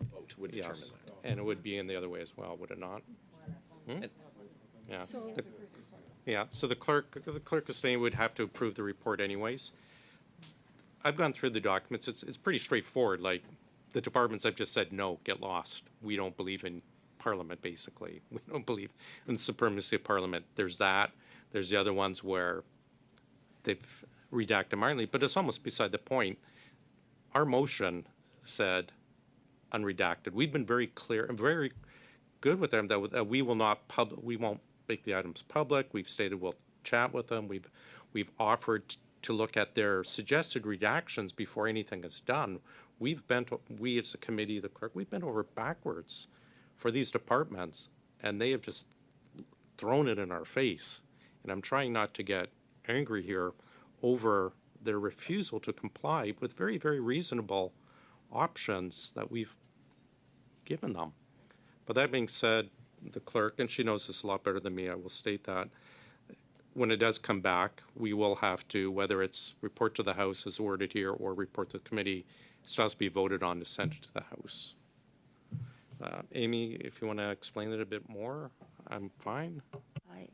vote would determine that. And it would be in the other way as well, would it not? Yeah. So the clerk is saying would have to approve the report anyways. I've gone through the documents. It's pretty straightforward. Like the departments I've just said, no, get lost. We don't believe in Parliament, basically. We don't believe in the supremacy of Parliament. There's that. There's the other ones where they've redacted minorly, but it's almost beside the point. Our motion said unredacted. We've been very clear and very good with them that we will not we won't make the items public. We've stated we'll chat with them. We've offered to look at their suggested redactions before anything is done. We as a committee, the clerk, we've been over backwards for these departments, and they have just thrown it in our face. And I'm trying not to get angry here over their refusal to comply with very, very reasonable options that we've given them. But that being said, the clerk, and she knows this a lot better than me, I will state that when it does come back, we will have to, whether it's report to the House as worded here or report to the committee, it still has to be voted on to send it to the House. Amy, if you want to explain it a bit more, I'm fine. I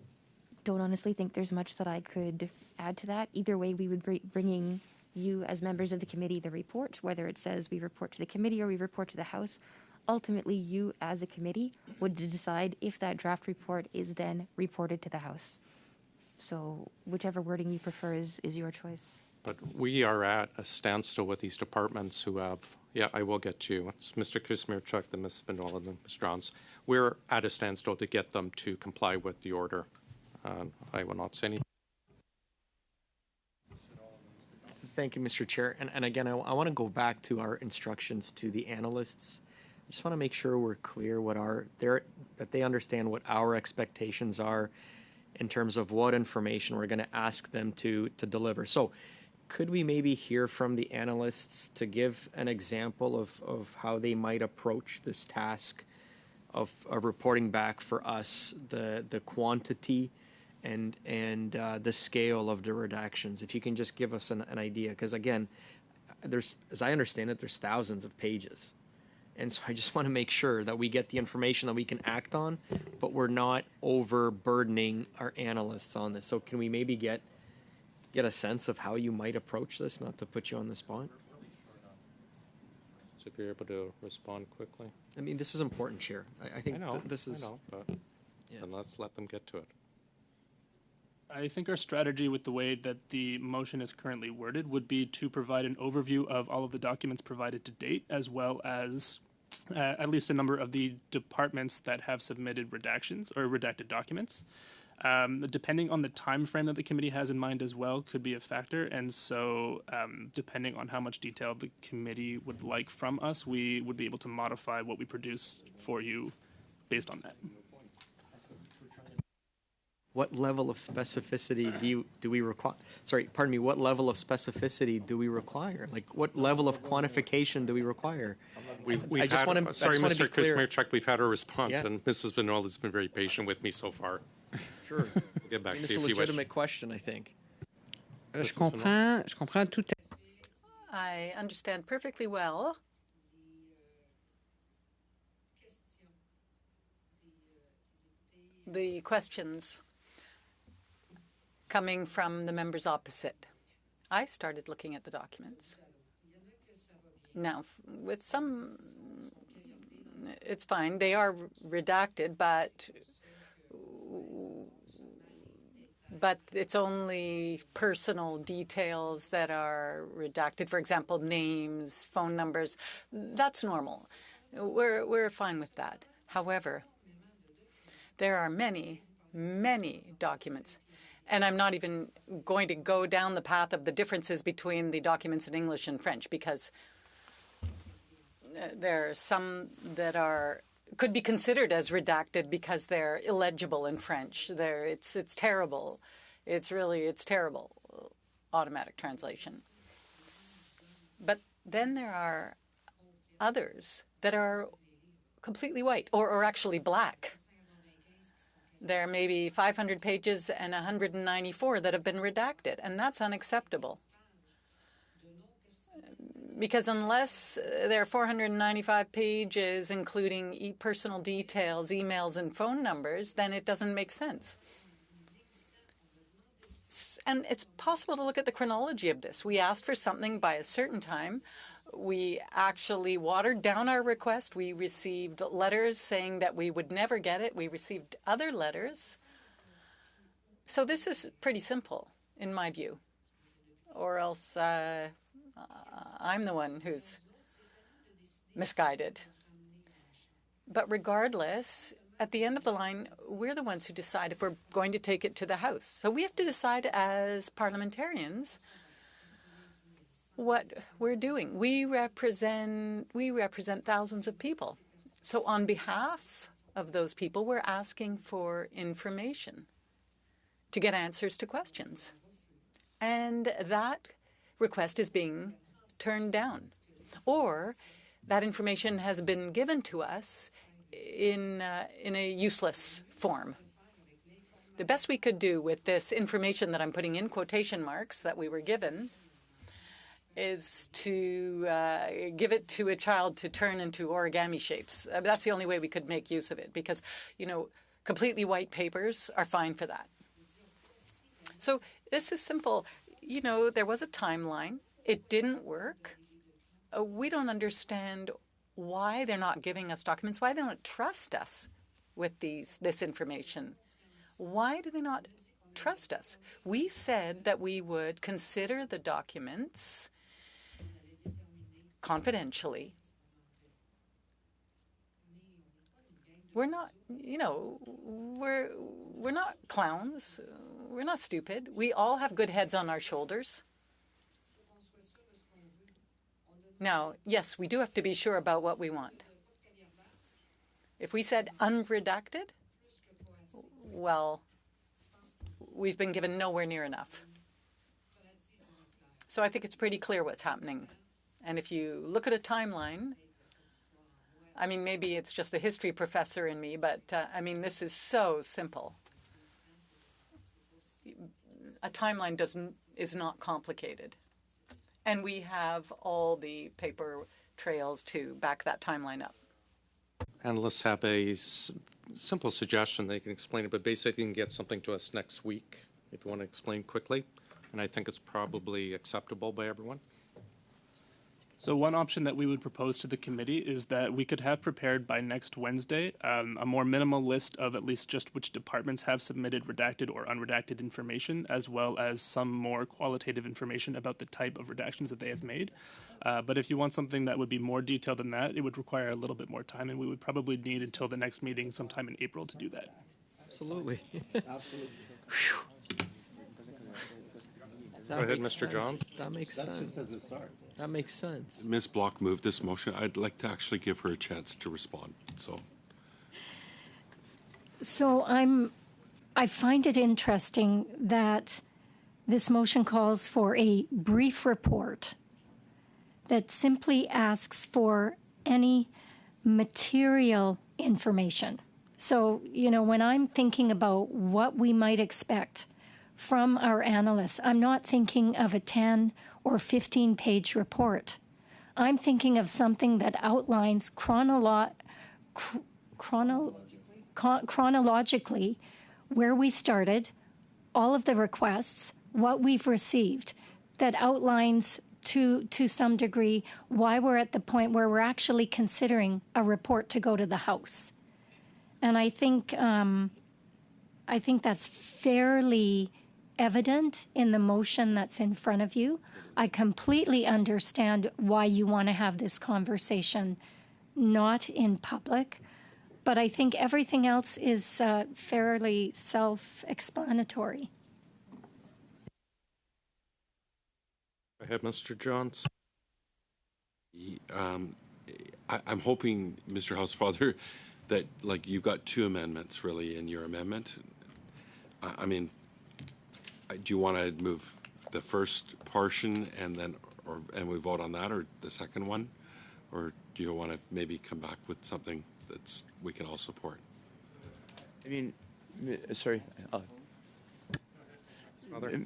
don't honestly think there's much that I could add to that. Either way, we would be bringing you as members of the committee the report, whether it says we report to the committee or we report to the House. Ultimately, you as a committee would decide if that draft report is then reported to the House. So whichever wording you prefer is your choice. But we are at a standstill with these departments who have, I will get to you. It's Mr. Kuzmierczuk, then Ms. Vinola, then Ms. Johns. We're at a standstill to get them to comply with the order. I will not say anything. Thank you, Mr. Chair. And again, I want to go back to our instructions to the analysts. I just want to make sure we're clear that they understand what our expectations are in terms of what information we're going to ask them to deliver. So could we maybe hear from the analysts to give an example of how they might approach this task of reporting back for us the quantity and the scale of the redactions? If you can just give us an idea, because again, as I understand it, there's thousands of pages. And so I just want to make sure that we get the information that we can act on, but we're not overburdening our analysts on this. So can we maybe get a sense of how you might approach this, not to put you on the spot? So if you're able to respond quickly. I mean, this is important, Chair. I think this is... I know, but then let's let them get to it. I think our strategy with the way that the motion is currently worded would be to provide an overview of all of the documents provided to date, as well as at least a number of the departments that have submitted redactions or redacted documents. Depending on the time frame that the committee has in mind as well could be a factor, and so depending on how much detail the committee would like from us, we would be able to modify what we produce for you based on that. What level of specificity do we require? Sorry, pardon me. What level of specificity do we require? Like, what level of quantification do we require? Sorry, Mr. Kuzmierczuk, we've had a response, and Mrs. Vinola has been very patient with me so far. Sure. We'll get back to It's you a if you wish. legitimate question, I think. Je comprends tout à I understand perfectly well the questions coming from the members opposite. I started looking at the documents. Now, with some, it's fine. They are redacted, but it's only personal details that are redacted. For example, names, phone numbers. That's normal. We're fine with that. However, there are many, many documents. And I'm not even going to go down the path of the differences between the documents in English and French, because there are some that could be considered as redacted because they're illegible in French. It's terrible. It's terrible, automatic translation. But then there are others that are completely white or actually black. There may be 500 pages and 194 that have been redacted, and that's unacceptable. Because unless there are 495 pages, including personal details, emails, and phone numbers, then it doesn't make sense. And it's possible to look at the chronology of this. We asked for something by a certain time. We actually watered down our request. We received letters saying that we would never get it. We received other letters. So this is pretty simple, in my view. Or else I'm the one who's misguided. But regardless, at the end of the line, we're the ones who decide if we're going to take it to the House. So we have to decide as parliamentarians what we're doing. We represent thousands of people. So on behalf of those people, we're asking for information to get answers to questions. And that request is being turned down. Or that information has been given to us in a useless form. The best we could do with this information that I'm putting in quotation marks that we were given is to give it to a child to turn into origami shapes. That's the only way we could make use of it, because, completely white papers are fine for that. So this is simple. There was a timeline. It didn't work. We don't understand why they're not giving us documents, why they don't trust us with this information. Why do they not trust us? We said that we would consider the documents confidentially. We're not, we're not clowns. We're not stupid. We all have good heads on our shoulders. Now, yes, we do have to be sure about what we want. If we said unredacted, well, we've been given nowhere near enough. So I think it's pretty clear what's happening. And if you look at a timeline, maybe it's just the history professor in me, but this is so simple. A timeline is not complicated. And we have all the paper trails to back that timeline up. Analysts have a simple suggestion. They can explain it, but basically you can get something to us next week if you want to explain quickly. And I think it's probably acceptable by everyone. So one option that we would propose to the committee is that we could have prepared by next Wednesday a more minimal list of at least just which departments have submitted redacted or unredacted information, as well as some more qualitative information about the type of redactions that they have made. But if you want something that would be more detailed than that, it would require a little bit more time, and we would probably need until the next meeting sometime in April to do that. Absolutely. Absolutely. Go ahead, Mr. Johns. That makes sense. That's just as a start. That makes sense. Ms. Block moved this motion. I'd like to actually give her a chance to respond. So I find it interesting that this motion calls for a brief report that simply asks for any material information. So, when I'm thinking about what we might expect from our analysts, I'm not thinking of a 10 or 15-page report. I'm thinking of something that outlines chronologically where we started, all of the requests, what we've received, that outlines to some degree why we're at the point where we're actually considering a report to go to the House. And I think that's fairly evident in the motion that's in front of you. I completely understand why you want to have this conversation not in public, but I think everything else is fairly self-explanatory. Go ahead, Mr. Johns. I'm hoping, Mr. Housefather, that you've got two amendments really in your amendment. I mean, do you want to move the first portion and we vote on that, or the second one, or do you want to maybe come back with something that's we can all support? I mean, sorry.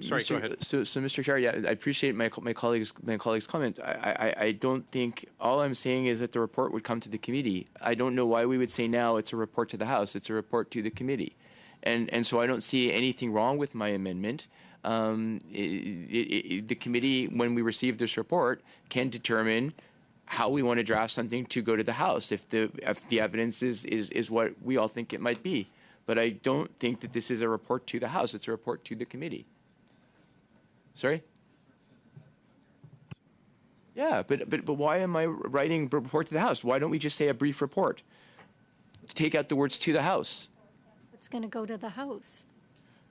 Sorry, go ahead. So, Mr. Chair, yeah, I appreciate my colleague's comment. I don't think, all I'm saying is that the report would come to the committee. I don't know why we would say now it's a report to the House. It's a report to the committee. And so I don't see anything wrong with my amendment. The committee, when we receive this report, can determine how we want to draft something to go to the House if the evidence is what we all think it might be. But I don't think that this is a report to the House. It's a report to the committee. Sorry? Yeah, but why am I writing a report to the House? Why don't we just say a brief report? Take out the words to the House. It's going to go to the House.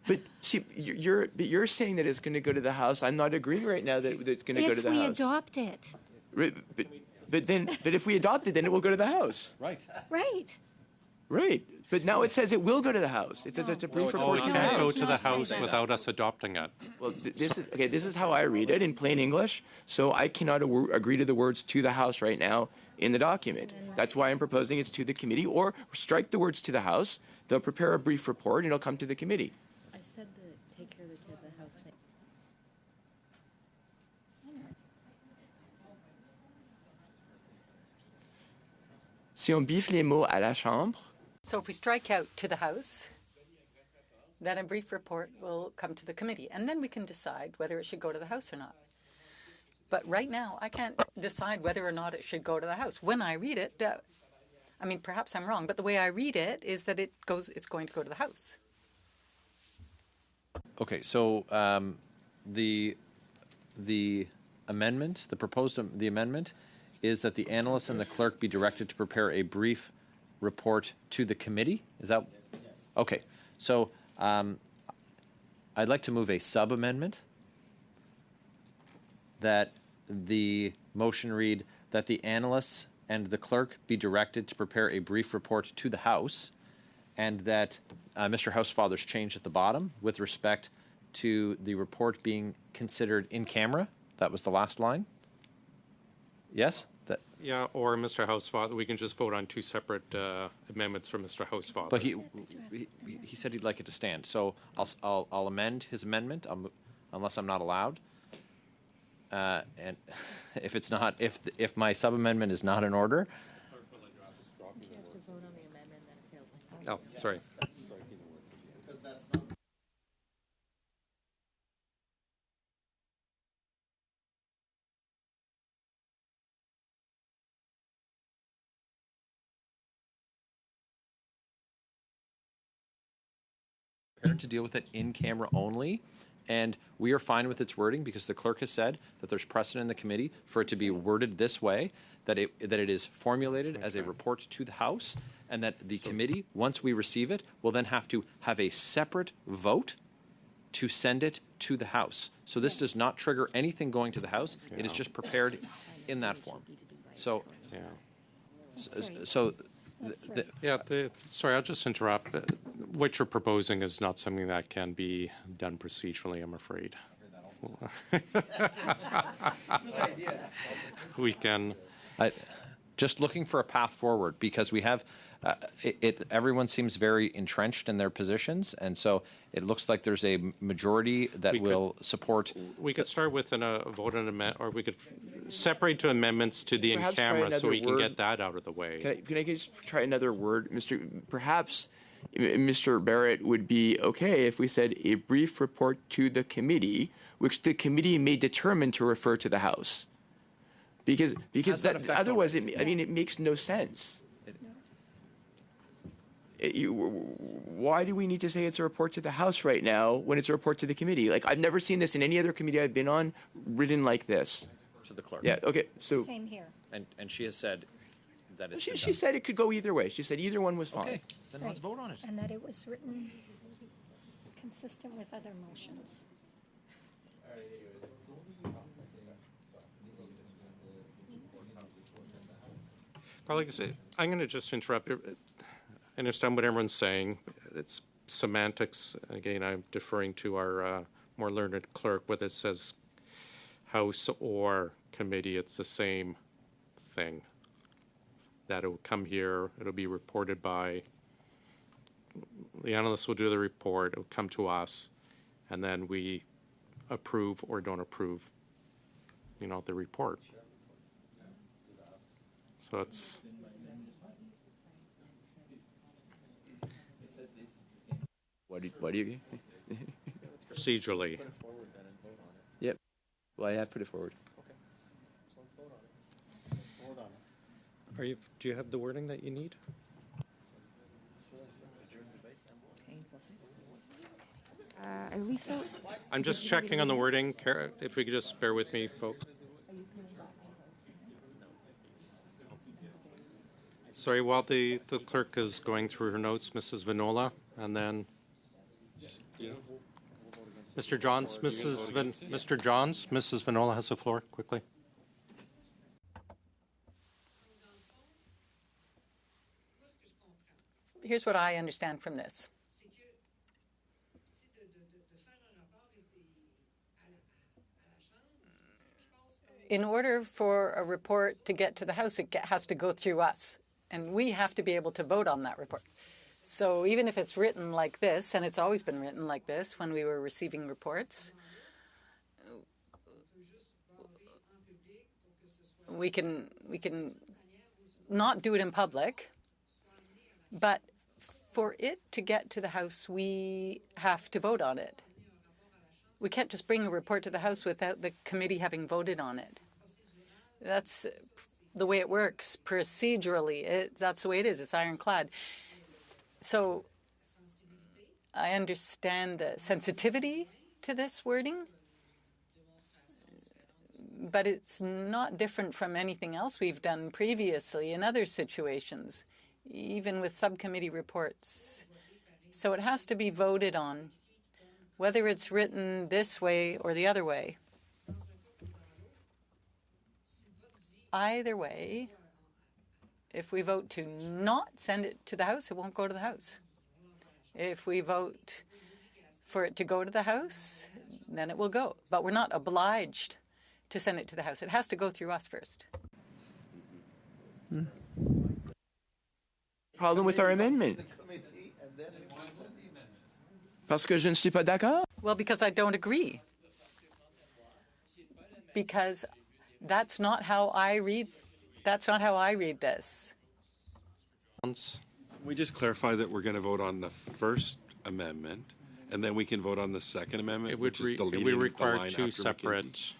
But see, you're saying that it's going to go to the House. I'm not agreeing right now that it's going to go to the House. If we adopt it. But if we adopt it, then it will go to the House. Right. Right. Right. But now it says it will go to the House. It says it's a brief report It to the can't go House. to the House without us adopting it. Well, this is how I read it in plain English. So I cannot agree to the words "to the House" right now in the document. That's why I'm proposing it's to the committee, or strike the words "to the House." They'll prepare a brief report and it'll come to the committee. I said take care of the to the House thing. Si on biffe les mots à la Chambre. So if we strike out to the House, then a brief report will come to the committee, and then we can decide whether it should go to the House or not. But right now, I can't decide whether or not it should go to the House. When I read it, I mean, perhaps I'm wrong, but the way I read it is that it's going to go to the House. Okay, so the amendment, the amendment is that the analyst and the clerk be directed to prepare a brief report to the committee. Is that? Yes. Okay, so I'd like to move a sub-amendment that the motion read that the analysts and the clerk be directed to prepare a brief report to the House, and that Mr. Housefather's change at the bottom with respect to the report being considered in camera. That was the last line. Yes? Yeah, or Mr. Housefather, we can just vote on two separate amendments from Mr. Housefather. But he said he'd like it to stand. So I'll amend his amendment unless I'm not allowed. And if it's not, if my sub amendment is not in order. You have to vote on the amendment, then it fails. Oh, sorry. To deal with it in camera only, and we are fine with its wording because the clerk has said that there's precedent in the committee for it to be worded this way, that it is formulated as a report to the House, and that the committee, once we receive it, will then have to have a separate vote to send it to the House. So this does not trigger anything going to the House. Yeah. It is just prepared in that form. So, yeah. Sorry, I'll just interrupt. What you're proposing is not something that can be done procedurally, I'm afraid. We can just looking for a path forward, because we have everyone seems very entrenched in their positions, and so it looks like there's a majority that will support. We could start with a vote on amendment, or we could separate to amendments to the in Perhaps try camera so another we can word. get that out of the way. Can I just try another word, Mr. Perhaps Mr. Barrett would be okay if we said a brief report to the committee, which the committee may determine to refer to the House. Because otherwise, it makes no sense. Why do we need to say it's a report to the House right now when it's a report to the committee? Like, I've never seen this in any other committee I've been on written like this. To the clerk. Yeah, okay, so. Same here. And she has said that it's She said it could go either way. She said either one was fine. Okay, then let's vote on it. And that it was written consistent with other motions. Colleagues, I'm going to just interrupt. I understand what everyone's saying. It's semantics. Again, I'm deferring to our more learned clerk, whether it says House or committee, it's the same thing. That it will come here, it'll be reported by, the analysts will do the report, it'll come to us, and then we approve or don't approve, the report. So it's... What do you? Procedurally. Yep. Well, I have put it forward. Do you have the wording that you need? I believe so. I'm just checking on the wording. Kara, if we could just bear with me, folks. Sorry, while the clerk is going through her notes, Mrs. Vinola, and then Mr. Johns, Mr. Johns, Mrs. Vinola has the floor, quickly. Here's what I understand from this. In order for a report to get to the House, it has to go through us, and we have to be able to vote on that report. So even if it's written like this, and it's always been written like this when we were receiving reports, we can not do it in public, but for it to get to the House, we have to vote on it. We can't just bring a report to the House without the committee having voted on it. That's the way it works procedurally. That's the way it is. It's ironclad. So I understand the sensitivity to this wording, but it's not different from anything else we've done previously in other situations, even with subcommittee reports. So it has to be voted on, whether it's written this way or the other way. Either way, if we vote to not send it to the House, it won't go to the House. If we vote for it to go to the House, then it will go. But we're not obliged to send it to the House. It has to go through us first. Problem with our amendment? Parce que je ne suis pas d'accord. Well, because I don't agree. Because that's not how I read. That's not how I read this. We just clarify that we're going to vote on the first amendment, and then we can vote on the second amendment, which is deleting it would the require line two after separate McKinsey.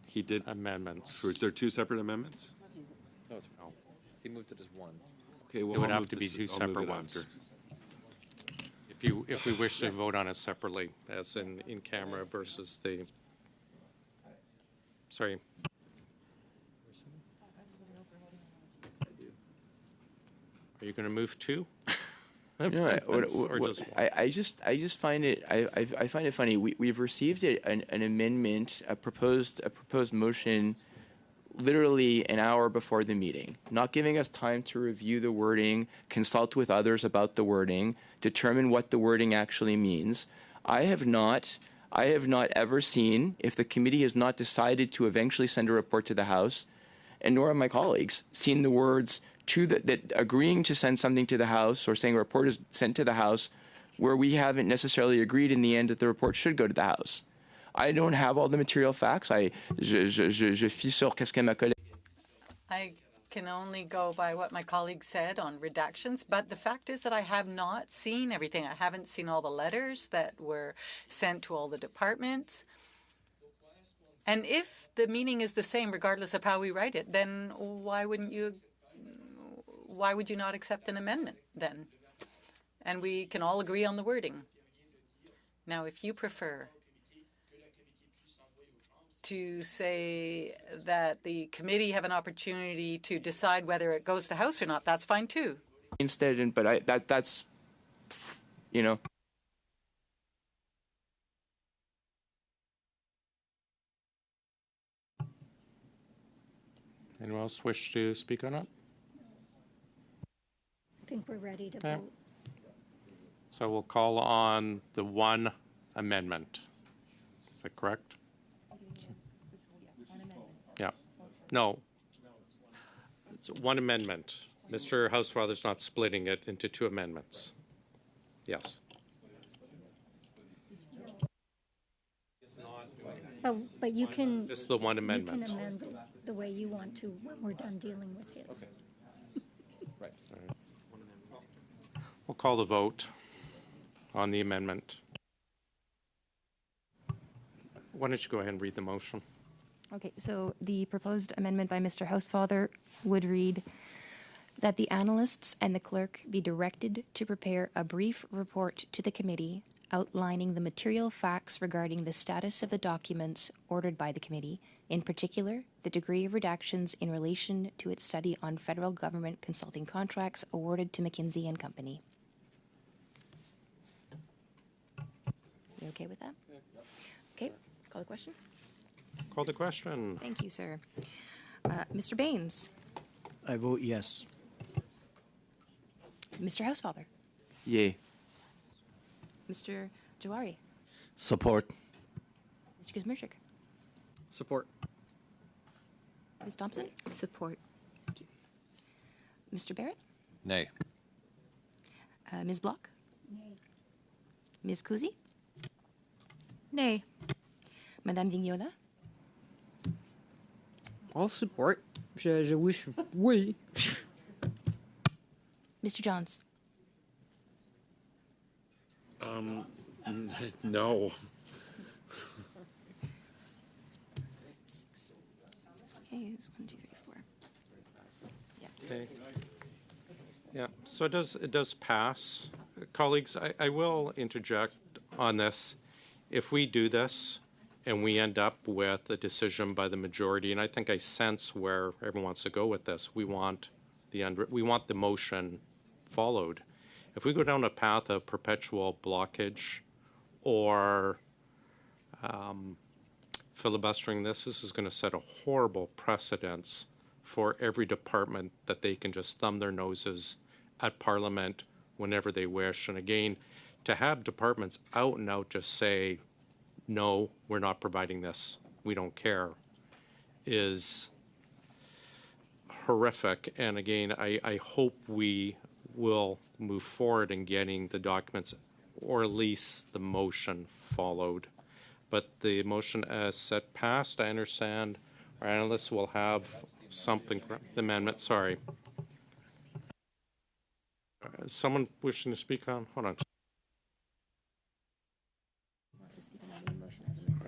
He did amendments. They're two separate amendments. No, he moved it as one. Okay, well, It would I'll have move to be this- two I'll move separate it ones. after. If we wish to vote on it separately, as in camera versus the. Sorry. Are you going to move two? You know, Or just one? I just find it I find it funny. We've received an amendment, a proposed motion, literally an hour before the meeting, not giving us time to review the wording, consult with others about the wording, determine what the wording actually means. I have not ever seen, if the committee has not decided to eventually send a report to the House, and nor have my colleagues, seen the words that agreeing to send something to the House or saying a report is sent to the House where we haven't necessarily agreed in the end that the report should go to the House. I don't have all the material facts. Je fie sur qu'est-ce que ma collègue. I can only go by what my colleague said on redactions, but the fact is that I have not seen everything. I haven't seen all the letters that were sent to all the departments. And if the meaning is the same, regardless of how we write it, then why would you not accept an amendment then? And we can all agree on the wording. Now, if you prefer to say that the committee have an opportunity to decide whether it goes to the House or not, that's fine too. Instead, but that's, you know. Anyone else wish to speak on it? I think we're ready to Okay. vote. So we'll call on the one amendment. Is that correct? Yeah. No. It's one amendment. Mr. Housefather's not splitting it into two amendments. Yes. But you can. Just the one amendment. You can amend it the way you want to when we're done dealing with his. Okay. Right. We'll call the vote on the amendment. Why don't you go ahead and read the motion? Okay, so the proposed amendment by Mr. Housefather would read that the analysts and the clerk be directed to prepare a brief report to the committee outlining the material facts regarding the status of the documents ordered by the committee, in particular, the degree of redactions in relation to its study on federal government consulting contracts awarded to McKinsey & Company. You okay with that? Okay, call the question. Call the question. Thank you, sir. Mr. Baines. I vote yes. Mr. Housefather. Yay. Mr. Jawari. Support. Mr. Kuzmirchik. Support. Ms. Thompson. Support. Thank you. Mr. Barrett. Nay. Ms. Block. Nay. Ms. Kuzi. Nay. Madame Vignola. I'll support. Je wish oui. Mr. Johns. No. Is 1, 2, 3, 4. Yes. Okay. Yeah, so it does pass. Colleagues, I will interject on this. If we do this and we end up with a decision by the majority, and I think I sense where everyone wants to go with this, we want the motion followed. If we go down a path of perpetual blockage or filibustering this is going to set a horrible precedence for every department that they can just thumb their noses at Parliament whenever they wish. And again, to have departments out and out just say, no, we're not providing this, we don't care, is horrific. And again, I hope we will move forward in getting the documents, or at least the motion, followed. But the motion as set passed, I understand our analysts will have something for the amendment. Sorry. Someone wishing to speak on? Hold on.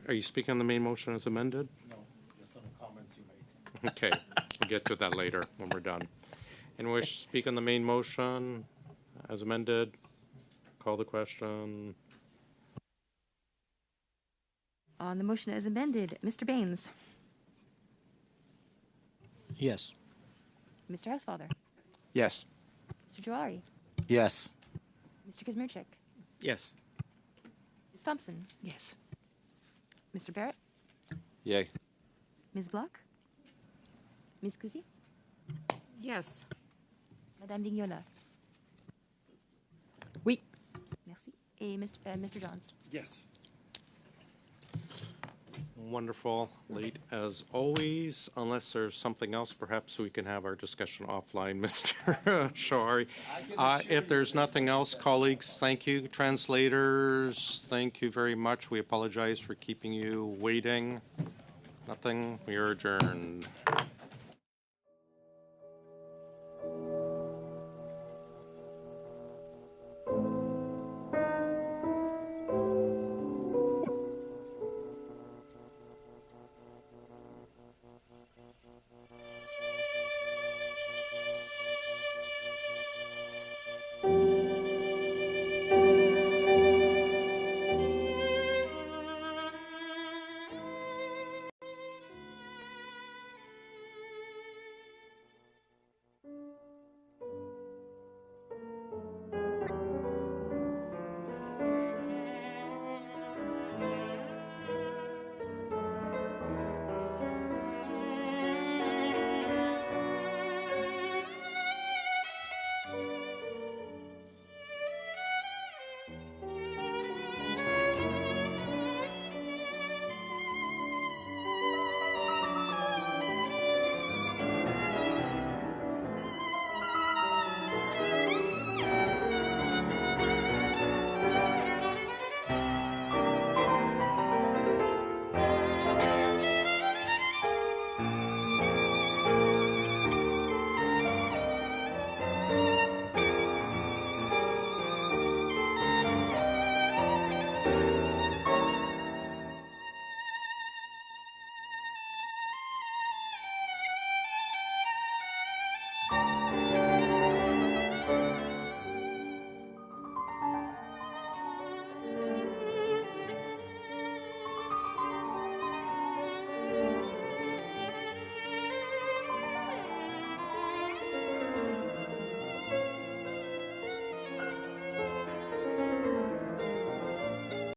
Are you speaking on the main motion as amended? No, just some comments you made. Okay, we'll get to that later when we're done. Anyone wish to speak on the main motion as amended? Call the question. On the motion as amended, Mr. Baines. Yes. Mr. Housefather. Yes. Mr. Jawari. Yes. Mr. Kuzmirchik. Yes. Ms. Thompson. Yes. Mr. Barrett. Yay. Ms. Block. Ms. Kuzi. Yes. Madame Vignola. Oui. Merci. Et Mr. Johns. Yes. Wonderful. Late as always. Unless there's something else, perhaps we can have our discussion offline, Mr. Shawari. If there's nothing else, colleagues, thank you. Translators, thank you very much. We apologize for keeping you waiting. Nothing. We are adjourned.